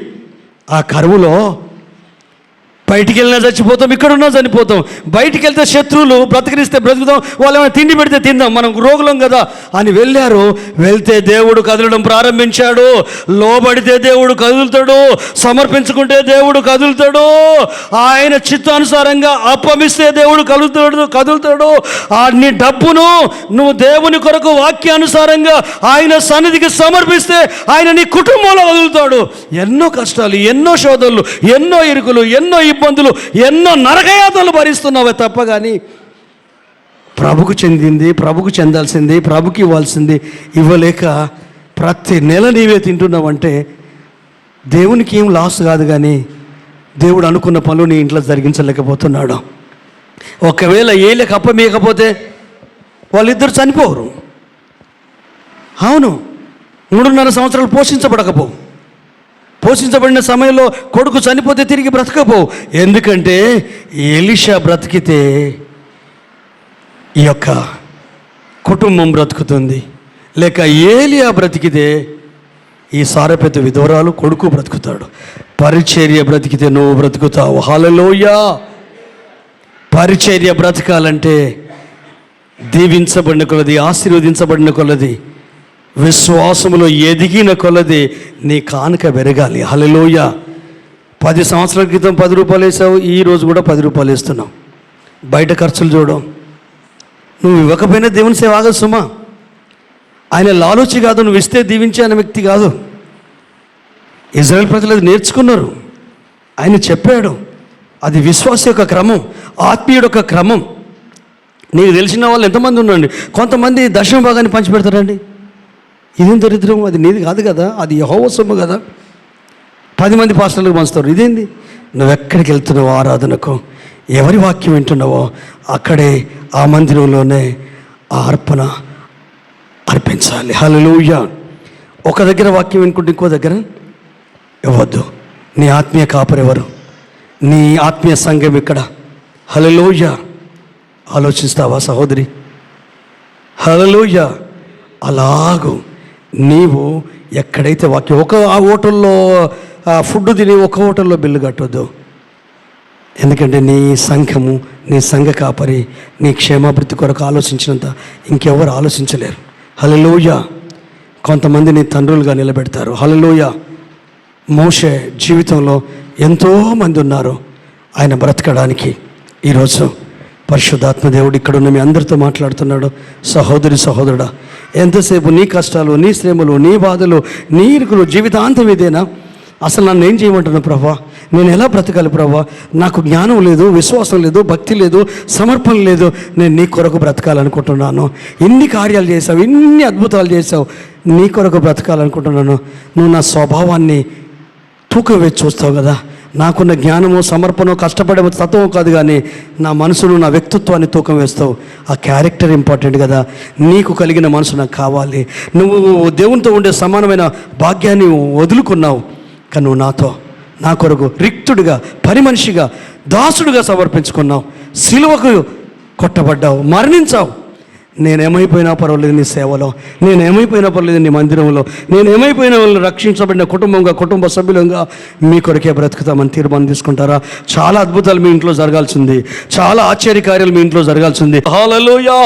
ఆ కరువులో బయటికి వెళ్ళినా చచ్చిపోతాం, ఇక్కడున్నా చనిపోతాం. బయటికి వెళ్తే శత్రువులు, బ్రతికిస్తే బ్రతుకుతాం, వాళ్ళు ఏమైనా తిండి పెడితే తిందాం, మనం రోగులం కదా అని వెళ్ళారు. వెళ్తే దేవుడు కదలడం ప్రారంభించాడు. లోబడితే దేవుడు కదులుతాడు, సమర్పించుకుంటే దేవుడు కదులుతాడు, ఆయన చిత్తానుసారంగా అప్పమిస్తే దేవుడు కదులుతాడు. నీ డబ్బును నువ్వు దేవుని కొరకు వాక్యానుసారంగా ఆయన సన్నిధికి సమర్పిస్తే ఆయన నీ కుటుంబంలో కదులుతాడు. ఎన్నో కష్టాలు, ఎన్నో శోధనలు, ఎన్నో ఇరుకులు, ఎన్నో ఇబ్బందులు, ఎన్నో నరకయాతలు భరిస్తున్నావే తప్ప కానీ ప్రభుకు చెందింది, ప్రభుకు చెందాల్సింది, ప్రభుకి ఇవ్వాల్సింది ఇవ్వలేక ప్రతి నెల నీవే తింటున్నావంటే దేవునికి ఏం లాస్ కాదు, కానీ దేవుడు అనుకున్న పనులు నీ ఇంట్లో జరిగించలేకపోతున్నాడు. ఒకవేళ ఏళ్ళకి అప్పమేయకపోతే వాళ్ళిద్దరు చనిపోరు. అవును, 3.5 సంవత్సరాలు పోషించబడిన సమయంలో కొడుకు చనిపోతే తిరిగి బ్రతకపోవు. ఎందుకంటే ఎలీషా బ్రతికితే ఈ యొక్క కుటుంబం బ్రతుకుతుంది, లేక ఏలియా బ్రతికితే ఈ సారపెద్ద విధవరాలు కొడుకు బ్రతుకుతాడు. పరిచర్య బ్రతికితే నువ్వు బ్రతుకుతావు. హల్లెలూయా. పరిచర్య బ్రతకాలంటే దీవించబడిన కొలది, ఆశీర్వదించబడిన కొలది, విశ్వాసములో ఎదిగిన కొలది నీ కానుక పెరగాలి. హల్లెలూయా. 10 సంవత్సరాల క్రితం 10 రూపాయలు వేసావు, ఈరోజు కూడా 10 రూపాయలు వేస్తున్నావు. బయట ఖర్చులు చూడడం. నువ్వు ఇవ్వకపోయినా దేవుని సేవ ఆగదు సుమా. ఆయన లాలూచి కాదు, నువ్వు ఇస్తే దీవించే అనే వ్యక్తి కాదు. ఇజ్రాయెల్ ప్రజలు అది నేర్చుకున్నారు. ఆయన చెప్పాడు, అది విశ్వాస యొక్క క్రమం, ఆత్మీయుడు యొక్క క్రమం. నీకు తెలిసిన వాళ్ళు ఎంతమంది ఉన్నారండి? కొంతమంది దశమ భాగాన్ని పంచిపెడతారండి. ఇదేం దరిద్రం, అది నీది కాదు కదా, అది యెహోవా సొమ్ము కదా. 10 మంది పాస్టర్లకు పంచుతారు. ఇదేంది? నువ్వెక్కడికి వెళ్తున్నావో ఆరాధనకు, ఎవరి వాక్యం వింటున్నావో అక్కడే ఆ మందిరంలోనే ఆ అర్పణ అర్పించాలి. హల్లెలూయా. ఒక దగ్గర వాక్యం వినుకుంటే ఇంకో దగ్గర ఇవ్వద్దు. నీ ఆత్మీయ కాపరెవరు? నీ ఆత్మీయ సంఘం ఇక్కడ. హల్లెలూయా. ఆలోచిస్తావా సహోదరి? హల్లెలూయా. అలాగూ నీవు ఎక్కడైతే వాక్యం, ఆ హోటల్లో ఫుడ్ తిని ఒక హోటల్లో బిల్లు కట్టొద్దు. ఎందుకంటే నీ సంఘము, నీ సంఘ కాపరి నీ క్షేమాభివృద్ధి కొరకు ఆలోచించినంత ఇంకెవరు ఆలోచించలేరు. హల్లెలూయా. కొంతమంది నీ తండ్రులుగా నిలబెడతారు. హల్లెలూయా. మోషే జీవితంలో ఎంతోమంది ఉన్నారు ఆయన బ్రతకడానికి. ఈరోజు పరిశుద్ధాత్మ దేవుడు ఇక్కడ ఉన్న మీ అందరితో మాట్లాడుతున్నాడు. సహోదరి, సహోదరుడా, ఎంతసేపు నీ కష్టాలు, నీ శ్రమలు, నీ బాధలు, నీ ఇరుకులు జీవితాంతం ఇదేనా? అసలు నన్ను ఏం చేయమంటున్నాను ప్రభా? నేను ఎలా బ్రతకాలి ప్రభా? నాకు జ్ఞానం లేదు, విశ్వాసం లేదు, భక్తి లేదు, సమర్పణ లేదు. నేను నీ కొరకు బ్రతకాలనుకుంటున్నాను. ఇన్ని కార్యాలు చేసావు, ఇన్ని అద్భుతాలు చేసావు, నీ కొరకు బ్రతకాలనుకుంటున్నాను. నువ్వు నా స్వభావాన్ని తూకం వేసి చూస్తావు కదా. నాకున్న జ్ఞానము, సమర్పణ, కష్టపడే తత్వం కాదు, కానీ నా మనసును, నా వ్యక్తిత్వాన్ని తూకం వేస్తావు. ఆ క్యారెక్టర్ ఇంపార్టెంట్ కదా. నీకు కలిగిన మనసు నాకు కావాలి. నువ్వు దేవునితో ఉండే సమానమైన భాగ్యాన్ని వదులుకున్నావు, కానీ నువ్వు నా కొరకు రిక్తుడిగా, పని మనిషిగా, దాసుడిగా సమర్పించుకున్నావు. సిలువకు కొట్టబడ్డావు, మరణించావు. నేనేమైపోయినా పర్వాలేదు నీ సేవలో, నేనేమైపోయినా పర్వాలేదు నీ మందిరంలో, నేనేమైపోయినా వాళ్ళు రక్షించబడిన కుటుంబంగా, కుటుంబ సభ్యులంగా మీ కొరకే బ్రతుకుతామని తీర్మానం తీసుకుంటారా? చాలా అద్భుతాలు మీ ఇంట్లో జరగాల్సింది, చాలా ఆశ్చర్యకార్యాలు మీ ఇంట్లో జరగాల్సింది. హల్లెలూయా!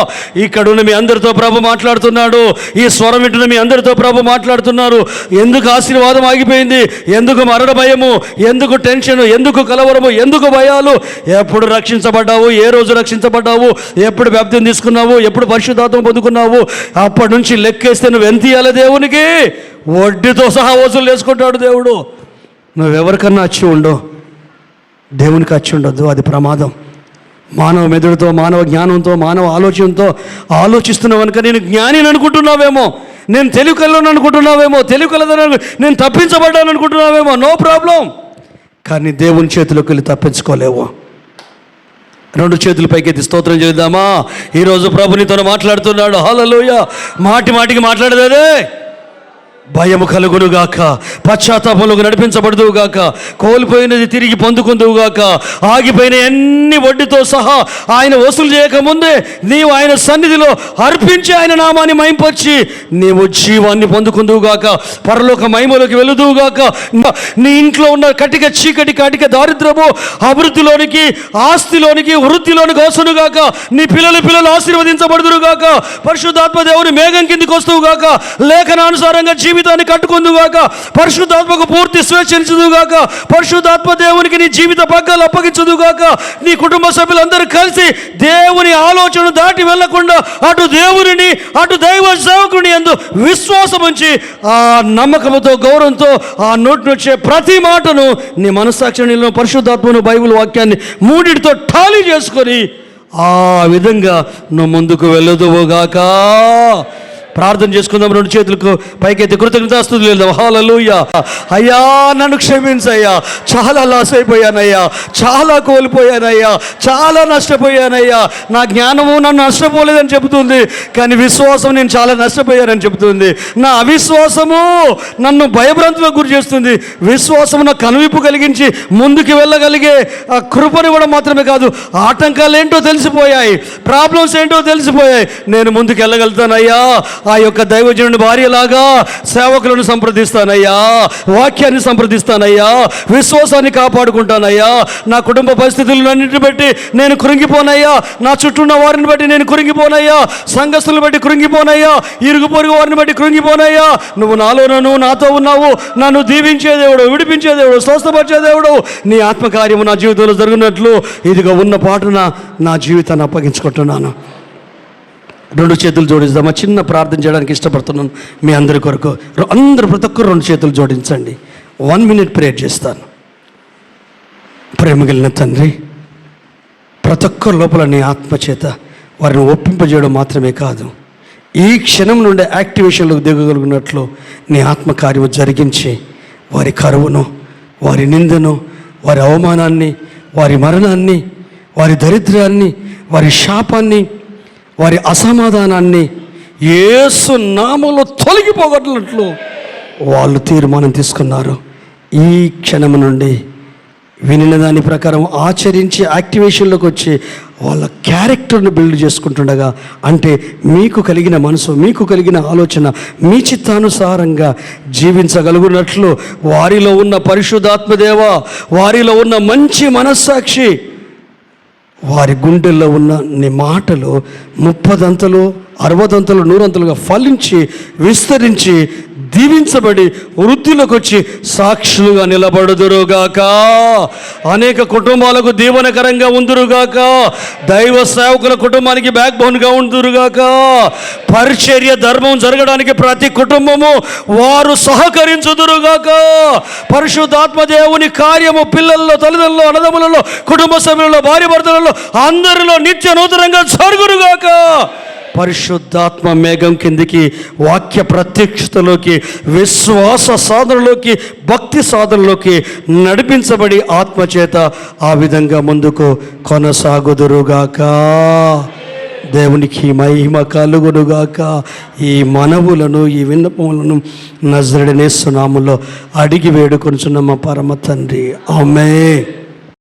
ఇక్కడున్న మీ అందరితో ప్రభు మాట్లాడుతున్నాడు. ఈ స్వరం వింటున్న మీ అందరితో ప్రభు మాట్లాడుతున్నారు. ఎందుకు ఆశీర్వాదం ఆగిపోయింది? ఎందుకు మరణ భయము? ఎందుకు టెన్షన్? ఎందుకు కలవరము? ఎందుకు భయాలు? ఎప్పుడు రక్షించబడ్డావు? ఏ రోజు రక్షించబడ్డావు? ఎప్పుడు బాప్తిసం తీసుకున్నావు? ఎప్పుడు పరిశుద్ధాత్మ పొందుకున్నావు? అప్పటి నుంచి లెక్కేస్తే నువ్వు ఎంత ఇవ్వాలి దేవునికి? వడ్డీతో సహా వసూలు చేసుకుంటాడు దేవుడు. నువ్వెవరికన్నా వచ్చి ఉండో, దేవునికి వచ్చి ఉండొద్దు. అది ప్రమాదం. మానవ మెదడుతో, మానవ జ్ఞానంతో, మానవ ఆలోచనతో ఆలోచిస్తున్నావు కనుక నేను జ్ఞానిని అనుకుంటున్నావేమో, నేను తెలివికలను అనుకుంటున్నావేమో, తెలివికలదని నేను తప్పించబడ్డాను అనుకుంటున్నావేమో. No problem. కానీ దేవుని చేతిలోకి వెళ్ళి తప్పించుకోలేవు. రెండు చేతులు పైకెత్తి స్తోత్రం చేద్దామా? ఈరోజు ప్రభు నీతో మాట్లాడుతున్నాడు. హల్లెలూయా! మాటి మాటికి మాట్లాడదే. భయము కలుగునుగాక, పశ్చాత్తాపంలోకి నడిపించబడుదువుగాక, కోల్పోయినది తిరిగి పొందుకుందువుగాక, ఆగిపోయిన ఎన్ని వడ్డీతో సహా ఆయన వసూలు చేయకముందే నీవు ఆయన సన్నిధిలో అర్పించి ఆయన నామాన్ని మహింపొచ్చి నీవు జీవాన్ని పొందుకుందువుగాక, పరలోక మహిమలోకి వెళుదువుగాక. నీ ఇంట్లో ఉన్న కటిక చీకటి, కటిక దారిద్రము అభివృద్ధిలోనికి, ఆస్తిలోనికి, వృత్తిలోనికి వస్తునుగాక. నీ పిల్లలు ఆశీర్వదించబడుదురుగాక. పరిశుద్ధాత్మ దేవుని మేఘం కిందికి వస్తువుగాక. లేఖనానుసారంగా జీవితాన్ని కట్టుకుందుగాక. పరిశుద్ధాత్మకు పూర్తి స్వేచ్ఛించుదుగాక. పరిశుద్ధాత్మ దేవునికి నీ జీవిత పగ్గాలు అప్పగించుదుగాక. నీ కుటుంబ సభ్యులందరూ కలిసి దేవుని ఆలోచన దాటి వెళ్లకుండా అటు దేవుని, అటు దైవ సేవకుని యందు విశ్వాసం ఉంచి ఆ నమ్మకంతో, గౌరవంతో ఆ నోటి వచ్చే ప్రతి మాటను నీ మనస్సాక్షిలో పరిశుద్ధాత్మను, బైబిల్ వాక్యాన్ని మూడిటితో టాలీ చేసుకొని ఆ విధంగా నువ్వు ముందుకు వెళ్ళదువుగాక. ప్రార్థన చేసుకుందాం. రెండు చేతులకు పైకెత్తి కృతజ్ఞతాస్తుతులు వెళ్దాం. హల్లెలూయా! అయ్యా, నన్ను క్షమించయ్యా. చాలా లాస్ అయిపోయానయ్యా, చాలా కోల్పోయానయ్యా, చాలా నష్టపోయానయ్యా. నా జ్ఞానము నన్ను నష్టపోలేదని చెబుతుంది, కానీ విశ్వాసం నేను చాలా నష్టపోయానని చెబుతుంది. నా అవిశ్వాసము నన్ను భయభ్రాంతులకు గురి చేస్తుంది. విశ్వాసము నా కనువిప్పు కలిగించి ముందుకు వెళ్ళగలిగే ఆ కృపనివ్వడం మాత్రమే కాదు, ఆటంకాలు ఏంటో తెలిసిపోయాయి, ప్రాబ్లమ్స్ ఏంటో తెలిసిపోయాయి. నేను ముందుకు వెళ్ళగలుగుతానయ్యా. ఆ యొక్క దైవజనుడి భార్యలాగా సేవకులను సంప్రదిస్తానయ్యా, వాక్యాన్ని సంప్రదిస్తానయ్యా, విశ్వాసాన్ని కాపాడుకుంటానయ్యా. నా కుటుంబ పరిస్థితులన్నింటిని బట్టి నేను కృంగిపోనయ్యా, నా చుట్టూ ఉన్న వారిని బట్టి నేను కృంగిపోనయ్యా, సంఘస్థులను బట్టి కృంగిపోనయ్యా, ఇరుగు పొరుగు వారిని బట్టి కృంగిపోనయ్యా. నువ్వు నాలోనూ నాతో ఉన్నావు. నన్ను దీవించే దేవుడు, విడిపించే దేవుడు, స్వస్థపరిచే దేవుడు. నీ ఆత్మకార్యము నా జీవితంలో జరిగినట్లు ఇదిగా ఉన్న పాటున నా జీవితాన్ని అప్పగించుకుంటున్నాను. రెండు చేతులు జోడిద్దామా? చిన్న ప్రార్థన చేయడానికి ఇష్టపడుతున్నాను మీ అందరి కొరకు. అందరూ ప్రతి ఒక్కరు రెండు చేతులు జోడించండి. 1 minute ప్రేయర్ చేస్తాను. ప్రేమగలిగిన తండ్రి, ప్రతి ఒక్కరి లోపల నీ ఆత్మచేత వారిని ఒప్పింపజేయడం మాత్రమే కాదు, ఈ క్షణం నుండి యాక్టివేషన్లోకి దిగగలిగినట్లు నీ ఆత్మకార్యము జరిగించి వారి కరువును, వారి నిందను, వారి అవమానాన్ని, వారి మరణాన్ని, వారి దరిద్రాన్ని, వారి శాపాన్ని, వారి అసమాధానాన్ని యేసు నామములో తొలగిపోగొట్టినట్లు వాళ్ళు తీర్మానం తీసుకున్నారు. ఈ క్షణం నుండి వినిన దాని ప్రకారం ఆచరించి యాక్టివేషన్లోకి వచ్చి వాళ్ళ క్యారెక్టర్ను బిల్డ్ చేసుకుంటుండగా, అంటే మీకు కలిగిన మనసు, మీకు కలిగిన ఆలోచన మీ చిత్తానుసారంగా జీవించగలుగునట్లు వారిలో ఉన్న పరిశుద్ధాత్మదేవ, వారిలో ఉన్న మంచి మనస్సాక్షి, వారి గుండెల్లో ఉన్న నీ మాటలు 30 60 100 ఫలించి విస్తరించి దీవించబడి వృద్ధిలోకి వచ్చి సాక్షులుగా నిలబడుదురుగాక. అనేక కుటుంబాలకు దీవెనకరంగా ఉందురుగాక. దైవ సేవకుల కుటుంబానికి బ్యాక్ బోన్గా ఉందురుగాక. పరిచర్య ధర్మం జరగడానికి ప్రతి కుటుంబము వారు సహకరించుదురుగాక. పరిశుద్ధాత్మ దేవుని కార్యము పిల్లల్లో, తల్లిదండ్రుల్లో, అన్నదమ్ములలో, కుటుంబ సభ్యులలో, భార్య భర్తలలో అందరిలో నిత్య నూతనంగా జరుగురుగాక. పరిశుద్ధాత్మ మేఘం కిందికి, వాక్య ప్రత్యక్షతలోకి, విశ్వాస సాధనలోకి, భక్తి సాధనలోకి నడిపించబడి ఆత్మచేత ఆ విధంగా ముందుకు కొనసాగుదురుగాక. దేవునికి మహిమ కలుగునుగాక. ఈ మనవులను, ఈ విన్నపములను నజరేయుడైన యేసు నామములో అడిగి వేడుకొనుచున్న మా పరమ తండ్రి, ఆమేన్.